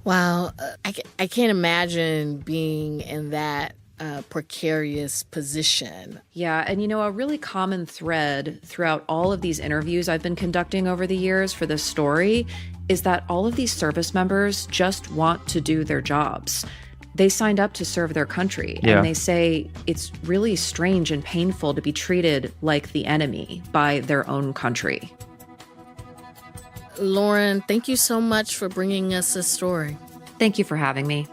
Wow, I can't imagine being in that precarious position. Yeah, and a really common thread throughout all of these interviews I've been conducting over the years for this story is that all of these service members just want to do their jobs. They signed up to serve their country, and they say it's really strange and painful to be treated like the enemy by their own country. Lauren, thank you so much for bringing us this story. Thank you for having me.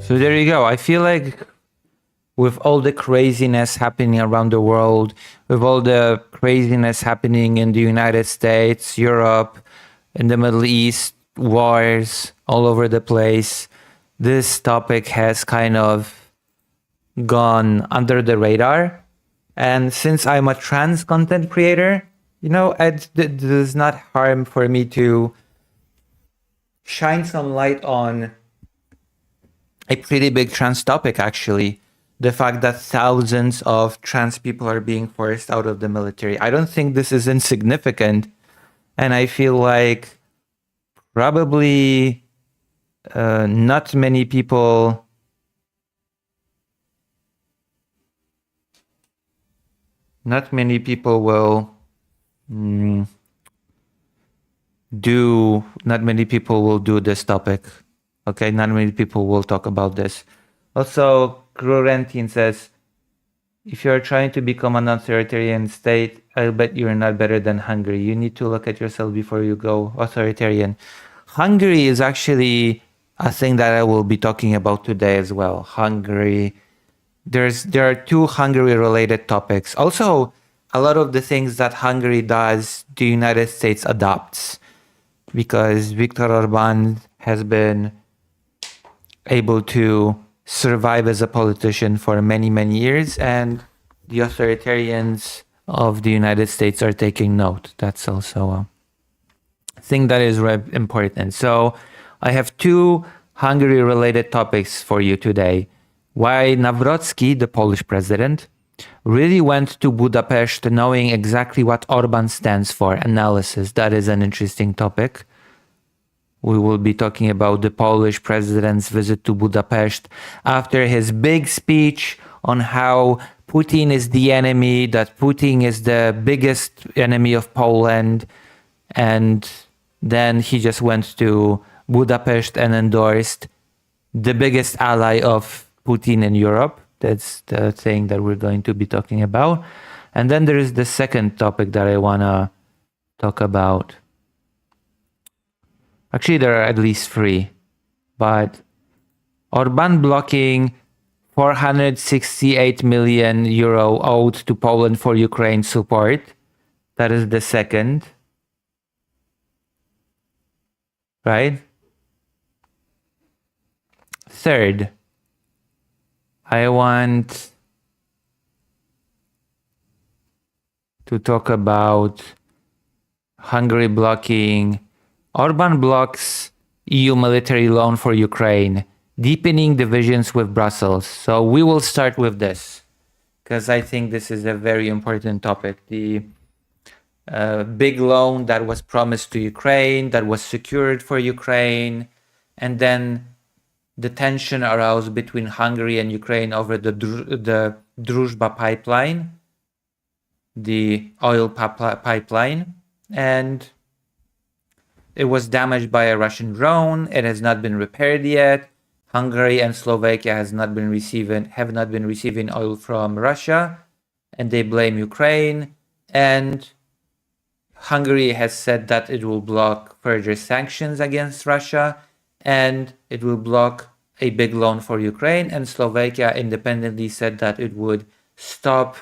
So there you go. I feel like with all the craziness happening around the world, with all the craziness happening in the United States, Europe, in the Middle East, wars all over the place, this topic has kind of gone under the radar. And since I'm a trans content creator, it does not harm for me to shine some light on a pretty big trans topic, actually. The fact that thousands of trans people are being forced out of the military. I don't think this is insignificant. And I feel like probably not many people will do this topic. Okay, not many people will talk about this. Also, Grorentin says, if you're trying to become a non-authoritarian state, I'll bet you're not better than Hungary. You need to look at yourself before you go authoritarian. Hungary is actually a thing that I will be talking about today as well. Hungary. There are two Hungary-related topics. Also, a lot of the things that Hungary does, the United States adopts, because Viktor Orban has been able to survive as a politician for many, many years, and the authoritarians of the United States are taking note. That's also a thing that is important. So I have two Hungary-related topics for you today. Why Nawrocki, the Polish president, really went to Budapest knowing exactly what Orban stands for. Analysis. That is an interesting topic. We will be talking about the Polish president's visit to Budapest after his big speech on how Putin is the enemy, that Putin is the biggest enemy of Poland. And then he just went to Budapest and endorsed the biggest ally of Putin in Europe. That's the thing that we're going to be talking about. And then there is the second topic that I want to talk about. Actually, there are at least three. But Orban blocking 468 million euro owed to Poland for Ukraine support. That is the second. Right? Third, I want to talk about Hungary blocking. Orban blocks EU military loan for Ukraine, deepening divisions with Brussels. So we will start with this, because I think this is a very important topic. The big loan that was promised to Ukraine, that was secured for Ukraine, and then the tension aroused between Hungary and Ukraine over the Druzhba pipeline, the oil pipeline, and it was damaged by a Russian drone. It has not been repaired yet. Hungary and Slovakia have not been receiving oil from Russia, and they blame Ukraine. And Hungary has said that it will block further sanctions against Russia, and it will block a big loan for Ukraine. And Slovakia independently said that it would stop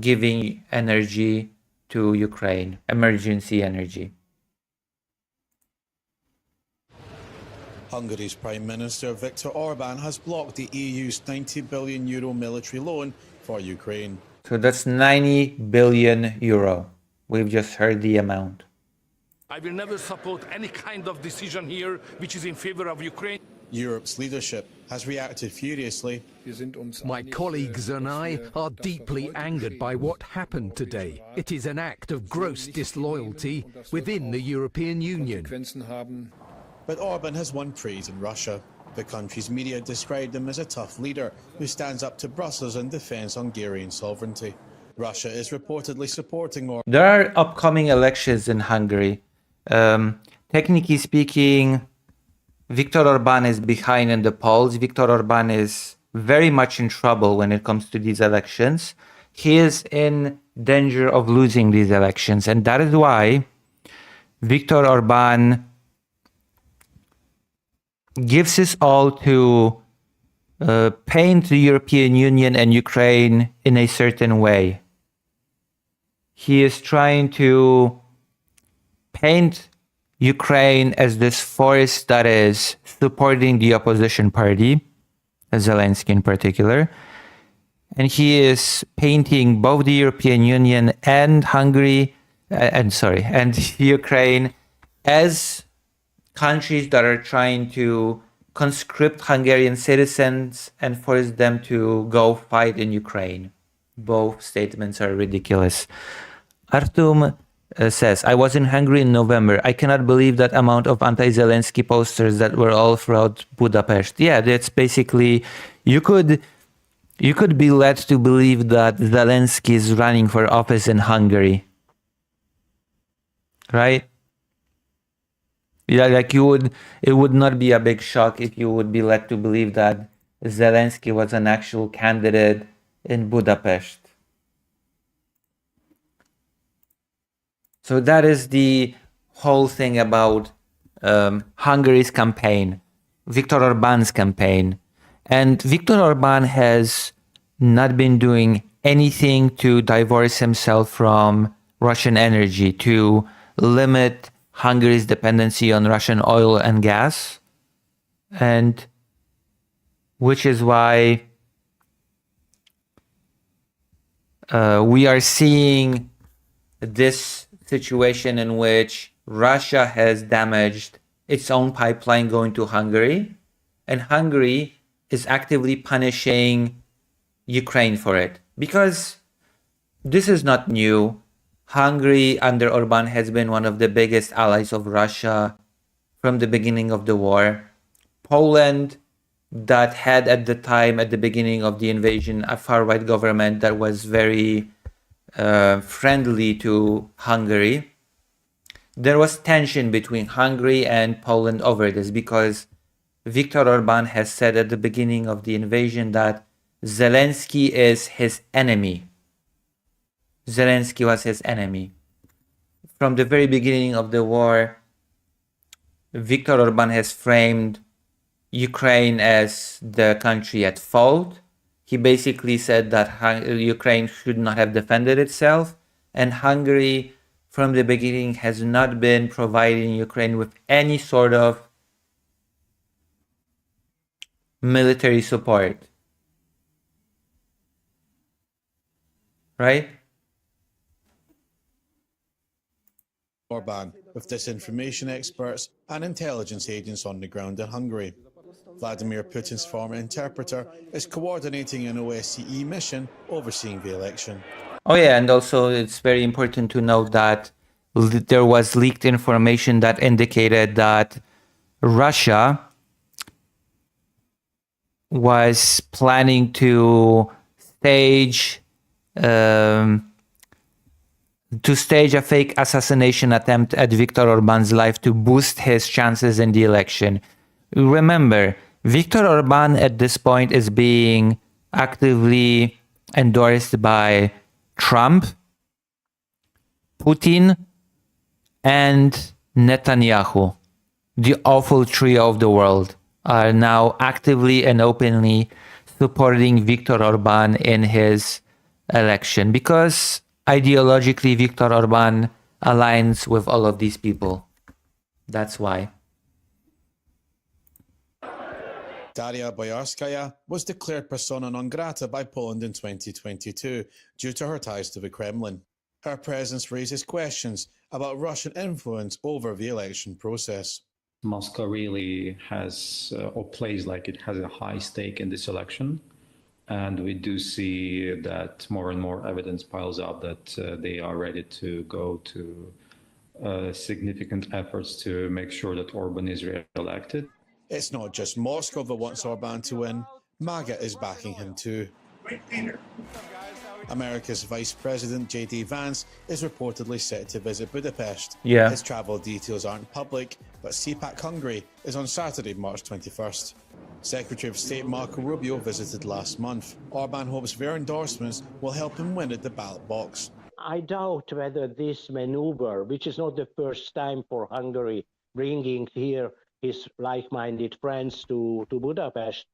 giving energy to Ukraine, emergency energy. Hungary's Prime Minister Viktor Orban has blocked the EU's €90 billion military loan for Ukraine. So that's €90 billion. We've just heard the amount. I will never support any kind of decision here which is in favor of Ukraine. Europe's leadership has reacted furiously. My colleagues and I are deeply angered by what happened today. It is an act of gross disloyalty within the European Union. But Orban has won praise in Russia. The country's media described him as a tough leader who stands up to Brussels and defends Hungarian sovereignty. Russia is reportedly supporting Orban. There are upcoming elections in Hungary. Technically speaking, Viktor Orban is behind in the polls. Viktor Orban is very much in trouble when it comes to these elections. He is in danger of losing these elections, and that is why Viktor Orban gives his all to paint the European Union and Ukraine in a certain way. He is trying to paint Ukraine as this force that is supporting the opposition party, Zelensky in particular. And he is painting both the European Union and and Ukraine as countries that are trying to conscript Hungarian citizens and force them to go fight in Ukraine. Both statements are ridiculous. Artum says, I was in Hungary in November. I cannot believe that amount of anti-Zelensky posters that were all throughout Budapest. Yeah, that's basically, you could be led to believe that Zelensky is running for office in Hungary. Right? Yeah, like it would not be a big shock if you would be led to believe that Zelensky was an actual candidate in Budapest. So that is the whole thing about Hungary's campaign, Viktor Orban's campaign. And Viktor Orban has not been doing anything to divorce himself from Russian energy, to limit Hungary's dependency on Russian oil and gas, and which is why we are seeing this situation in which Russia has damaged its own pipeline going to Hungary, and Hungary is actively punishing Ukraine for it. Because this is not new. Hungary under Orban has been one of the biggest allies of Russia from the beginning of the war. Poland, that had at the time, at the beginning of the invasion, a far-right government that was very friendly to Hungary. There was tension between Hungary and Poland over this because Viktor Orban has said at the beginning of the invasion that Zelensky is his enemy. Zelensky was his enemy. From the very beginning of the war, Viktor Orban has framed Ukraine as the country at fault. He basically said that Ukraine should not have defended itself, and Hungary from the beginning has not been providing Ukraine with any sort of military support. Right? Orban, with disinformation experts and intelligence agents on the ground in Hungary. Vladimir Putin's former interpreter is coordinating an OSCE mission overseeing the election. Oh yeah, and also it's very important to note that there was leaked information that indicated that Russia was planning to stage a fake assassination attempt at Viktor Orban's life to boost his chances in the election. Remember, Viktor Orban at this point is being actively endorsed by Trump, Putin, and Netanyahu. The awful trio of the world are now actively and openly supporting Viktor Orban in his election because ideologically Viktor Orban aligns with all of these people. That's why. Daria Boyarskaya was declared persona non grata by Poland in 2022 due to her ties to the Kremlin. Her presence raises questions about Russian influence over the election process. Moscow really has or plays like it has a high stake in this election. And we do see that more and more evidence piles up that they are ready to go to significant efforts to make sure that Orban is re-elected. It's not just Moscow that wants Orban to win. MAGA is backing him too. America's Vice President J.D. Vance is reportedly set to visit Budapest. Yeah. His travel details aren't public, but CPAC Hungary is on Saturday, March 21st. Secretary of State Marco Rubio visited last month. Orban hopes their endorsements will help him win at the ballot box. I doubt whether this maneuver, which is not the first time for Hungary, bringing here his like-minded friends to Budapest,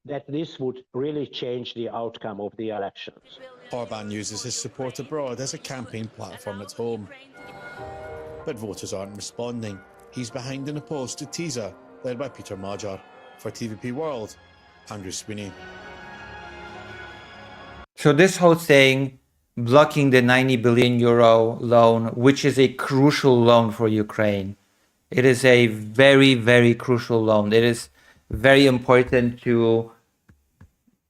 that this would really change the outcome of the elections. Orban uses his support abroad as a campaign platform at home. But voters aren't responding. He's behind in a poll to TISA, led by Peter Magyar. For TVP World, Andrew Sweeney. So this whole thing, blocking the 90 billion euro loan, which is a crucial loan for Ukraine. It is a very, very crucial loan. It is very important to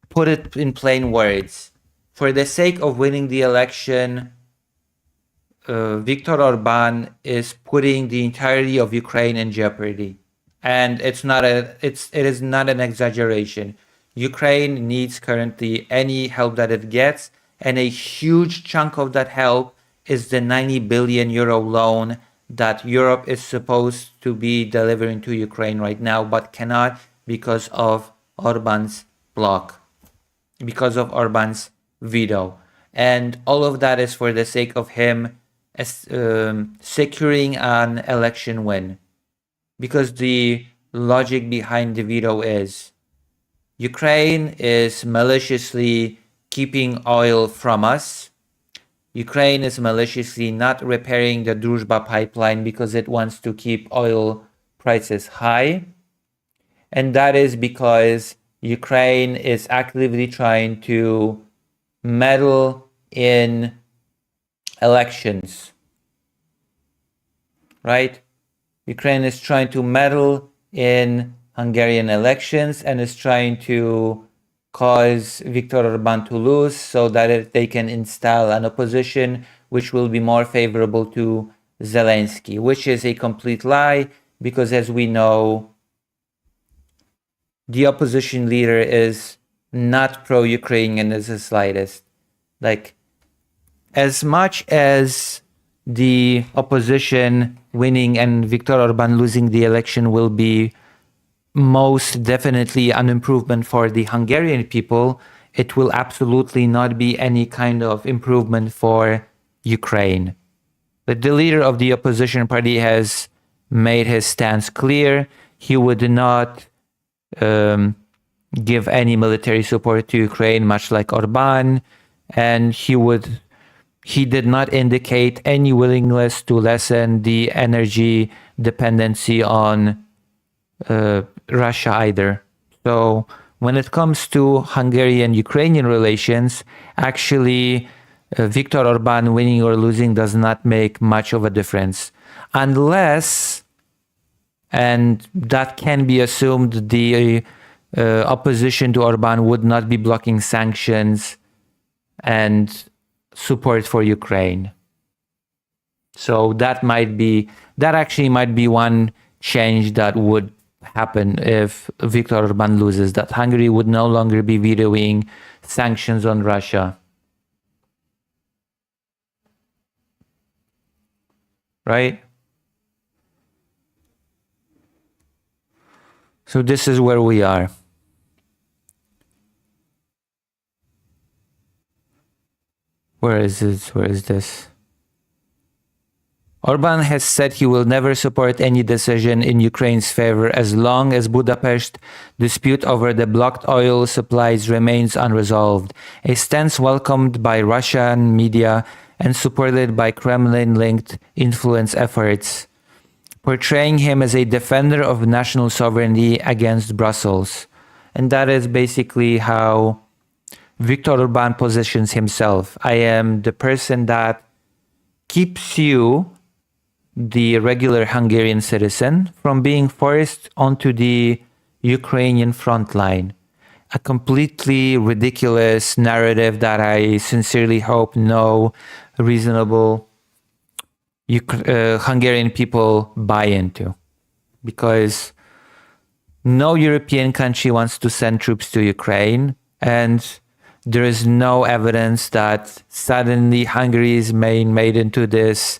put it in plain words. For the sake of winning the election, Viktor Orban is putting the entirety of Ukraine in jeopardy. And it is not an exaggeration. Ukraine needs currently any help that it gets, and a huge chunk of that help is the 90 billion euro loan that Europe is supposed to be delivering to Ukraine right now, but cannot because of Orban's block, because of Orban's veto. And all of that is for the sake of him securing an election win. Because the logic behind the veto is Ukraine is maliciously keeping oil from us. Ukraine is maliciously not repairing the Druzhba pipeline because it wants to keep oil prices high. And that is because Ukraine is actively trying to meddle in elections. Right? Ukraine is trying to meddle in Hungarian elections and is trying to cause Viktor Orban to lose so that they can install an opposition which will be more favorable to Zelensky, which is a complete lie because, as we know, the opposition leader is not pro-Ukrainian in the slightest. Like, as much as the opposition winning and Viktor Orban losing the election will be most definitely an improvement for the Hungarian people, it will absolutely not be any kind of improvement for Ukraine. But the leader of the opposition party has made his stance clear. He would not give any military support to Ukraine, much like Orban, and he did not indicate any willingness to lessen the energy dependency on Russia either. So when it comes to Hungarian-Ukrainian relations, actually Viktor Orban winning or losing does not make much of a difference. unless, and that can be assumed, the opposition to Orban would not be blocking sanctions and support for Ukraine. So that actually might be one change that would happen if Viktor Orban loses, that Hungary would no longer be vetoing sanctions on Russia. Right? So this is where we are. Where is this? Where is this? Orban has said he will never support any decision in Ukraine's favor as long as Budapest dispute over the blocked oil supplies remains unresolved, a stance welcomed by Russian media and supported by Kremlin-linked influence efforts, portraying him as a defender of national sovereignty against Brussels. And that is basically how Viktor Orban positions himself. I am the person that keeps you, the regular Hungarian citizen, from being forced onto the Ukrainian front line. A completely ridiculous narrative that I sincerely hope no reasonable Hungarian people buy into. Because no European country wants to send troops to Ukraine, and there is no evidence that suddenly Hungary is made into this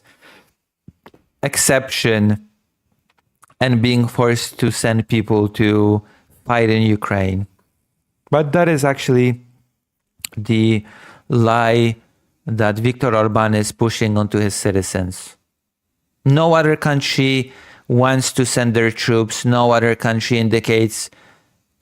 exception and being forced to send people to fight in Ukraine. But that is actually the lie that Viktor Orban is pushing onto his citizens. No other country wants to send their troops. No other country indicates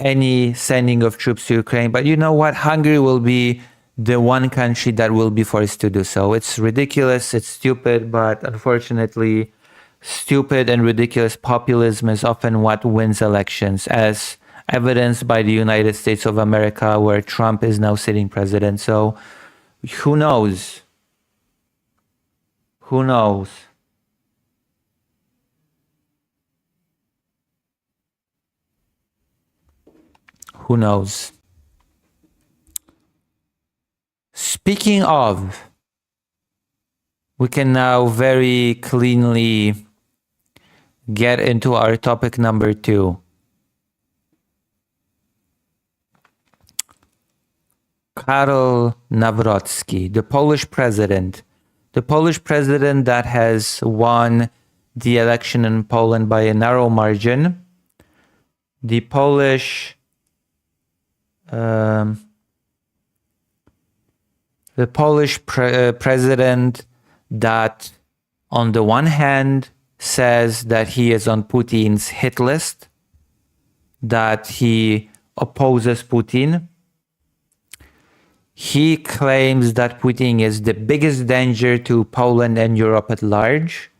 any sending of troops to Ukraine. But you know what? Hungary will be the one country that will be forced to do so. It's ridiculous, it's stupid, but unfortunately, stupid and ridiculous populism is often what wins elections, as evidenced by the United States of America, where Trump is now sitting president. So who knows? Who knows? Who knows? Speaking of, we can now very cleanly get into our topic number 2. Karol Nawrocki, the Polish president that has won the election in Poland by a narrow margin. The Polish president that on the one hand says that he is on Putin's hit list, that he opposes Putin. He claims that Putin is the biggest danger to Poland and Europe at large.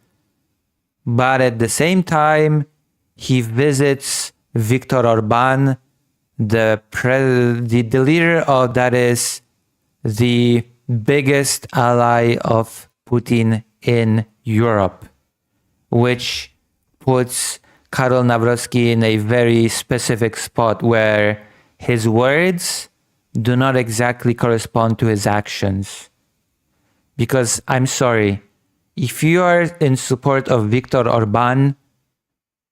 But at the same time, he visits Viktor Orban, the leader of that is the biggest ally of Putin in Europe, which puts Karol Nawrocki in a very specific spot where his words do not exactly correspond to his actions. Because I'm sorry, if you are in support of Viktor Orban,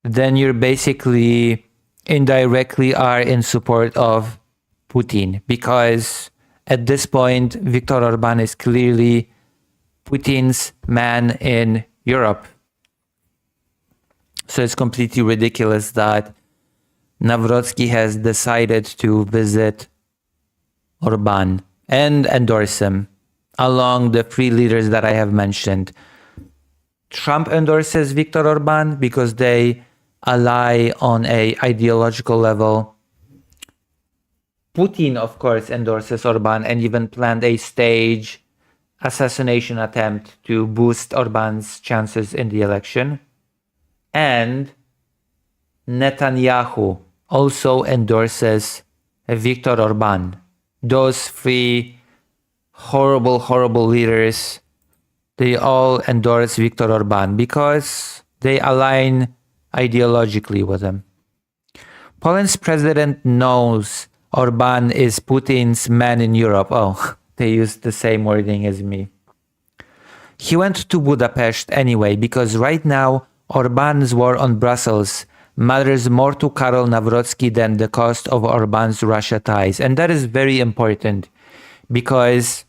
then you're basically indirectly are in support of Putin, because at this point, Viktor Orban is clearly Putin's man in Europe. So it's completely ridiculous that Nawrocki has decided to visit Orban and endorse him, along the 3 leaders that I have mentioned. Trump endorses Viktor Orban because they ally on an ideological level. Putin, of course, endorses Orban and even planned a stage assassination attempt to boost Orban's chances in the election. And Netanyahu also endorses Viktor Orban. Those 3 horrible, horrible leaders they all endorse Viktor Orban because they align ideologically with him. Poland's president knows Orban is Putin's man in Europe. Oh, they used the same wording as me. He went to Budapest anyway because right now Orban's war on Brussels matters more to Karol Nawrocki than the cost of Orban's Russia ties. And that is very important because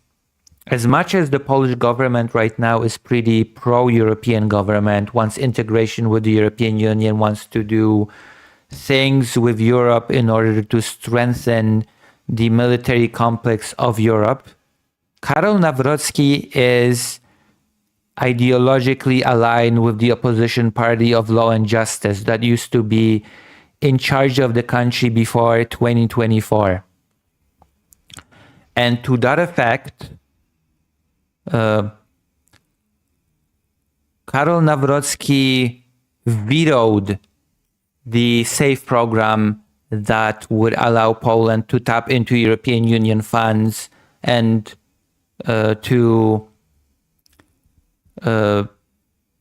as much as the Polish government right now is pretty pro-European government, wants integration with the European Union, wants to do things with Europe in order to strengthen the military complex of Europe, Karol Nawrocki is ideologically aligned with the opposition party of Law and Justice that used to be in charge of the country before 2024. And to that effect, Karol Nawrocki vetoed the SAFE program that would allow Poland to tap into European Union funds and to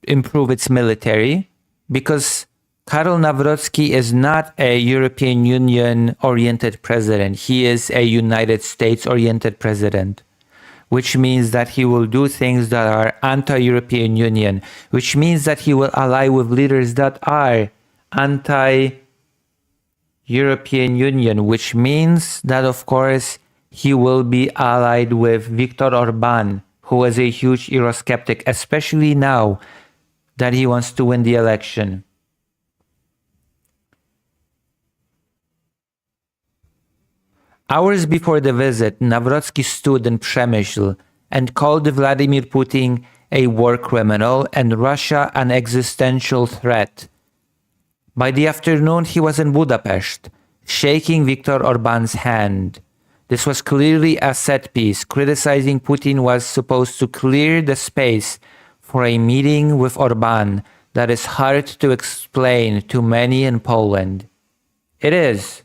improve its military, because Karol Nawrocki is not a European Union-oriented president. He is a United States-oriented president, which means that he will do things that are anti-European Union, which means that he will ally with leaders that are anti-European Union, which means that, of course, he will be allied with Viktor Orban, who is a huge Eurosceptic, especially now that he wants to win the election. Hours before the visit, Nawrocki stood in Przemysl and called Vladimir Putin a war criminal and Russia an existential threat. By the afternoon, he was in Budapest, shaking Viktor Orban's hand. This was clearly a set piece. Criticizing Putin was supposed to clear the space for a meeting with Orban that is hard to explain to many in Poland. It is.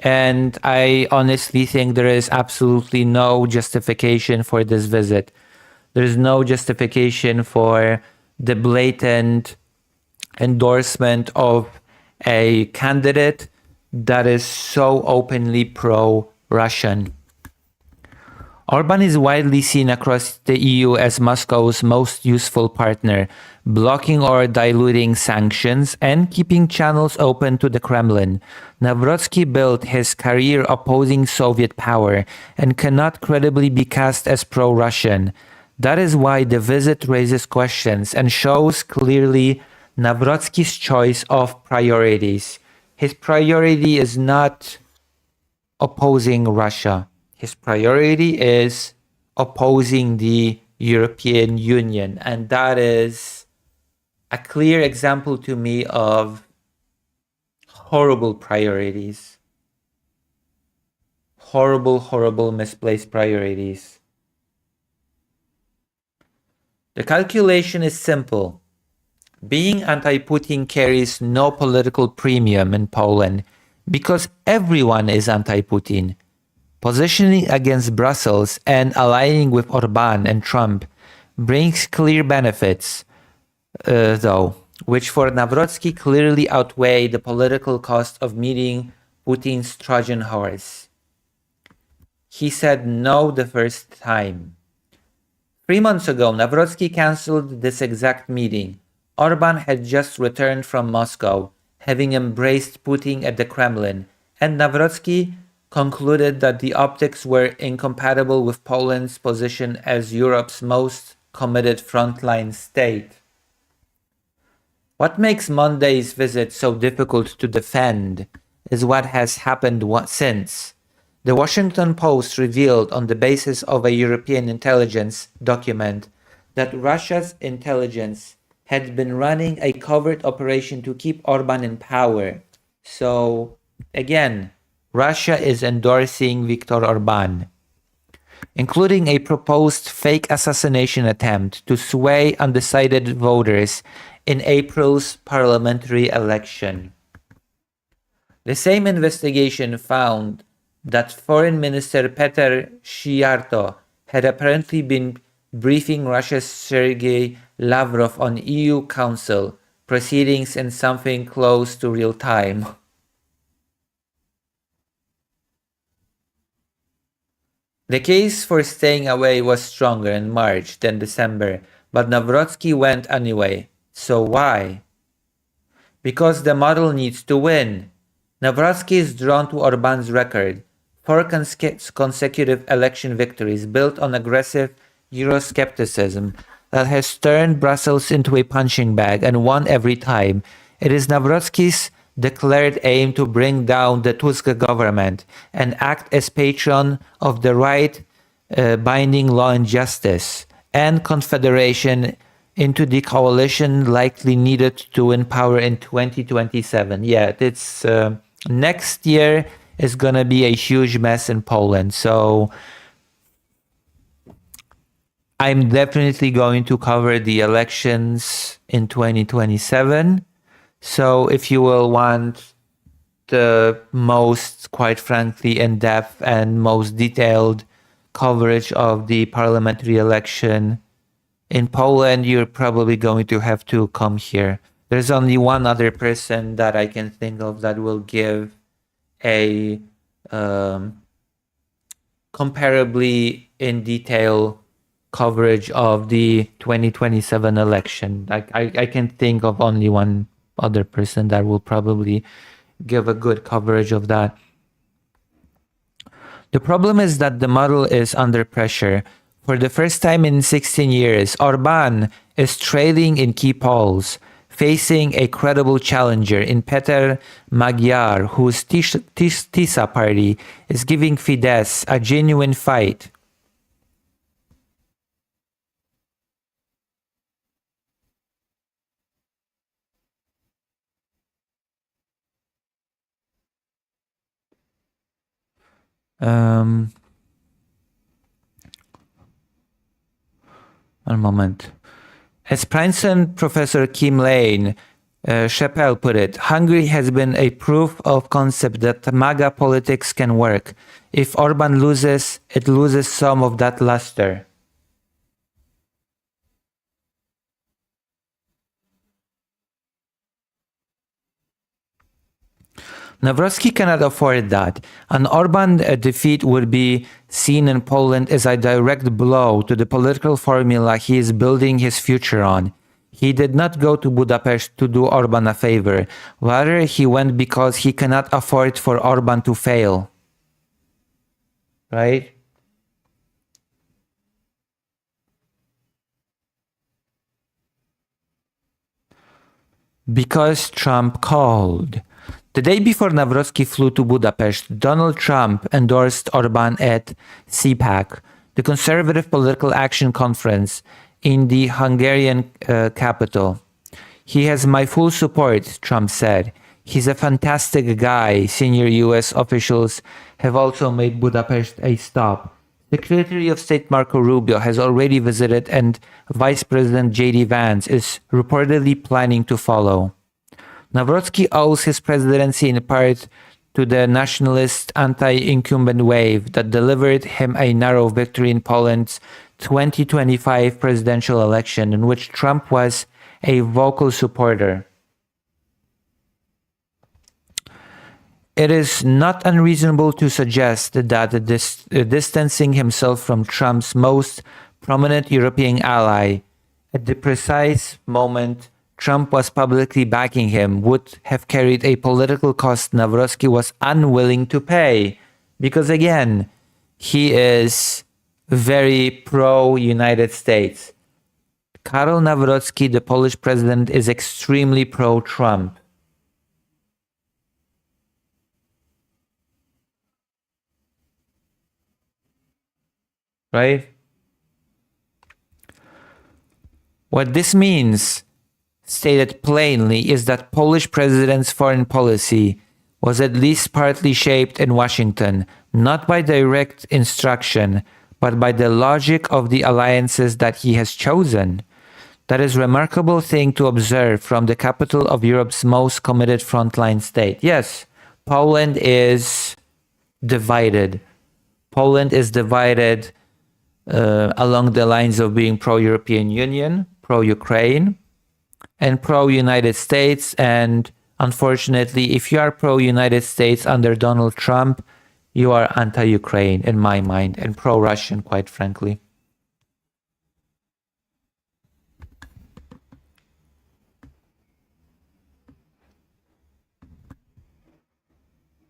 And I honestly think there is absolutely no justification for this visit. There is no justification for the blatant endorsement of a candidate that is so openly pro-Russian. Orban is widely seen across the EU as Moscow's most useful partner, blocking or diluting sanctions and keeping channels open to the Kremlin. Nawrocki built his career opposing Soviet power and cannot credibly be cast as pro-Russian. That is why the visit raises questions and shows clearly Nawrocki's choice of priorities. His priority is not opposing Russia. His priority is opposing the European Union. And that is a clear example to me of horrible priorities. Horrible, misplaced priorities. The calculation is simple. Being anti-Putin carries no political premium in Poland because everyone is anti-Putin. Positioning against Brussels and aligning with Orban and Trump brings clear benefits, though, which for Nawrocki clearly outweigh the political cost of meeting Putin's Trojan horse. He said no the first time. 3 months ago, Nawrocki cancelled this exact meeting. Orban had just returned from Moscow, having embraced Putin at the Kremlin, and Nawrocki concluded that the optics were incompatible with Poland's position as Europe's most committed frontline state. What makes Monday's visit so difficult to defend is what has happened since. The Washington Post revealed on the basis of a European intelligence document that Russia's intelligence had been running a covert operation to keep Orban in power. So, again, Russia is endorsing Viktor Orban, including a proposed fake assassination attempt to sway undecided voters in April's parliamentary election. The same investigation found that Foreign Minister Peter Szijarto had apparently been briefing Russia's Sergei Lavrov on EU Council proceedings in something close to real time. The case for staying away was stronger in March than December, but Navrotsky went anyway. So why? Because the model needs to win. Navrotsky is drawn to Orbán's record, 4 consecutive election victories built on aggressive Euroscepticism that has turned Brussels into a punching bag and won every time. It is Navrotsky's declared aim to bring down the Tusk government and act as patron of the right, binding law and justice, and confederation into the coalition likely needed to win power in 2027. Yeah, it's next year is gonna be a huge mess in Poland. So I'm definitely going to cover the elections in 2027. So if you will want the most, quite frankly, in-depth and most detailed coverage of the parliamentary election in Poland, you're probably going to have to come here. There's only one other person that I can think of that will give a comparably in detail coverage of the 2027 election. I can think of only one other person that will probably give a good coverage of that. The problem is that the model is under pressure. For the first time in 16 years, Orbán is trailing in key polls, facing a credible challenger in Peter Magyar, whose TISA party is giving Fidesz a genuine fight. One moment. As Princeton professor Kim Lane Chappelle put it, Hungary has been a proof of concept that MAGA politics can work. If Orbán loses, it loses some of that luster. Navrotsky cannot afford that. An Orbán defeat would be seen in Poland as a direct blow to the political formula he is building his future on. He did not go to Budapest to do Orbán a favor. Rather, he went because he cannot afford for Orbán to fail. Right? Because Trump called. The day before Navrotsky flew to Budapest, Donald Trump endorsed Orbán at CPAC, the Conservative Political Action Conference in the Hungarian capital. He has my full support, Trump said. He's a fantastic guy. Senior US officials have also made Budapest a stop. Secretary of State Marco Rubio has already visited, and Vice President J.D. Vance is reportedly planning to follow. Navrotsky owes his presidency in part to the nationalist anti-incumbent wave that delivered him a narrow victory in Poland's 2025 presidential election, in which Trump was a vocal supporter. It is not unreasonable to suggest that distancing himself from Trump's most prominent European ally at the precise moment Trump was publicly backing him would have carried a political cost Navrotsky was unwilling to pay. Because again, he is very pro-United States. Karol Nawrocki, the Polish president, is extremely pro-Trump. Right? What this means, stated plainly, is that Polish president's foreign policy was at least partly shaped in Washington, not by direct instruction, but by the logic of the alliances that he has chosen. That is a remarkable thing to observe from the capital of Europe's most committed frontline state. Yes, Poland is divided. Poland is divided along the lines of being pro-European Union, pro-Ukraine, and pro-United States. And unfortunately, if you are pro-United States under Donald Trump, you are anti-Ukraine in my mind, and pro-Russian, quite frankly.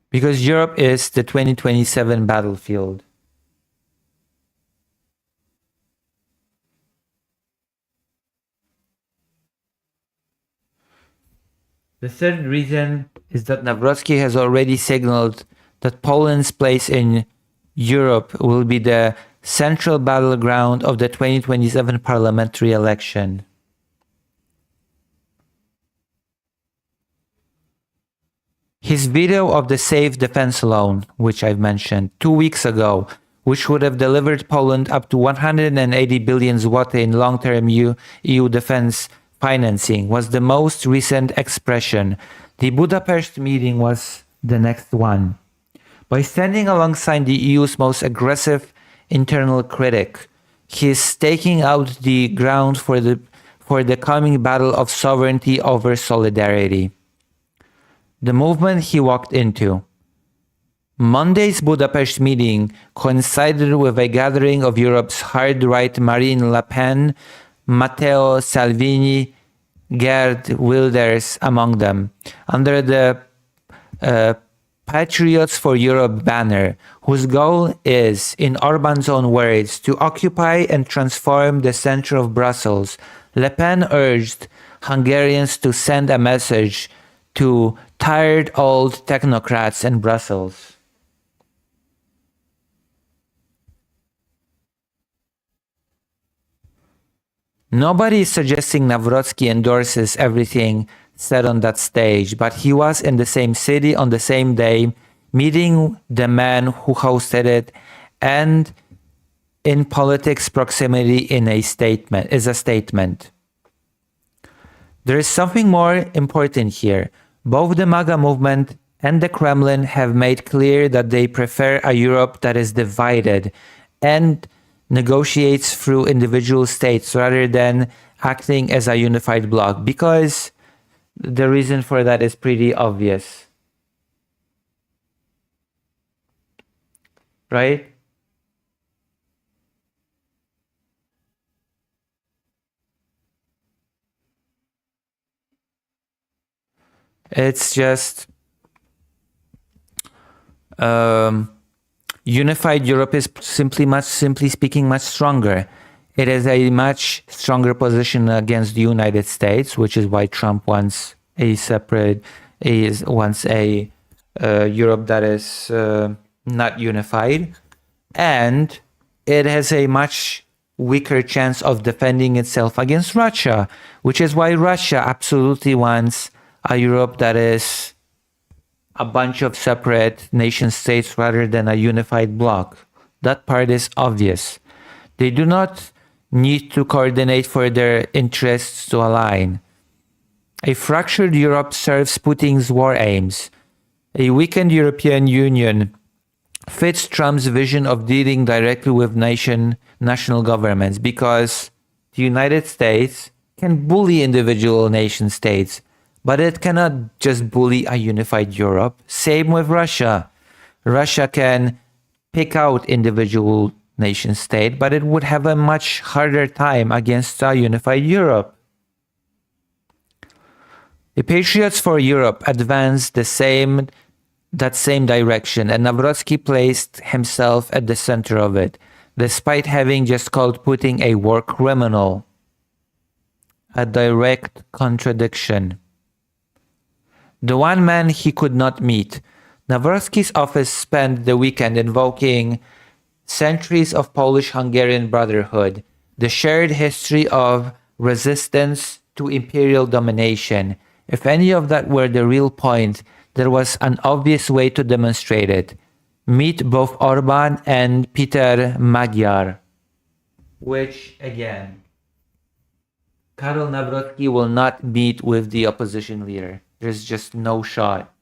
Because Europe is the 2027 battlefield. The third reason is that Nawrocki has already signaled that Poland's place in Europe will be the central battleground of the 2027 parliamentary election. His veto of the safe defense loan, which I've mentioned 2 weeks ago, which would have delivered Poland up to 180 billion zloty in long-term EU defense financing, was the most recent expression. The Budapest meeting was the next one. By standing alongside the EU's most aggressive internal critic, he is staking out the ground for the coming battle of sovereignty over solidarity. The movement he walked into. Monday's Budapest meeting coincided with a gathering of Europe's hard-right Marine Le Pen, Matteo Salvini, Geert Wilders among them, under the Patriots for Europe banner, whose goal is, in Orbans' own words, to occupy and transform the center of Brussels. Le Pen urged Hungarians to send a message to tired old technocrats in Brussels. Nobody is suggesting Nawrocki endorses everything said on that stage, but he was in the same city on the same day, meeting the man who hosted it, and in politics, proximity is a statement. There is something more important here. Both the MAGA movement and the Kremlin have made clear that they prefer a Europe that is divided and negotiates through individual states rather than acting as a unified bloc, because the reason for that is pretty obvious. Right? It's just unified Europe is simply speaking, much stronger. It is a much stronger position against the United States, which is why Trump wants a Europe that is not unified, and it has a much weaker chance of defending itself against Russia, which is why Russia absolutely wants a Europe that is a bunch of separate nation states rather than a unified bloc. That part is obvious. They do not need to coordinate for their interests to align. A fractured Europe serves Putin's war aims. A weakened European Union fits Trump's vision of dealing directly with national governments, because the United States can bully individual nation states, but it cannot just bully a unified Europe. Same with Russia. Russia can pick out individual nation state, but it would have a much harder time against a unified Europe. The Patriots for Europe advanced that same direction, and Nawrocki placed himself at the center of it, despite having just called Putin a war criminal. A direct contradiction. The one man he could not meet. Nawrocki's office spent the weekend invoking centuries of Polish-Hungarian brotherhood, the shared history of resistance to imperial domination. If any of that were the real point, there was an obvious way to demonstrate it. Meet both Orban and Peter Magyar. Which, again, Karol Nawrocki will not meet with the opposition leader. There's just no shot.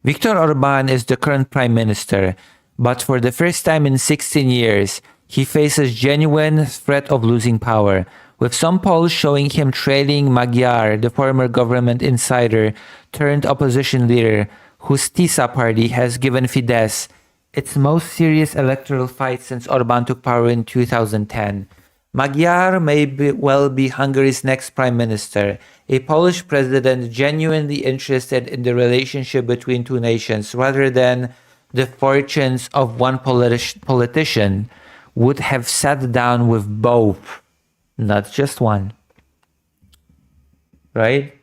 Viktor Orban is the current prime minister, but for the first time in 16 years, he faces genuine threat of losing power, with some polls showing him trailing Magyar, the former government insider turned opposition leader, whose TISA party has given Fidesz its most serious electoral fight since Orban took power in 2010. Magyar may well be Hungary's next prime minister, a Polish president genuinely interested in the relationship between two nations rather than the fortunes of one politician, would have sat down with both, not just one. Right?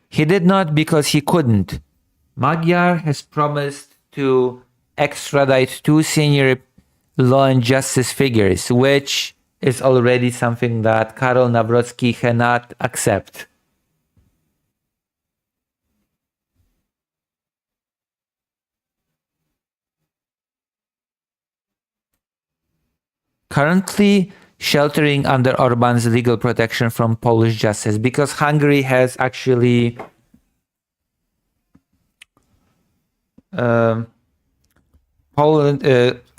He did not because he couldn't. Magyar has promised to extradite two senior law and justice figures, which is already something that Karol Nawrocki cannot accept. Currently sheltering under Orban's legal protection from Polish justice, because Hungary has actually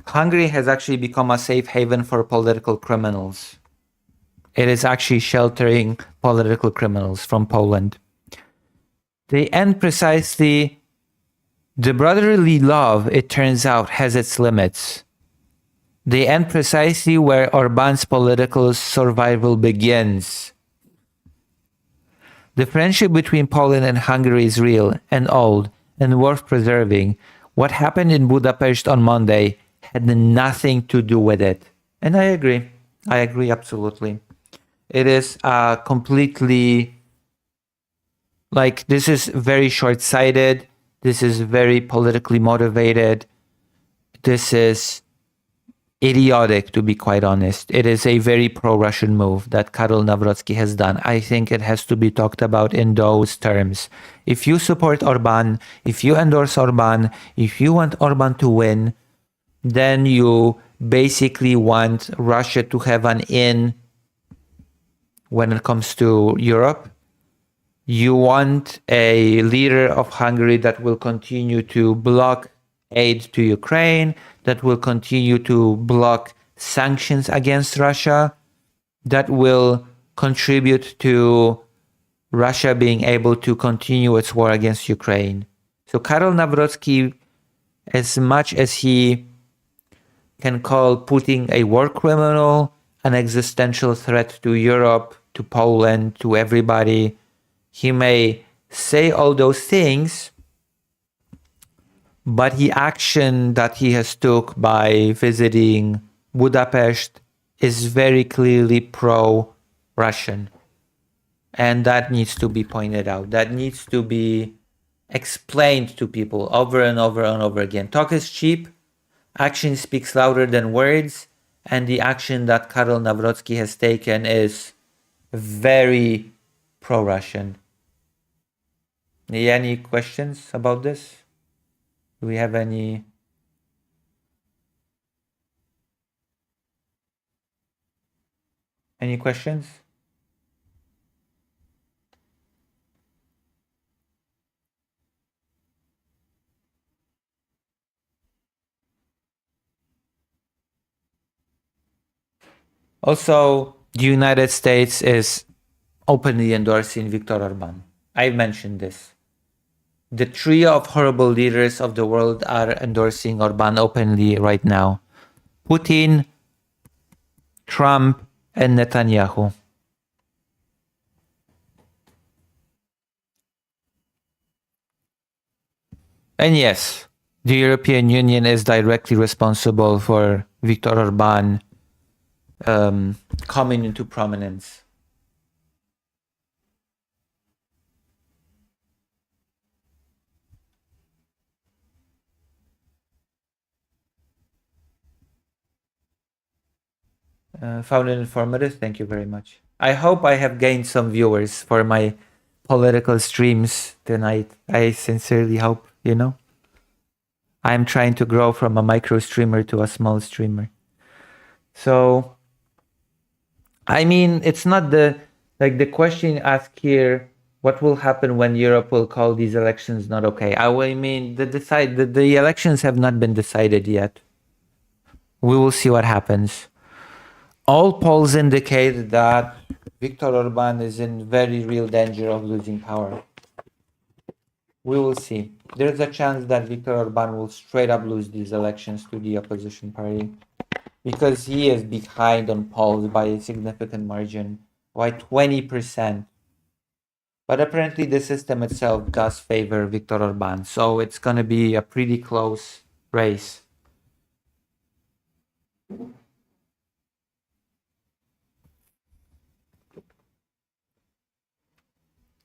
Hungary has actually become a safe haven for political criminals. It is actually sheltering political criminals from Poland. They end precisely. The brotherly love, it turns out, has its limits. They end precisely where Orban's political survival begins. The friendship between Poland and Hungary is real and old and worth preserving. What happened in Budapest on Monday had nothing to do with it. And I agree. I agree absolutely. It is completely, like, this is very short-sighted. This is very politically motivated. This is idiotic, to be quite honest. It is a very pro-Russian move that Karol Nawrocki has done. I think it has to be talked about in those terms. If you support Orban, if you endorse Orban, if you want Orban to win, then you basically want Russia to have an in when it comes to Europe. You want a leader of Hungary that will continue to block aid to Ukraine, that will continue to block sanctions against Russia, that will contribute to Russia being able to continue its war against Ukraine. So Karol Nawrocki, as much as he can call Putin a war criminal, an existential threat to Europe, to Poland, to everybody, he may say all those things, but the action that he has took by visiting Budapest is very clearly pro-Russian. And that needs to be pointed out. That needs to be explained to people over and over and over again. Talk is cheap. Action speaks louder than words. And the action that Karol Nawrocki has taken is very pro-Russian. Any questions about this? Do we have any questions? Also, the United States is openly endorsing Viktor Orban. I've mentioned this. The trio of horrible leaders of the world are endorsing Orban openly right now. Putin, Trump, and Netanyahu. And yes, the European Union is directly responsible for Viktor Orban coming into prominence. Found it informative. Thank you very much. I hope I have gained some viewers for my political streams tonight. I sincerely hope, you know. I'm trying to grow from a micro streamer to a small streamer. So, I mean, it's not the Like the question asked here, what will happen when Europe will call these elections not okay? I mean, the elections have not been decided yet. We will see what happens. All polls indicate that Viktor Orban is in very real danger of losing power. We will see. There's a chance that Viktor Orban will straight up lose these elections to the opposition party because he is behind on polls by a significant margin, by 20%. But apparently the system itself does favor Viktor Orban, so it's going to be a pretty close race.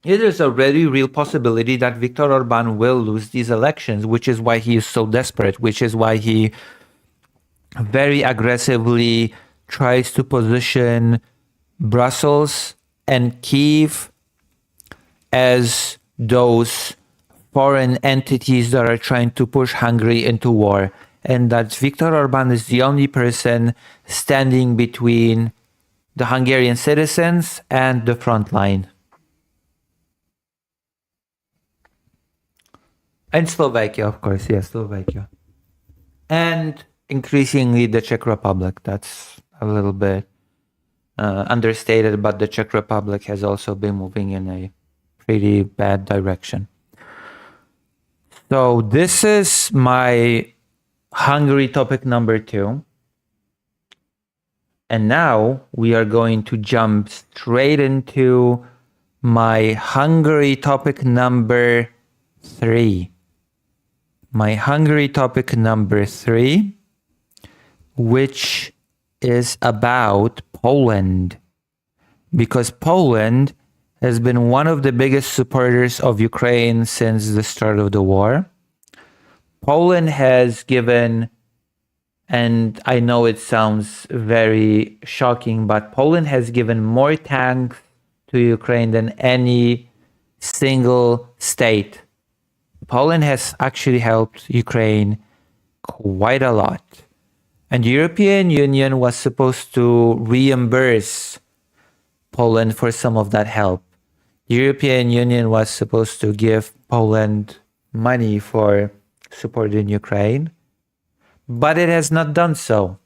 It is a very real possibility that Viktor Orban will lose these elections, which is why he is so desperate, which is why he very aggressively tries to position Brussels and Kyiv as those foreign entities that are trying to push Hungary into war, and that Viktor Orban is the only person standing between the Hungarian citizens and the front line. And Slovakia, of course, yes, Slovakia. And increasingly the Czech Republic. That's a little bit understated, but the Czech Republic has also been moving in a pretty bad direction. So this is my Hungary topic number 2. And now we are going to jump straight into my Hungary topic number 3. My Hungary topic number 3, which is about Poland. Because Poland has been one of the biggest supporters of Ukraine since the start of the war. Poland has given, and I know it sounds very shocking, but Poland has given more tanks to Ukraine than any single state. Poland has actually helped Ukraine quite a lot. And the European Union was supposed to reimburse Poland for some of that help. The European Union was supposed to give Poland money for supporting Ukraine, but it has not done so.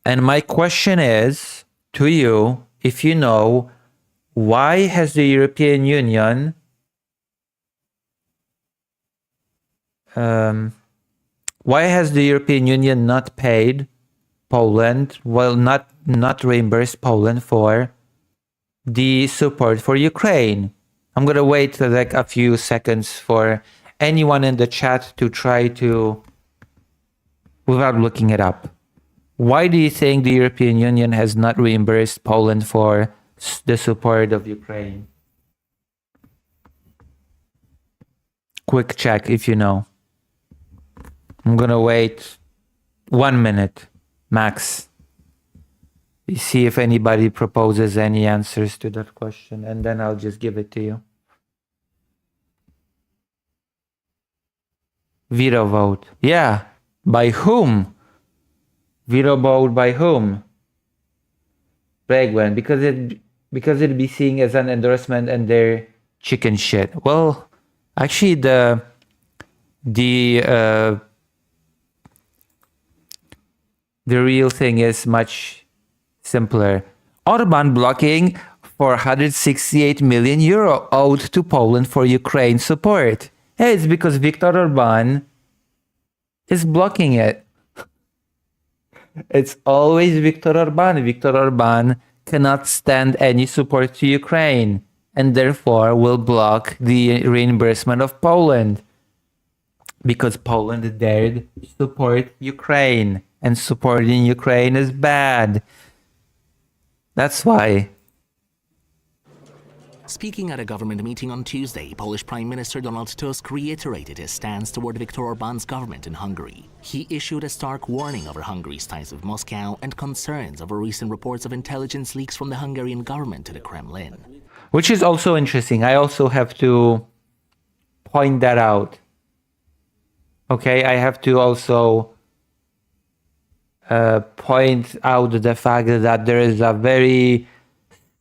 And my question is to you, if you know, why has the European Union not paid Poland, not reimbursed Poland for the support for Ukraine? I'm gonna wait like a few seconds for anyone in the chat to try to, without looking it up. Why do you think the European Union has not reimbursed Poland for the support of Ukraine? Quick check if you know. I'm gonna wait 1 minute max. You see if anybody proposes any answers to that question, and then I'll just give it to you. Veto vote. Yeah. By whom? Veto vote by whom? Bregwen, because it'd be seen as an endorsement and their chicken shit. Well, actually the real thing is much simpler. Orban blocking 468 million euro owed to Poland for Ukraine support. Hey, it's because Viktor Orban is blocking it. It's always Viktor Orban. Viktor Orban cannot stand any support to Ukraine and therefore will block the reimbursement of Poland because Poland dared support Ukraine. And supporting Ukraine is bad. That's why. Speaking at a government meeting on Tuesday, Polish Prime Minister Donald Tusk reiterated his stance toward Viktor Orban's government in Hungary. He issued a stark warning over Hungary's ties with Moscow and concerns over recent reports of intelligence leaks from the Hungarian government to the Kremlin. Which is also interesting. I also have to point that out. Okay, I have to also point out the fact that there is a very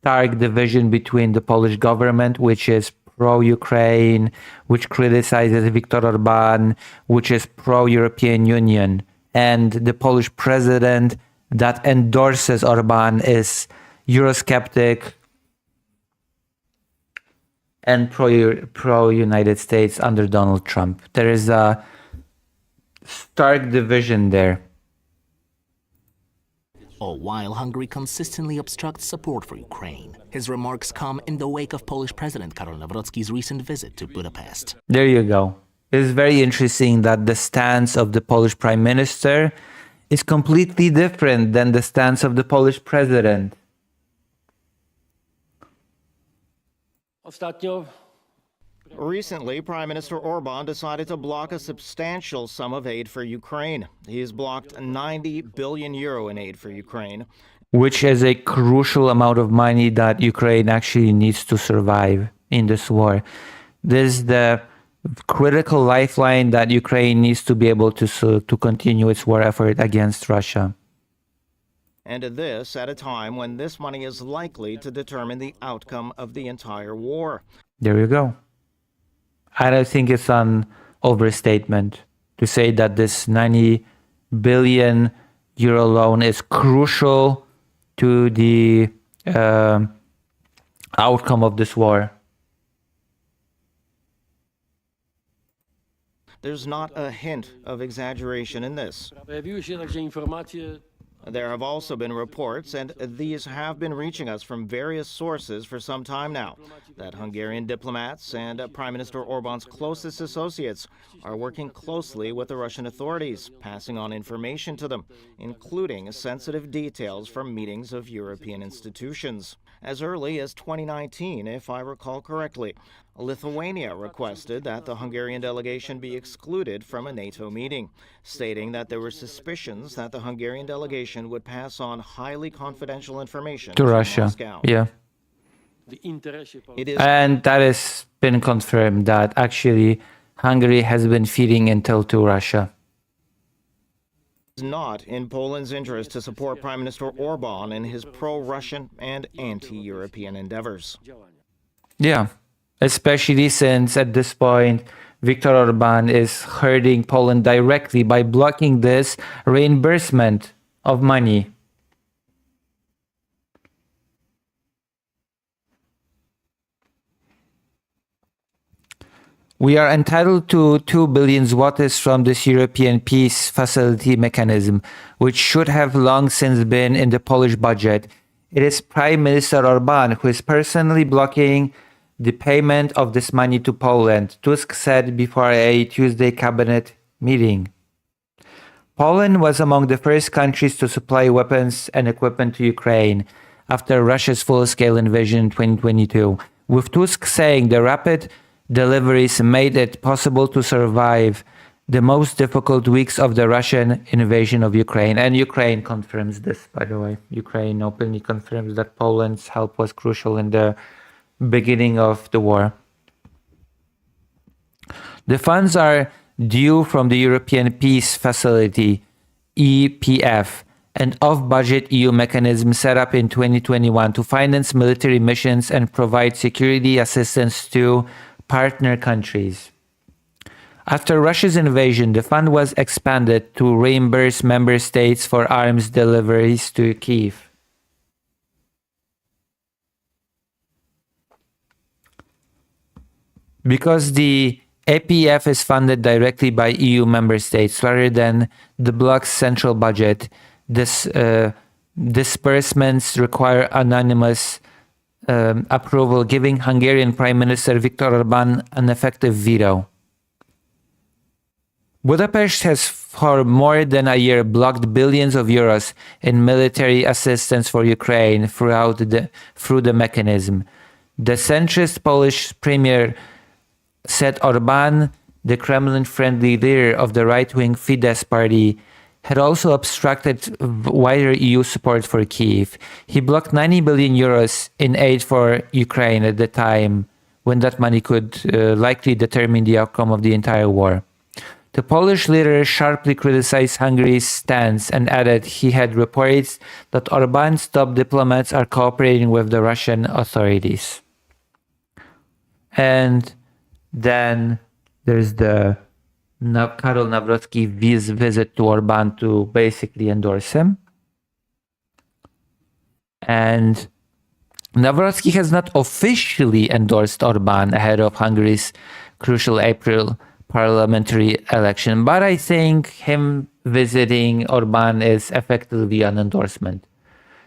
stark division between the Polish government, which is pro-Ukraine, which criticizes Viktor Orban, which is pro-European Union, and the Polish president that endorses Orban is Eurosceptic and pro-United States under Donald Trump. There is a stark division there. All while Hungary consistently obstructs support for Ukraine. His remarks come in the wake of Polish President Karol Nawrocki's recent visit to Budapest. There you go. It's very interesting that the stance of the Polish Prime Minister is completely different than the stance of the Polish President. Recently, Prime Minister Orban decided to block a substantial sum of aid for Ukraine. He has blocked 90 billion euro in aid for Ukraine, which is a crucial amount of money that Ukraine actually needs to survive in this war. This is the critical lifeline that Ukraine needs to be able to continue its war effort against Russia. And this at a time when this money is likely to determine the outcome of the entire war. There you go. I don't think it's an overstatement to say that this 90 billion euro loan is crucial to the outcome of this war. There's not a hint of exaggeration in this. There have also been reports, and these have been reaching us from various sources for some time now, that Hungarian diplomats and Prime Minister Orban's closest associates are working closely with the Russian authorities, passing on information to them, including sensitive details from meetings of European institutions. As early as 2019, if I recall correctly, Lithuania requested that the Hungarian delegation be excluded from a NATO meeting, stating that there were suspicions that the Hungarian delegation would pass on highly confidential information to Russia. Moscow. Yeah. And that has been confirmed that actually Hungary has been feeding intel to Russia. It's not in Poland's interest to support Prime Minister Orban in his pro-Russian and anti-European endeavors. Yeah. Especially since at this point, Viktor Orban is hurting Poland directly by blocking this reimbursement of money. We are entitled to 2 billion zlotys from this European Peace Facility mechanism, which should have long since been in the Polish budget. It is Prime Minister Orban who is personally blocking the payment of this money to Poland, Tusk said before a Tuesday cabinet meeting. Poland was among the first countries to supply weapons and equipment to Ukraine after Russia's full-scale invasion in 2022, with Tusk saying the rapid deliveries made it possible to survive the most difficult weeks of the Russian invasion of Ukraine. And Ukraine confirms this, by the way. Ukraine openly confirms that Poland's help was crucial in the beginning of the war. The funds are due from the European Peace Facility, EPF, an off-budget EU mechanism set up in 2021 to finance military missions and provide security assistance to partner countries. After Russia's invasion, the fund was expanded to reimburse member states for arms deliveries to Kyiv. Because the APF is funded directly by EU member states rather than the bloc's central budget, this disbursements require anonymous approval, giving Hungarian Prime Minister Viktor Orban an effective veto. Budapest has for more than a year blocked billions of euros in military assistance for Ukraine through the mechanism. The centrist Polish premier said Orban, the Kremlin-friendly leader of the right-wing Fidesz party, had also obstructed wider EU support for Kyiv. He blocked 90 billion euros in aid for Ukraine at the time when that money could likely determine the outcome of the entire war. The Polish leader sharply criticized Hungary's stance and added he had reports that Orban's top diplomats are cooperating with the Russian authorities. And then there's the Karol Nawrocki's visit to Orban to basically endorse him. And Nawrocki has not officially endorsed Orban ahead of Hungary's crucial April parliamentary election, but I think him visiting Orban is effectively an endorsement.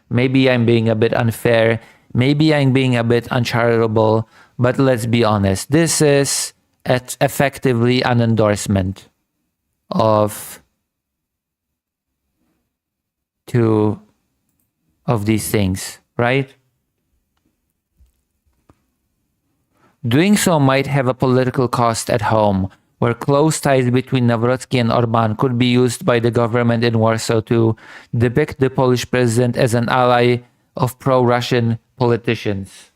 Maybe I'm being a bit unfair, maybe I'm being a bit uncharitable, but let's be honest, this is effectively an endorsement of two of these things, right? Doing so might have a political cost at home, where close ties between Nawrocki and Orban could be used by the government in Warsaw to depict the Polish president as an ally of pro-Russian politicians.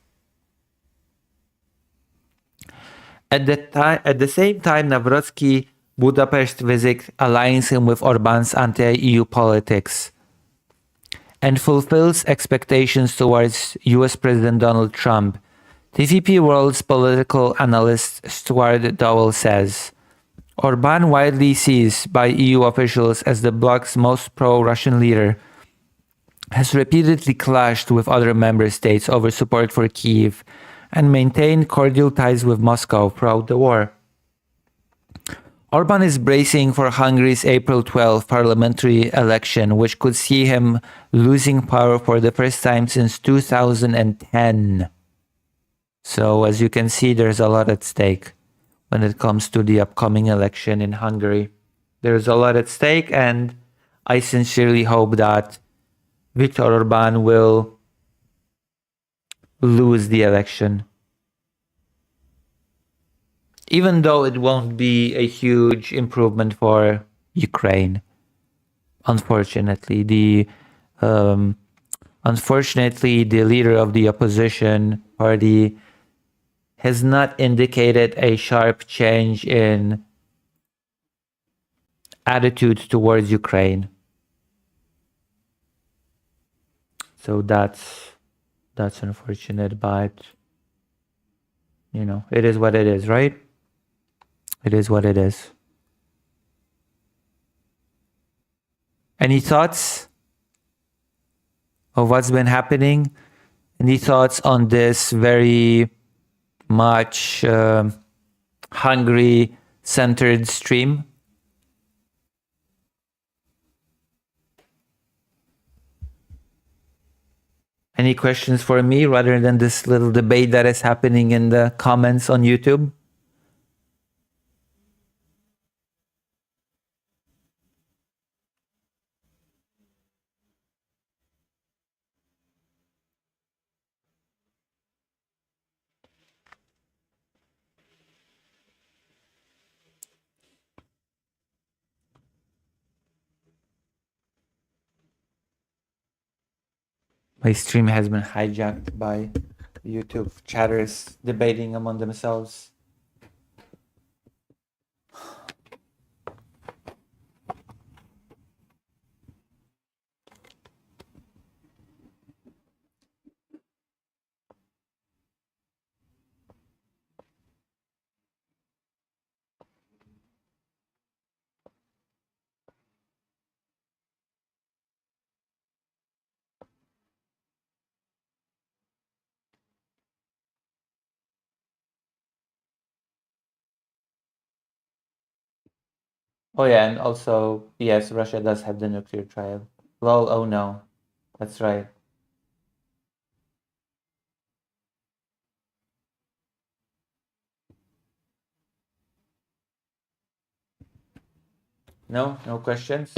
At the same time, Nawrocki Budapest visit aligns him with Orban's anti-EU politics and fulfills expectations towards US President Donald Trump. TVP World's political analyst Stuart Dowell says, Orban, widely seen by EU officials as the bloc's most pro-Russian leader, has repeatedly clashed with other member states over support for Kyiv and maintained cordial ties with Moscow throughout the war. Orban is bracing for Hungary's April 12 parliamentary election, which could see him losing power for the first time since 2010. So, as you can see, there's a lot at stake when it comes to the upcoming election in Hungary. There's a lot at stake, and I sincerely hope that Viktor Orban will lose the election. Even though it won't be a huge improvement for Ukraine, unfortunately. Unfortunately, the leader of the opposition party has not indicated a sharp change in attitude towards Ukraine. So that's unfortunate, but you know, it is what it is, right? It is what it is. Any thoughts of what's been happening? Any thoughts on this very much Hungary-centered stream? Any questions for me rather than this little debate that is happening in the comments on YouTube? My stream has been hijacked by YouTube chatters debating among themselves. Oh yeah, and also, yes, Russia does have the nuclear trial. Lol, oh no. That's right. No questions?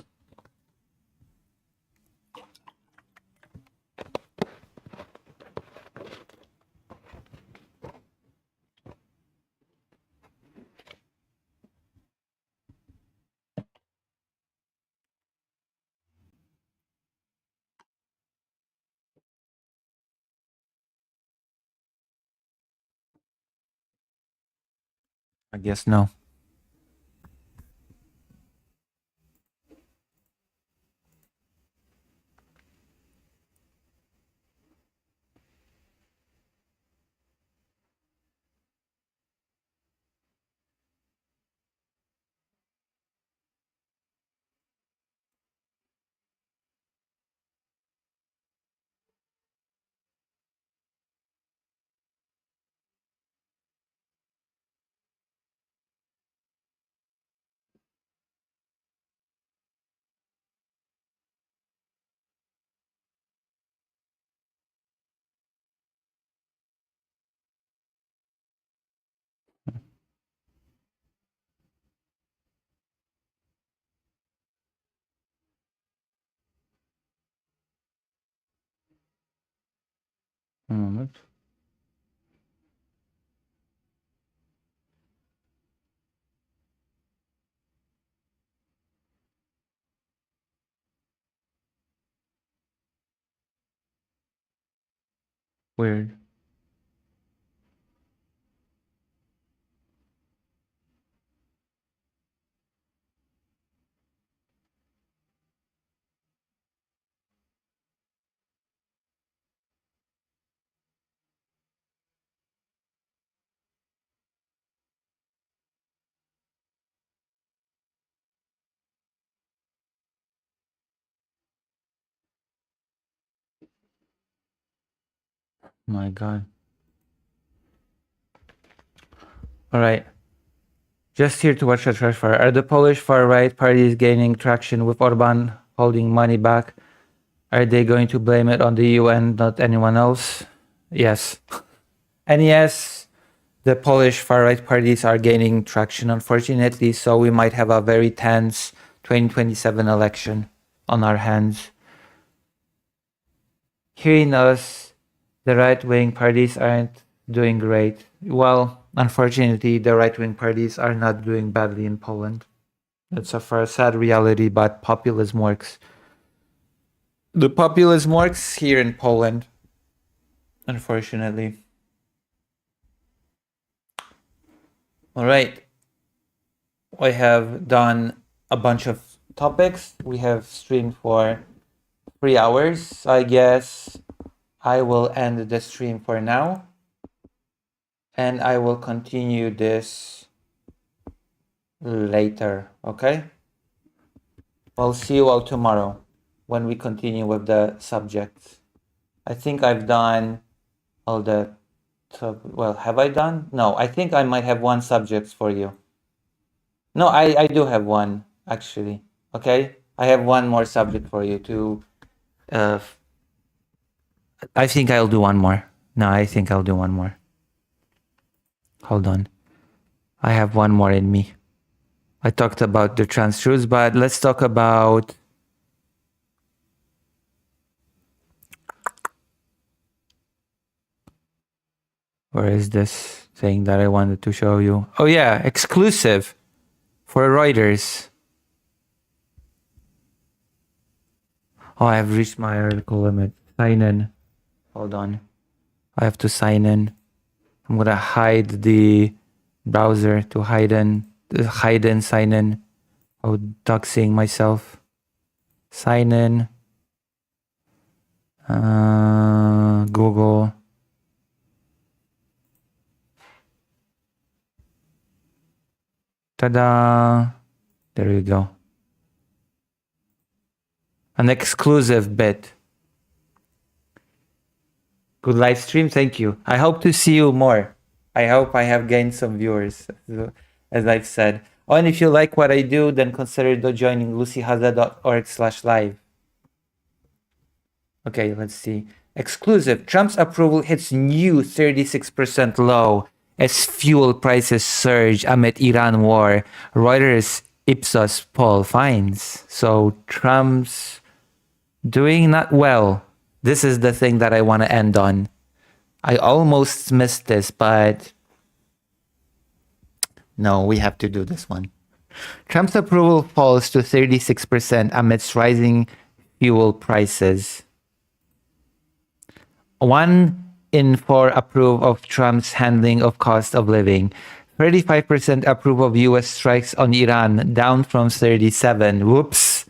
I guess no. A moment. Weird. My God. All right. Just here to watch the trash fire. Are the Polish far-right parties gaining traction with Orban holding money back? Are they going to blame it on the UN, not anyone else? Yes. And yes, the Polish far-right parties are gaining traction, unfortunately, so we might have a very tense 2027 election on our hands. Hearing us, the right-wing parties aren't doing great. Well, unfortunately, the right-wing parties are not doing badly in Poland. It's a sad reality, but populism works. The populism works here in Poland, unfortunately. All right. I have done a bunch of topics. We have streamed for 3 hours. I guess I will end the stream for now. And I will continue this later, okay? I'll see you all tomorrow when we continue with the subjects. I think I've done all the... Well, have I done? No, I think I might have one subject for you. No, I do have one, actually. Okay? I have one more subject for you to... I think I'll do one more. No, I think I'll do one more. Hold on. I have one more in me. I talked about the trans truths, but let's talk about... Where is this thing that I wanted to show you? Oh yeah, exclusive for Reuters. Oh, I have reached my article limit. Sign in. Hold on. I have to sign in. I'm gonna hide the browser to hide in, sign in. Oh, doxing myself. Sign in. Google. Ta-da! There you go. An exclusive bit. Good live stream, thank you. I hope to see you more. I hope I have gained some viewers, as I've said. Oh, and if you like what I do, then consider joining lucyhaza.org/live. Okay, let's see. Exclusive. Trump's approval hits new 36% low as fuel prices surge amid Iran war. Reuters Ipsos poll finds. So Trump's doing not well. This is the thing that I want to end on. I almost missed this, but no, we have to do this one. Trump's approval falls to 36% amidst rising fuel prices. 1 in 4 approve of Trump's handling of cost of living. 35% approve of U.S. strikes on Iran, down from 37. Whoops.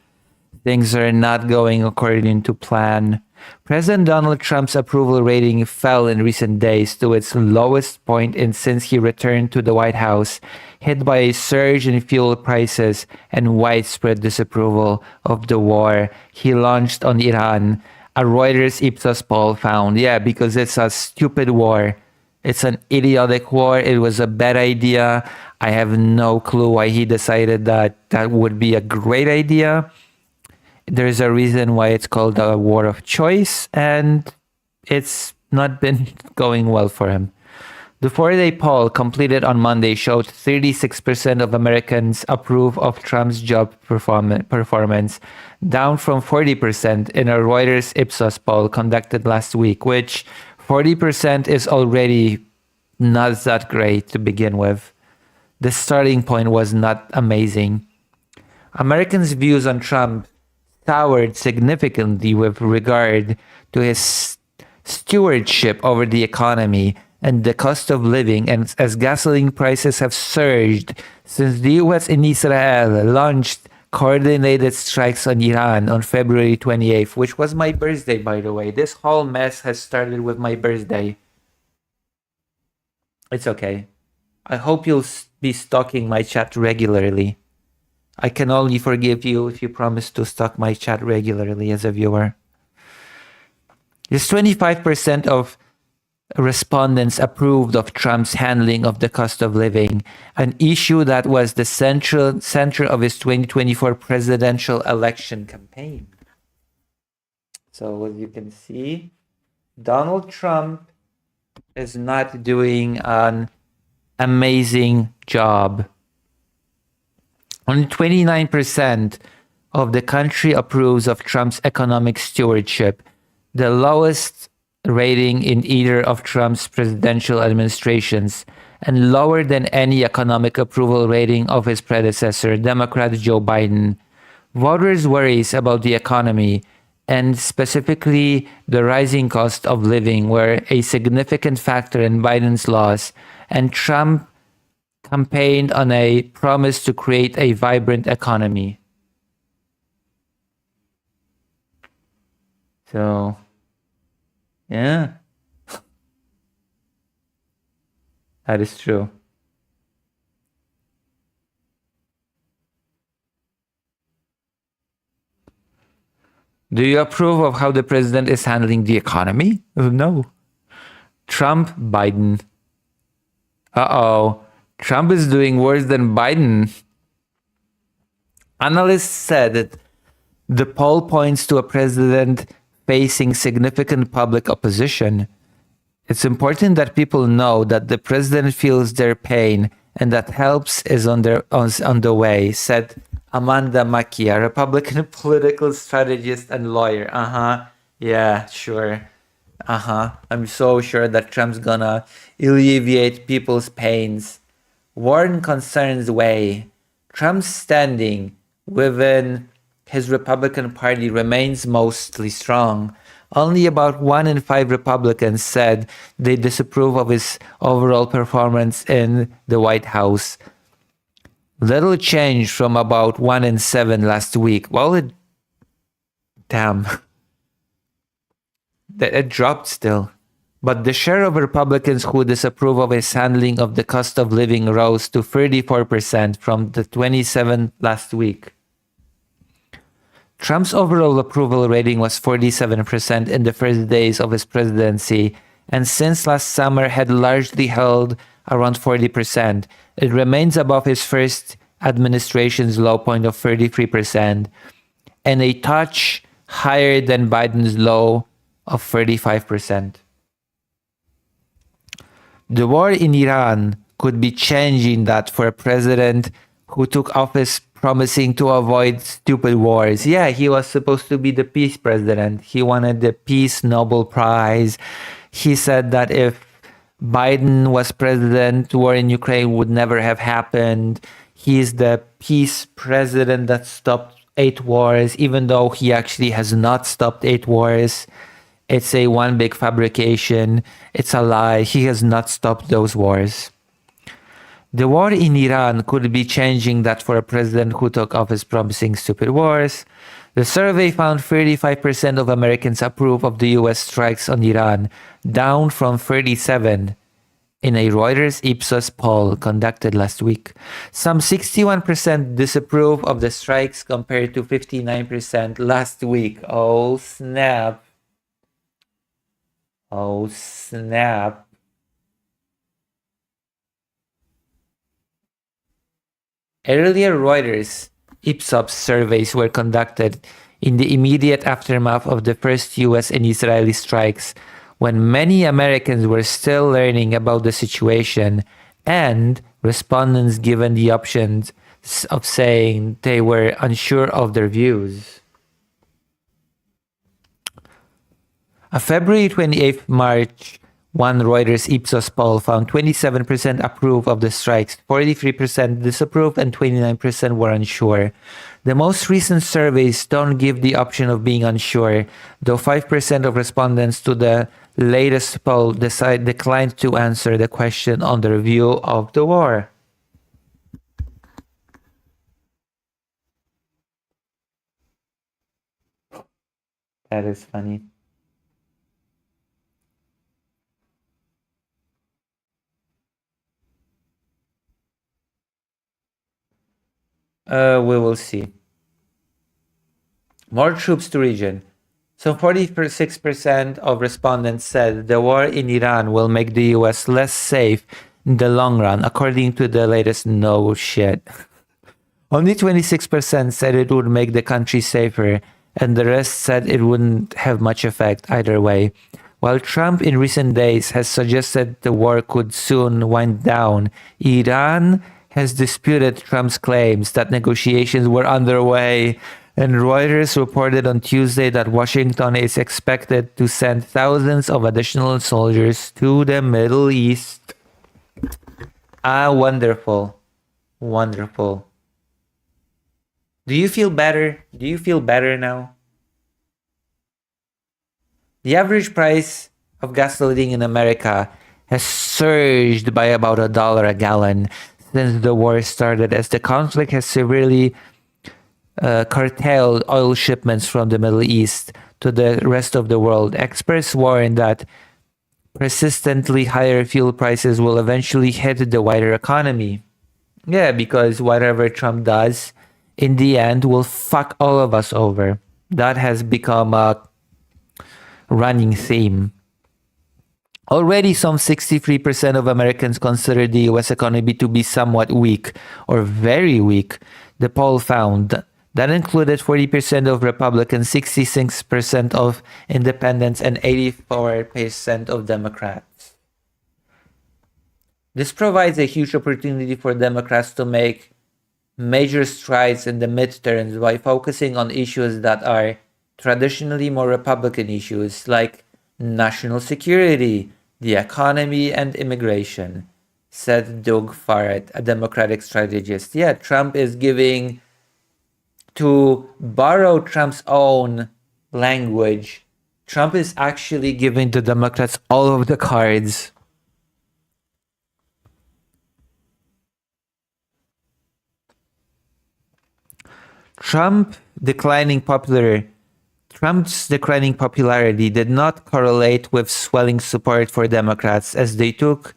Things are not going according to plan. President Donald Trump's approval rating fell in recent days to its lowest point since he returned to the White House, hit by a surge in fuel prices and widespread disapproval of the war he launched on Iran. A Reuters Ipsos poll found, yeah, because it's a stupid war. It's an idiotic war. It was a bad idea. I have no clue why he decided that that would be a great idea. There's a reason why it's called a war of choice, and it's not been going well for him. The 4-day poll completed on Monday showed 36% of Americans approve of Trump's job performance, down from 40% in a Reuters Ipsos poll conducted last week, which 40% is already not that great to begin with. The starting point was not amazing. Americans' views on Trump soured significantly with regard to his stewardship over the economy and the cost of living, and as gasoline prices have surged since the US and Israel launched coordinated strikes on Iran on February 28th, which was my birthday, by the way. This whole mess has started with my birthday. It's okay. I hope you'll be stalking my chat regularly. I can only forgive you if you promise to stalk my chat regularly as a viewer. Just 25% of respondents approved of Trump's handling of the cost of living, an issue that was the center of his 2024 presidential election campaign. So as you can see, Donald Trump is not doing an amazing job. Only 29% of the country approves of Trump's economic stewardship, the lowest rating in either of Trump's presidential administrations, and lower than any economic approval rating of his predecessor, Democrat Joe Biden. Voters' worries about the economy, and specifically the rising cost of living, were a significant factor in Biden's loss, and Trump campaigned on a promise to create a vibrant economy. So, yeah, that is true. Do you approve of how the president is handling the economy? No. Trump, Biden. Uh-oh. Trump is doing worse than Biden. Analysts said that the poll points to a president facing significant public opposition. It's important that people know that the president feels their pain and that help is on the way, said Amanda Mackie, a Republican political strategist and lawyer. Yeah, sure. I'm so sure that Trump's gonna alleviate people's pains. Warren concerns weigh. Trump's standing within his Republican Party remains mostly strong. Only about 1 in 5 Republicans said they disapprove of his overall performance in the White House. Little change from about 1 in 7 last week. Well, damn. It dropped still. But the share of Republicans who disapprove of his handling of the cost of living rose to 34% from the 27% last week. Trump's overall approval rating was 47% in the first days of his presidency, and since last summer had largely held around 40%. It remains above his first administration's low point of 33%, and a touch higher than Biden's low of 35%. The war in Iran could be changing that for a president who took office promising to avoid stupid wars. Yeah, he was supposed to be the peace president. He wanted the Peace Nobel Prize. He said that if Biden was president, war in Ukraine would never have happened. He's the peace president that stopped 8 wars, even though he actually has not stopped 8 wars. It's a one big fabrication. It's a lie. He has not stopped those wars. The war in Iran could be changing that for a president who took office promising stupid wars. The survey found 35% of Americans approve of the US strikes on Iran, down from 37% in a Reuters Ipsos poll conducted last week. Some 61% disapprove of the strikes compared to 59% last week. Oh, snap. Oh, snap. Earlier Reuters Ipsos surveys were conducted in the immediate aftermath of the first US and Israeli strikes, when many Americans were still learning about the situation, and respondents given the options of saying they were unsure of their views. A February 28th March 1 Reuters Ipsos poll found 27% approve of the strikes, 43% disapprove, and 29% were unsure. The most recent surveys don't give the option of being unsure, though 5% of respondents to the latest poll declined to answer the question on their view of the war. That is funny. We will see. More troops to region. So 46% of respondents said the war in Iran will make the US less safe in the long run, according to the latest no shit. Only 26% said it would make the country safer, and the rest said it wouldn't have much effect either way. While Trump in recent days has suggested the war could soon wind down, Iran has disputed Trump's claims that negotiations were underway, and Reuters reported on Tuesday that Washington is expected to send thousands of additional soldiers to the Middle East. Wonderful. Wonderful. Do you feel better? Do you feel better now? The average price of gasoline in America has surged by about $1 a gallon since the war started, as the conflict has severely curtailed oil shipments from the Middle East to the rest of the world. Experts warn that persistently higher fuel prices will eventually hit the wider economy. Yeah, because whatever Trump does, in the end, will fuck all of us over. That has become a running theme. Already, some 63% of Americans consider the US economy to be somewhat weak or very weak. The poll found that included 40% of Republicans, 66% of independents, and 84% of Democrats. This provides a huge opportunity for Democrats to make major strides in the midterms by focusing on issues that are traditionally more Republican issues, like national security, the economy, and immigration, said Doug Farrett, a Democratic strategist. Yeah, Trump is giving, to borrow Trump's own language, Trump is actually giving the Democrats all of the cards. Trump's declining popularity did not correlate with swelling support for Democrats, as they look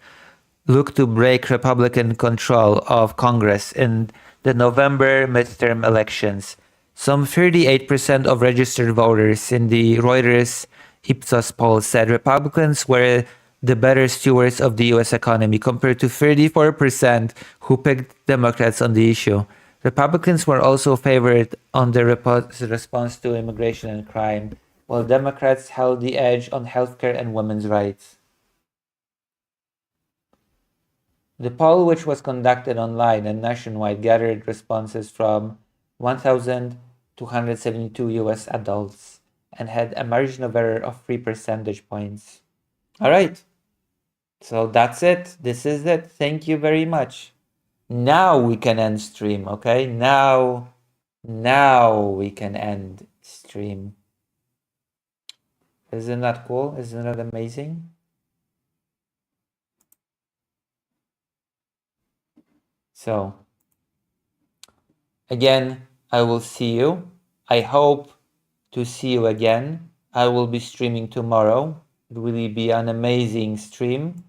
to break Republican control of Congress in the November midterm elections. Some 38% of registered voters in the Reuters Ipsos poll said Republicans were the better stewards of the US economy, compared to 34% who picked Democrats on the issue. Republicans were also favored on the response to immigration and crime, while Democrats held the edge on healthcare and women's rights. The poll, which was conducted online and nationwide, gathered responses from 1,272 US adults and had a margin of error of 3 percentage points. All right. So that's it. This is it. Thank you very much. Now we can end stream, okay? Now we can end stream. Isn't that cool? Isn't that amazing? So, again, I will see you. I hope to see you again. I will be streaming tomorrow. It will be an amazing stream.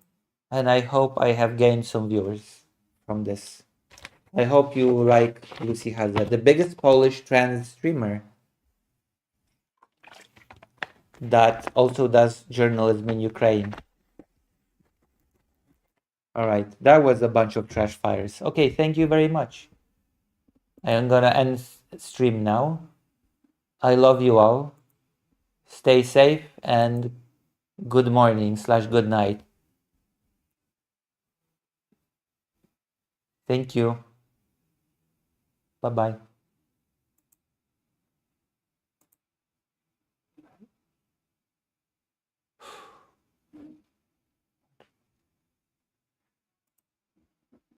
And I hope I have gained some viewers from this. I hope you like Lucy Haze, the biggest Polish trans streamer that also does journalism in Ukraine. All right, that was a bunch of trash fires. Okay, thank you very much. I am gonna end stream now. I love you all. Stay safe and good morning/good night. Thank you. Bye-bye.